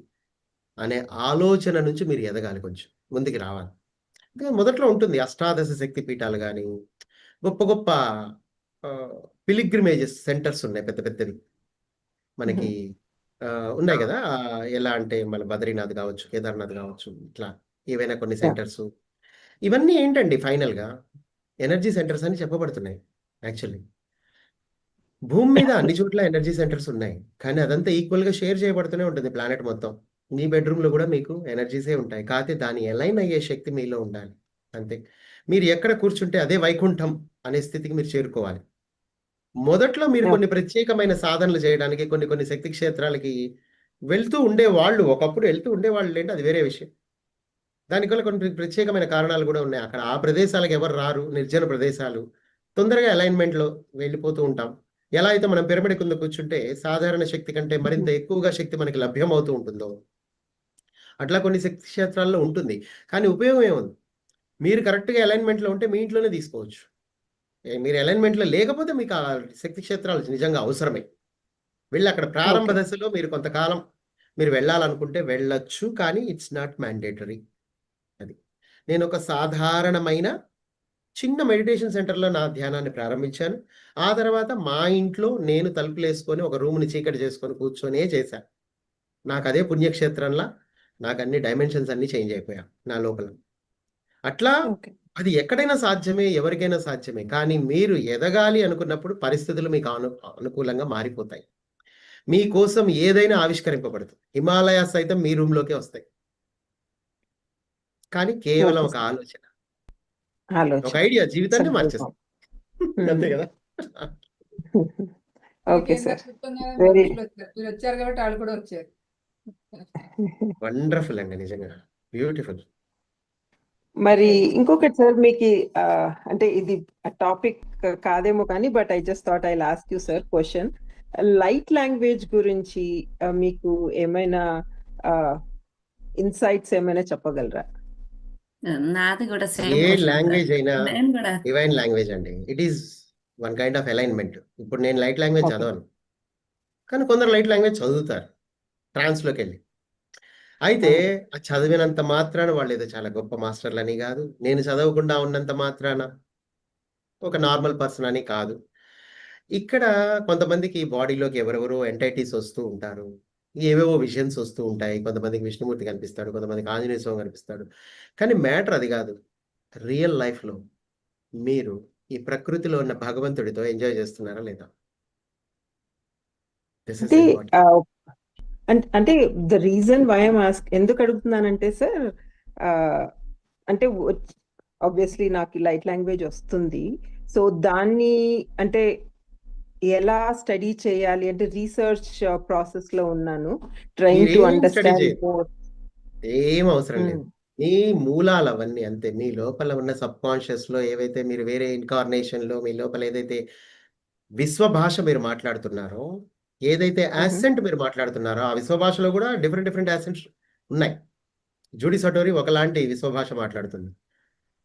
అనే ఆలోచన నుంచి మీరు ఎదగాలి, కొంచెం ముందుకు రావాలి. అంటే మొదట్లో ఉంటుంది అష్టాదశ శక్తి పీఠాలు కానీ గొప్ప గొప్ప పిలిగ్రిమేజెస్ సెంటర్స్ ఉన్నాయి పెద్ద పెద్దవి మనకి ఉన్నాయి కదా. ఎలా అంటే మన బద్రీనాథ్ కావచ్చు, కేదార్నాథ్ కావచ్చు, ఇట్లా ఏవైనా కొన్ని సెంటర్స్. ఇవన్నీ ఏంటండి ఫైనల్గా ఎనర్జీ సెంటర్స్ అని చెప్పబడుతున్నాయి. యాక్చువల్లీ భూమి మీద అన్ని చోట్ల ఎనర్జీ సెంటర్స్ ఉన్నాయి, కానీ అదంతా ఈక్వల్గా షేర్ చేయబడుతూనే ఉంటుంది ప్లానెట్ మొత్తం. మీ బెడ్రూమ్లో కూడా మీకు ఎనర్జీసే ఉంటాయి, కాకపోతే దాని ఎలైన్ అయ్యే శక్తి మీలో ఉండాలి అంతే. మీరు ఎక్కడ కూర్చుంటే అదే వైకుంఠం అనే స్థితికి మీరు చేరుకోవాలి. మొదట్లో మీరు కొన్ని ప్రత్యేకమైన సాధనలు చేయడానికి కొన్ని కొన్ని శక్తి క్షేత్రాలకి వెళ్తూ ఉండేవాళ్ళు, ఒకప్పుడు వెళ్తూ ఉండేవాళ్ళు ఏంటి, అది వేరే విషయం. దానివల్ల కొన్ని ప్రత్యేకమైన కారణాలు కూడా ఉన్నాయి. అక్కడ ఆ ప్రదేశాలకు ఎవరు రారు, నిర్జన ప్రదేశాలు, తొందరగా అలైన్మెంట్లో వెళ్ళిపోతూ ఉంటాం. ఎలా అయితే మనం పిరమిడ్ కింద కూర్చుంటే సాధారణ శక్తి కంటే మరింత ఎక్కువగా శక్తి మనకి లభ్యం అవుతూ ఉంటుందో, అట్లా కొన్ని శక్తి క్షేత్రాల్లో ఉంటుంది. కానీ ఉపయోగం ఏముంది, మీరు కరెక్ట్గా అలైన్మెంట్లో ఉంటే మీ ఇంట్లోనే తీసుకోవచ్చు. మీరు అలైన్మెంట్లో లేకపోతే మీకు ఆ శక్తి క్షేత్రాలు నిజంగా అవసరమే. వెళ్ళి అక్కడ ప్రారంభ దశలో మీరు కొంతకాలం మీరు వెళ్ళాలనుకుంటే వెళ్ళొచ్చు, కానీ ఇట్స్ నాట్ మ్యాండేటరీ. అది నేను ఒక సాధారణమైన చిన్న మెడిటేషన్ సెంటర్లో నా ధ్యానాన్ని ప్రారంభించాను. ఆ తర్వాత మా ఇంట్లో నేను తలుపులు వేసుకొని ఒక రూమ్ని చీకటి చేసుకొని కూర్చొనే చేశాను. నాకు అదే పుణ్యక్షేత్రంలా నాకు అన్ని డైమెన్షన్స్ అన్ని చేంజ్ అయిపోయా నా లోపల. అట్లా అది ఎక్కడైనా సాధ్యమే, ఎవరికైనా సాధ్యమే. కానీ మీరు ఎదగాలి అనుకున్నప్పుడు పరిస్థితులు మీకు అనుకూలంగా మారిపోతాయి. మీకోసం ఏదైనా ఆవిష్కరింపబడుతుంది. హిమాలయాస్ సైతం మీ రూమ్లోకే వస్తాయి, కానీ కేవలం ఒక ఆలోచన, ఒక ఐడియా జీవితాన్ని మార్చేస్తుంది. అంతే కదా. ఓకే సార్, మీరు వచ్చారు కాబట్టి వాళ్ళు కూడా వచ్చారు. వండర్ఫుల్ అండి, నిజంగా బ్యూటిఫుల్. మరి ఇంకొకటి సార్, మీకు అంటే ఇది టాపిక్ కాదేమో కానీ but I just thought I ask you sir question. Light language గురించి మీకు ఏమైనా ఇన్సైట్స్ ఏమైనా చెప్పగలరా? నాది కూడా ఏ సేమ్ లాంగ్వేజ్ అయినా నేను కూడా డివైన్ లాంగ్వేజ్ అండి. It is one kind of alignment. ఇప్పుడు నేను లైట్ లాంగ్వేజ్ Okay. చదవను, కానీ కొందరు లైట్ లాంగ్వేజ్ చదువుతారు ట్రాన్స్లోకి వెళ్ళి. అయితే ఆ చదివినంత మాత్రాన వాళ్ళు ఏదో చాలా గొప్ప మాస్టర్లు అని కాదు, నేను చదవకుండా ఉన్నంత మాత్రాన ఒక నార్మల్ పర్సన్ అని కాదు. ఇక్కడ కొంతమందికి బాడీలోకి ఎవరెవరో ఎంటైటీస్ వస్తూ ఉంటారు, ఏవేవో విజన్స్ వస్తూ ఉంటాయి. కొంతమందికి విష్ణుమూర్తి కనిపిస్తాడు, కొంతమందికి ఆంజనేయ స్వామి కనిపిస్తాడు. కానీ మ్యాటర్ అది కాదు. రియల్ లైఫ్లో మీరు ఈ ప్రకృతిలో ఉన్న భగవంతుడితో ఎంజాయ్ చేస్తున్నారా లేదా? దిస్ ఇస్ అంటే ఇంపార్టెంట్. అంటే the reason why I'm ask, ఎందుకు అడుగుతున్నానంటే సార్, అంటే ఆబ్వియస్లీ నాకు లైట్ లాంగ్వేజ్ వస్తుంది. సో దాన్ని అంటే ఎలా స్టడీ చేయాలి అంటే రీసెర్చ్ ప్రాసెస్ లో ఉన్నాను, ట్రైయింగ్ టు మీరేం స్టడీ అండర్స్టాండ్ చేయరు, మోర్. ఏం అవసరం లేదు. మీ మూలాలు అవన్నీ అంతే. మీ లోపల ఉన్న సబ్కాన్షియస్ లో ఏవైతే మీరు వేరే ఇన్కార్నేషన్ లో మీ లోపల ఏదైతే విశ్వ భాష మీరు మాట్లాడుతున్నారో, ఏదైతే యాసెంట్ మీరు మాట్లాడుతున్నారో, ఆ విశ్వ భాషలో కూడా డిఫరెంట్ యాసెంట్స్ ఉన్నాయి. జూడీ సటోరి ఒకలాంటి విశ్వ భాష మాట్లాడుతుంది.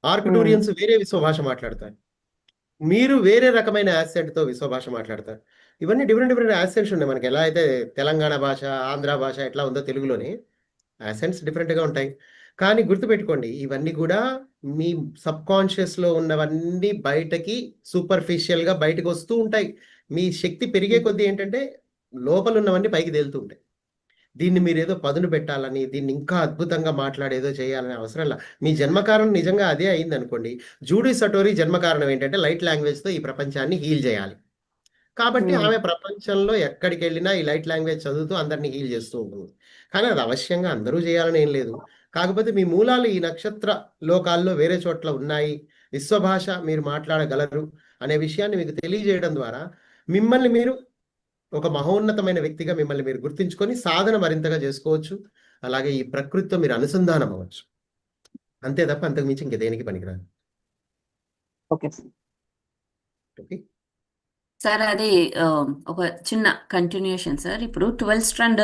ఆర్కిటూరియన్స్ వేరే విశ్వ భాష మాట్లాడతారు. మీరు వేరే రకమైన యాసెంట్ తో విశ్వ భాష మాట్లాడతారు. ఇవన్నీ డిఫరెంట్ యాసెంట్స్ ఉన్నాయి. మనకి ఎలా అయితే తెలంగాణ భాష, ఆంధ్ర భాష ఎట్లా ఉందో తెలుగులోనే యాసెంట్స్ డిఫరెంట్గా ఉంటాయి. కానీ గుర్తుపెట్టుకోండి, ఇవన్నీ కూడా మీ సబ్ కాన్షియస్ లో ఉన్నవన్నీ బయటకి సూపర్ఫిషియల్ గా బయటకు వస్తూ ఉంటాయి. మీ శక్తి పెరిగే కొద్దీ ఏంటంటే లోపల ఉన్నవన్నీ పైకి తేలుతూ ఉంటాయి. దీన్ని మీరు ఏదో పదును పెట్టాలని, దీన్ని ఇంకా అద్భుతంగా మాట్లాడేదో చేయాలని అవసరం లేదు. మీ జన్మకారణం నిజంగా అదే అయింది అనుకోండి. జూడీ సటోరి జన్మకారణం ఏంటంటే లైట్ లాంగ్వేజ్ తో ఈ ప్రపంచాన్ని హీల్ చేయాలి. కాబట్టి ఆమె ప్రపంచంలో ఎక్కడికి వెళ్ళినా ఈ లైట్ లాంగ్వేజ్ చదువుతూ అందరినీ హీల్ చేస్తూ ఉంటుంది. కానీ అది అవశ్యంగా అందరూ చేయాలని ఏం లేదు. కాకపోతే మీ మూలాలు ఈ నక్షత్ర లోకాల్లో వేరే చోట్ల ఉన్నాయి, విశ్వభాష మీరు మాట్లాడగలరు అనే విషయాన్ని మీకు తెలియజేయడం ద్వారా మిమ్మల్ని మీరు ఒక మహోన్నతమైన వ్యక్తిగా మిమ్మల్ని మీరు గుర్తించుకొని సాధన మరింతగా చేసుకోవచ్చు. అలాగే ఈ ప్రకృతితో మీరు అనుసంధానం అవ్వచ్చు. అంతే తప్ప అంతకు మించి ఇంక దేనికి పనికిరాదు. ఓకే ఓకే సార్ అది ఒక చిన్న కంటిన్యూషన్ సార్. ఇప్పుడు 12 స్ట్రాండ్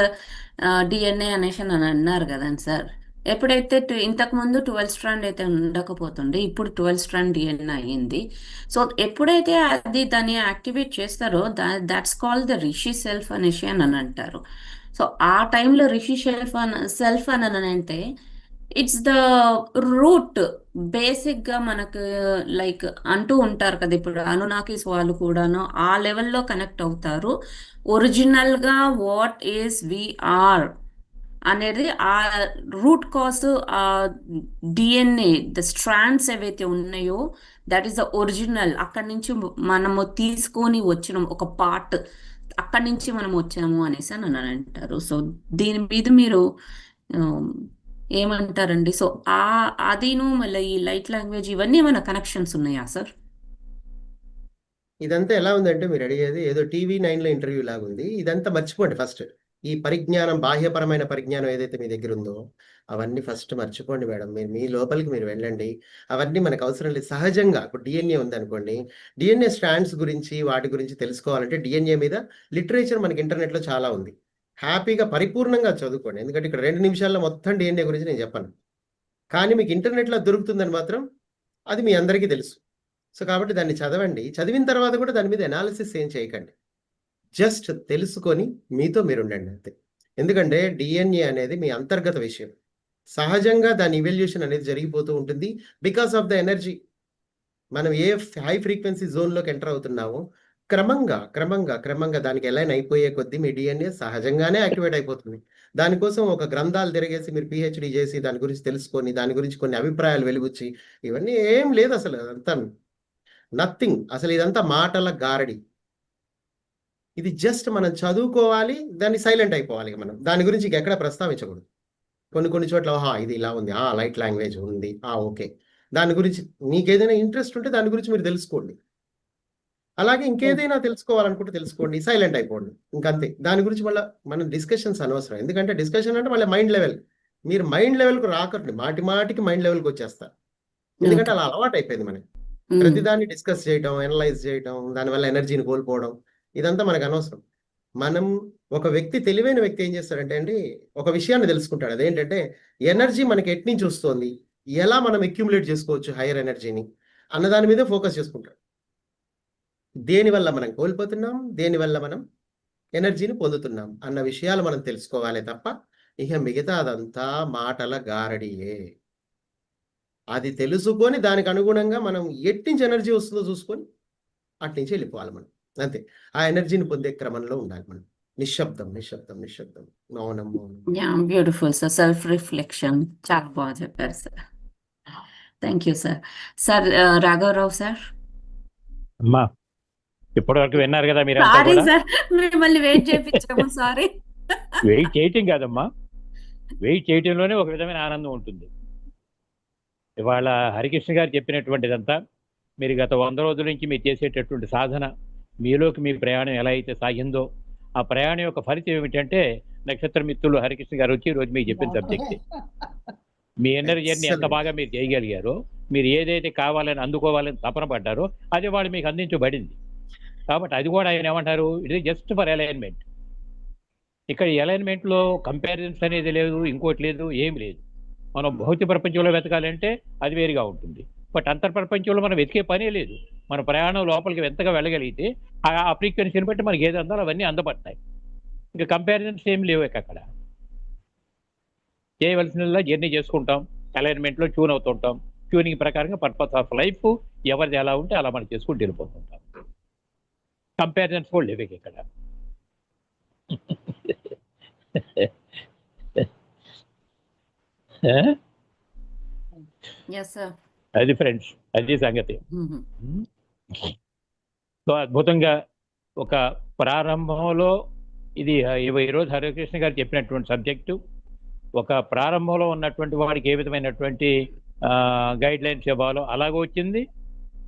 డిఎన్ఏ అనేసి అని అన్నారు కదండి సార్. ఎప్పుడైతే ఇంతకుముందు 12 స్ట్రాండ్ అయితే ఉండకపోతుండే, ఇప్పుడు 12 స్ట్రాండ్ డిఎన్ఏ అయ్యింది. సో ఎప్పుడైతే అది దాన్ని యాక్టివేట్ చేస్తారో that's called the Rishi self అనేసి అని అంటారు. సో ఆ టైంలో రిషి సెల్ఫ్ అని అంటే ఇట్స్ ద రూట్. బేసిక్ గా మనకు లైక్ అంటూ ఉంటారు కదా, ఇప్పుడు అనునాకిస్ వాళ్ళు కూడాను ఆ లెవెల్లో కనెక్ట్ అవుతారు. ఒరిజినల్ గా వాట్ ఈస్ ఆర్ అనేది ఆ రూట్ కాజ్, ఆ డిఎన్ఏ ద స్ట్రాండ్స్ ఏవైతే ఉన్నాయో దట్ ఈస్ ద ఒరిజినల్. అక్కడి నుంచి మనము తీసుకొని వచ్చిన ఒక పార్ట్, అక్కడి నుంచి మనం వచ్చాము అనేసి అని అంటారు. సో దీని మీద మీరు ఏమంటారండి? సో అదిను మళ్ళీ ఈ లైట్ లాంగ్వేజ్ ఇవన్నీ ఏమైనా కనెక్షన్స్ ఉన్నాయా సార్? ఇదంతా ఎలా ఉందంటే మీరు అడిగేది ఏదో టీవీ 9లో ఇంటర్వ్యూ లాగా ఉంది. ఇదంతా మర్చిపోండి ఫస్ట్. ఈ పరిజ్ఞానం, బాహ్యపరమైన పరిజ్ఞానం ఏదైతే మీ దగ్గర ఉందో అవన్నీ ఫస్ట్ మర్చిపోండి మేడం. మీరు మీ లోపలికి మీరు వెళ్ళండి. అవన్నీ మనకు అవసరం లేదు. సహజంగా ఇప్పుడు డిఎన్ఏ ఉందనుకోండి, డిఎన్ఏ స్ట్రాండ్స్ గురించి వాటి గురించి తెలుసుకోవాలంటే డిఎన్ఏ మీద లిటరేచర్ మనకి ఇంటర్నెట్లో చాలా ఉంది. హ్యాపీగా పరిపూర్ణంగా చదువుకోండి. ఎందుకంటే ఇక్కడ 2 నిమిషాల్లో మొత్తం డిఎన్ఏ గురించి నేను చెప్పను. కానీ మీకు ఇంటర్నెట్లో దొరుకుతుందని మాత్రం అది మీ అందరికీ తెలుసు. సో కాబట్టి దాన్ని చదవండి. చదివిన తర్వాత కూడా దాని మీద అనాలిసిస్ ఏం చేయకండి. జస్ట్ తెలుసుకొని మీతో మీరు ఉండండి అంతే. ఎందుకంటే డిఎన్ఏ అనేది మీ అంతర్గత విషయం. సహజంగా దాని ఇవల్యూషన్ అనేది జరిగిపోతూ ఉంటుంది బికాస్ ఆఫ్ ద ఎనర్జీ. మనం ఏ హై ఫ్రీక్వెన్సీ జోన్లోకి ఎంటర్ అవుతున్నామో క్రమంగా దానికి ఎలైన్ అయిపోయే కొద్దీ మీ డిఎన్ఏ సహజంగానే యాక్టివేట్ అయిపోతుంది. దానికోసం ఒక గ్రంథాలు తిరిగేసి మీరు పిహెచ్డి చేసి దాని గురించి తెలుసుకొని దాని గురించి కొన్ని అభిప్రాయాలు వెలుగుచ్చి ఇవన్నీ ఏం లేదు. అసలు అదంతా నథింగ్. అసలు ఇదంతా మాటల గారడి. ఇది జస్ట్ మనం చదువుకోవాలి, దాన్ని సైలెంట్ అయిపోవాలి. మనం దాని గురించి ఎక్కడ ప్రస్తావించకూడదు. కొన్ని చోట్ల ఇది ఇలా ఉంది, లైట్ లాంగ్వేజ్ ఉంది, ఓకే, దాని గురించి మీకు ఏదైనా ఇంట్రెస్ట్ ఉంటే దాని గురించి మీరు తెలుసుకోండి. అలాగే ఇంకేదైనా తెలుసుకోవాలనుకుంటే తెలుసుకోండి, సైలెంట్ అయిపోండి, ఇంకంతే. దాని గురించి మళ్ళీ మనం డిస్కషన్స్ అనవసరం. ఎందుకంటే డిస్కషన్ అంటే మళ్ళీ మైండ్ లెవెల్. మీరు మైండ్ లెవెల్కు రాకండి, మాటికి మైండ్ లెవెల్కి వచ్చేస్తారు. ఎందుకంటే అలా అలవాటు అయిపోయింది మనకి. ప్రతిదాన్ని డిస్కస్ చేయడం, అనలైజ్ చేయడం, దానివల్ల ఎనర్జీని కోల్పోవడం, ఇదంతా మనకు అనవసరం. మనం ఒక వ్యక్తి, తెలివైన వ్యక్తి ఏం చేస్తాడంటే అండి, ఒక విషయాన్ని తెలుసుకుంటాడు. అదేంటంటే ఎనర్జీ మనకి ఎటు నుంచి వస్తుంది, ఎలా మనం అక్యుములేట్ చేసుకోవచ్చు హైయర్ ఎనర్జీని అన్న దాని మీద ఫోకస్ చేసుకుంటాడు. దేనివల్ల మనం కోల్పోతున్నాం, దేనివల్ల మనం ఎనర్జీని పొందుతున్నాం అన్న విషయాలు మనం తెలుసుకోవాలి తప్ప ఇక మిగతా అదంతా మాటల గారడియే. అది తెలుసుకొని దానికి అనుగుణంగా మనం ఎట్టించి ఎనర్జీ వస్తుందో చూసుకొని అట్నుంచి వెళ్ళిపోవాలి మనం, అంతే. ఆ ఎనర్జీని పొందే క్రమంలో ఉండాలి మనం. నిశ్శబ్దం, మౌనం. Beautiful sir. సెల్ఫ్ రిఫ్లెక్షన్ చాలా బాగా చెప్పారు sir. Thank you sir. Sir రాఘవరావు సార్. అమ్మా, ఇప్పటి వరకు విన్నారు కదా మీరు. సారీ సార్, మిమ్మల్ని వెయిట్ చేయించాము, సారీ. వెయిట్ చేయటం కాదమ్మా, వెయిట్ చేయటంలోనే ఒక విధమైన ఆనందం ఉంటుంది. ఇవాళ హరికృష్ణ గారు చెప్పినటువంటిదంతా మీరు గత 100 రోజుల నుంచి మీరు చేసేటటువంటి సాధన, మీలోకి మీ ప్రయాణం ఎలా అయితే సాగిందో ఆ ప్రయాణం యొక్క ఫలితం ఏమిటంటే నక్షత్ర మిత్రులు హరికృష్ణ గారు వచ్చి ఈరోజు మీకు చెప్పిన సబ్జెక్ట్. మీ ఎనర్జీని ఎంత Excellent. బాగా మీరు చేయగలిగారో, మీరు ఏదైతే కావాలని అందుకోవాలని తపన పడ్డారో అది వాళ్ళు మీకు అందించబడింది. కాబట్టి అది కూడా ఆయన ఏమంటారు, it is just for alignment. ఇక్కడ అలైన్మెంట్లో కంపారిజన్స్ అనేది లేదు, ఇంకోటి లేదు, ఏం లేదు. మనం భౌతిక ప్రపంచంలో వెతకాలంటే అది వేరుగా ఉంటుంది. బట్ అంతర్ప్రపంచంలో మనం వెతికే పనే లేదు. మన ప్రయాణం లోపలికి ఎంతగా వెళ్ళగలిగితే ఆ ఫ్రీక్వెన్సీని బట్టి మనకి ఏది అందాలో అవన్నీ అందబడతాయి. ఇంకా కంపారిజన్స్ ఏం లేవు అక్కడ. చేయవలసిన జర్నీ చేసుకుంటాం, అలైన్మెంట్లో ట్యూన్ అవుతుంటాం. ట్యూనింగ్ ప్రకారంగా పర్పస్ ఆఫ్ లైఫ్ ఎవరిది ఎలా ఉంటే అలా మనం చేసుకుంటూ వెళ్ళిపోతుంటాం. కంపారిజన్స్ కూడా లేవు ఇక్కడ. Yes sir. అది ఫ్రెండ్స్, అది సంగతి. సో అద్భుతంగా ఒక ప్రారంభంలో ఇది ఈరోజు హరికృష్ణ గారు చెప్పినటువంటి సబ్జెక్టు, ఒక ప్రారంభంలో ఉన్నటువంటి వాడికి ఏ విధమైనటువంటి గైడ్ లైన్స్ ఇవ్వాలో అలాగ వచ్చింది.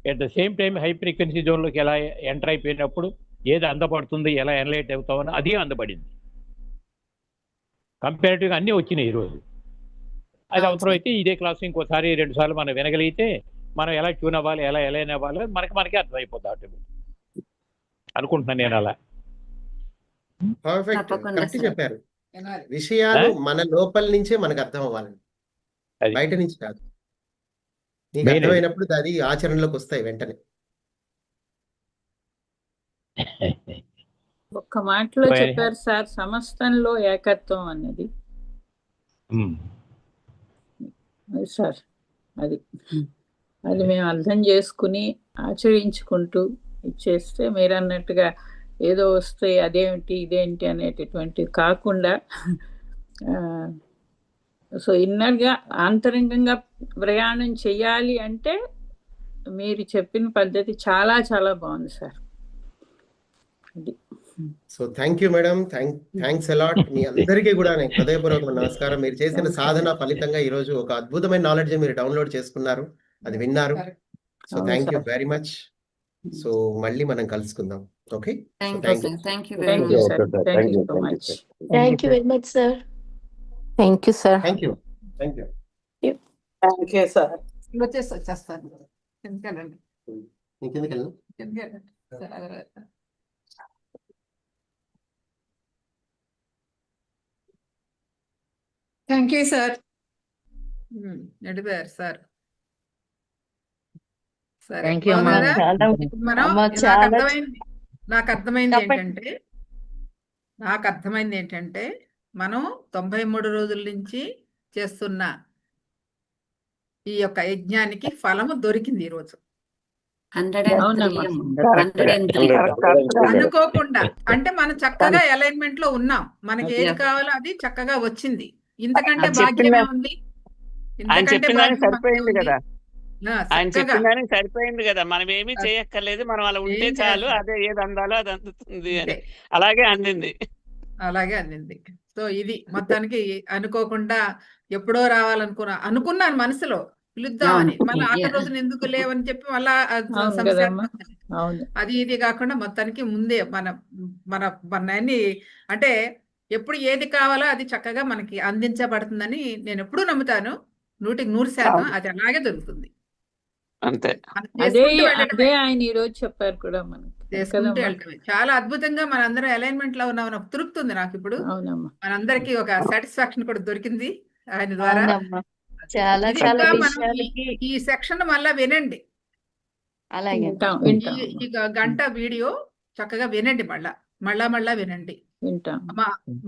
At the same time high frequency జోన్లోకి ఎలా ఎంటర్ అయిపోయినప్పుడు ఏది అందపడుతుంది, ఎలా ఎన్లైట్ అవుతామని అది అందబడింది. కంపారిటివ్గా అన్నీ వచ్చినాయి ఈరోజు. అది అవసరం అయితే ఇదే క్లాస్ ఇంకోసారి 2 సార్లు మనం వినగలిగితే మనం ఎలా ట్యూన్ అవ్వాలి, ఎలా ఎలైన్ అవ్వాలి మనకి అర్థమైపోతుంది ఆటోమేటిక్ అనుకుంటున్నాను నేను. అలా పర్ఫెక్ట్, తప్పకుండా కరెక్ట్ సార్. చెప్పారు. వినాలి. విషయాలు మన లోపల నుంచే మనకు అర్థం అవ్వాలండి, అది బయట నుంచి కాదు. నీకు Main అది. అర్థమైనప్పుడు అది ఆచరణలోకి వస్తాయి వెంటనే. ఒక్క మాటలో Well- చెప్పారు సార్, సమస్తంలో ఏకత్వం అన్నది. ఉమ్. అది సార్, అది అది మేము అర్థం చేసుకుని ఆచరించుకుంటూ ఇచ్చేస్తే మీరు అన్నట్టుగా ఏదో వస్తే అదేమిటి ఇదేంటి అనేటటువంటి కాకుండా సో ఇన్నర్గా ఆంతరంగంగా ప్రయాణం చెయ్యాలి అంటే మీరు చెప్పిన పద్ధతి చాలా చాలా బాగుంది సార్. అది so thank you madam, thanks a lot. మీ అందరికీ కూడా నేను హృదయపూర్వక నమస్కారం. మీరు చేసిన సాధన ఫలితంగా ఈ రోజు ఒక అద్భుతమైన నాలెడ్జ్ మీరు డౌన్లోడ్ చేసుకున్నారు, అది విన్నారు. సో అవును thank you sir. Very much. So మళ్ళీ మనం కలుసుకుందాం. Okay, thank you thank you. Sir. Thank you very thank much. You Okay, sir, okay, thank thank you you, so thank you, much. sir. Thank you very much, sir. Thank you sir. Thank you, thank you. Thank you sir. వచ్చేస్తాను. ఎందుకండి ఇంకెందుకు వెళ్ళను? Thank you sir. నడిపారు sir. సరే, Thank you, అమ్మా. బాగున్నారా? చాలా ఇప్పుడు మనం అమ్మా, నాకు చాలా అర్థమైంది చెప్పండి. నాకు అర్థమైంది ఏంటంటే మనం 93 రోజుల నుంచి చేస్తున్న ఈ యొక్క యజ్ఞానికి ఫలము దొరికింది ఈ రోజు. 103 అవునమ్మా. అమ్మ. Correct. 103. అనుకోకుండా అంటే మనం చక్కగా అలైన్మెంట్ లో ఉన్నాం. మనకి ఏది Yeah. కావాలో అది చక్కగా వచ్చింది. ఇంతకంటే ఆయన భాగ్యమే చెప్పిందా- ఉంది. ఆయన ఇంతకంటే చెప్పిన దానికి భాగ్యం మనకి సరిపోయింది ఉంది. కదా, ఆయన చక్కగా చెప్పిన దానికి సరిపోయింది కదా. మనం ఏమీ చేయక్కర్లేదు, మనం అలా ఉంటే ఏం చాలు, చేయాలి? అదే ఏది అందాలో అది అందుతుంది అని. అంతే. అలాగే అందింది. అలాగే అందింది. సో ఇది మొత్తానికి అనుకోకుండా ఎప్పుడో అనుకున్నాను మనసులో పిలుద్దామని, అవును. మళ్ళీ ఆఖరి Yeah. రోజున ఎందుకు లేవని చెప్పి మళ్ళా అవును సమస్య కదమ్మా. ఏర్పడుతుంది. అవును. అది ఇది కాకుండా మొత్తానికి ముందే మన మన మన అంటే ఎప్పుడు ఏది కావాలో అది చక్కగా మనకి అందించబడుతుందని నేను ఎప్పుడూ నమ్ముతాను. 100% అది అలాగే దొరుకుతుంది. అంతే. మనం అదే చేసుకుంటూ వెళ్ళడమే. అదే ఆయన ఈ రోజు చెప్పారు కూడా మనకి చేసుకుంటూ కదమ్మా. వెళ్ళటమే. చాలా అద్భుతంగా మనందరం అలైన్మెంట్ లో ఉన్నామని ఒక తృప్తి ఉంది నాకు ఇప్పుడు. అవునమ్మా. మనందరికీ ఒక సాటిస్ఫాక్షన్ కూడా దొరికింది ఆయన ద్వారా. అవునమ్మా, చాలా ఇది చాలా ఇంకా మనం విషయాలకి ఈ సెక్షన్ మళ్ళా వినండి. అలాగే వింటాం ఈ వింటాం ఈ గంట వీడియో చక్కగా వినండి, మళ్ళా వినండి. వింటాం.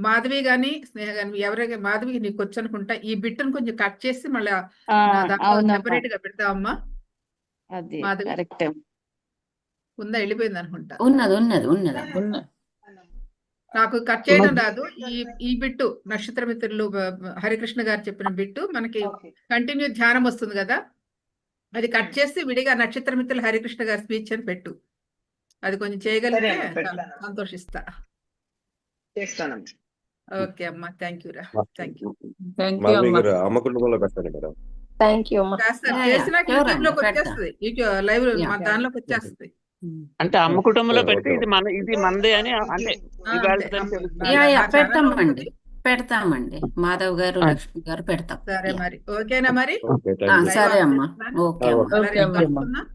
మాధవి గాని స్నేహ గాని ఎవరైనా, మాధవి నీకు వచ్చు అనుకుంటా, ఈ బిట్టును కొంచెం కట్ చేసి మళ్ళీ దాంట్లో అవునమ్మా, సెపరేట్ గా పెడతామమ్మా. అది మాధవి కరెక్ట్. ఉందా, వెళ్ళిపోయింది అనుకుంటా. ఉన్నది అమ్మ. ఉన్న నాకు కట్ చేయడం రాదు. ఈ బిట్టు నక్షత్రమిత్రులు హరికృష్ణ గారు చెప్పిన బిట్టు మనకి కంటిన్యూ ధ్యానం వస్తుంది కదా, అది కట్ చేసి విడిగా నక్షత్రమిత్రులు హరికృష్ణ గారి స్పీచ్ అని పెట్టు. అది కొంచెం చేయగలిగితే సరే అమ్మా, పెడతాను. సంతోషిస్తా. చేస్తానమ్మా. ఓకే అమ్మా, థ్యాంక్ యూ రా, thank you. Thank you Madhavi అమ్మా. గారు అమ్మ కుటుంబంలో పెట్టండి మేడం. థ్యాంక్ యూ అమ్మా. చేస్తాను. Yeah, yeah. చేసినాక Sure యూట్యూబ్ లోకి అమ్మా, వచ్చేస్తుంది. YouTube live Yeah. దానిలోకి వచ్చేస్తుంది. అంటే అమ్మ కుటుంబంలో Okay, పెడితే okay. ఇది మనదే అని అంటే ఆ, ఇవాళ అంతే. తెలుస్తుంది. Yeah, yeah, నా ఛానల్లో పెడతామండి. ఉంటుంది. పెడతామండి. మాధవ్ గారు, ఆ. లక్ష్మి గారు పెడతాం. సరే Yeah. మరి ఓకేనా మరి ఓకే ఆ, థ్యాంక్ యూ సరే లైవ్ అమ్మా. ఆపేస్తున్నాను. ఓకే అమ్మా. ఓకే అలాగే అమ్మా. కలుసుకుందాం.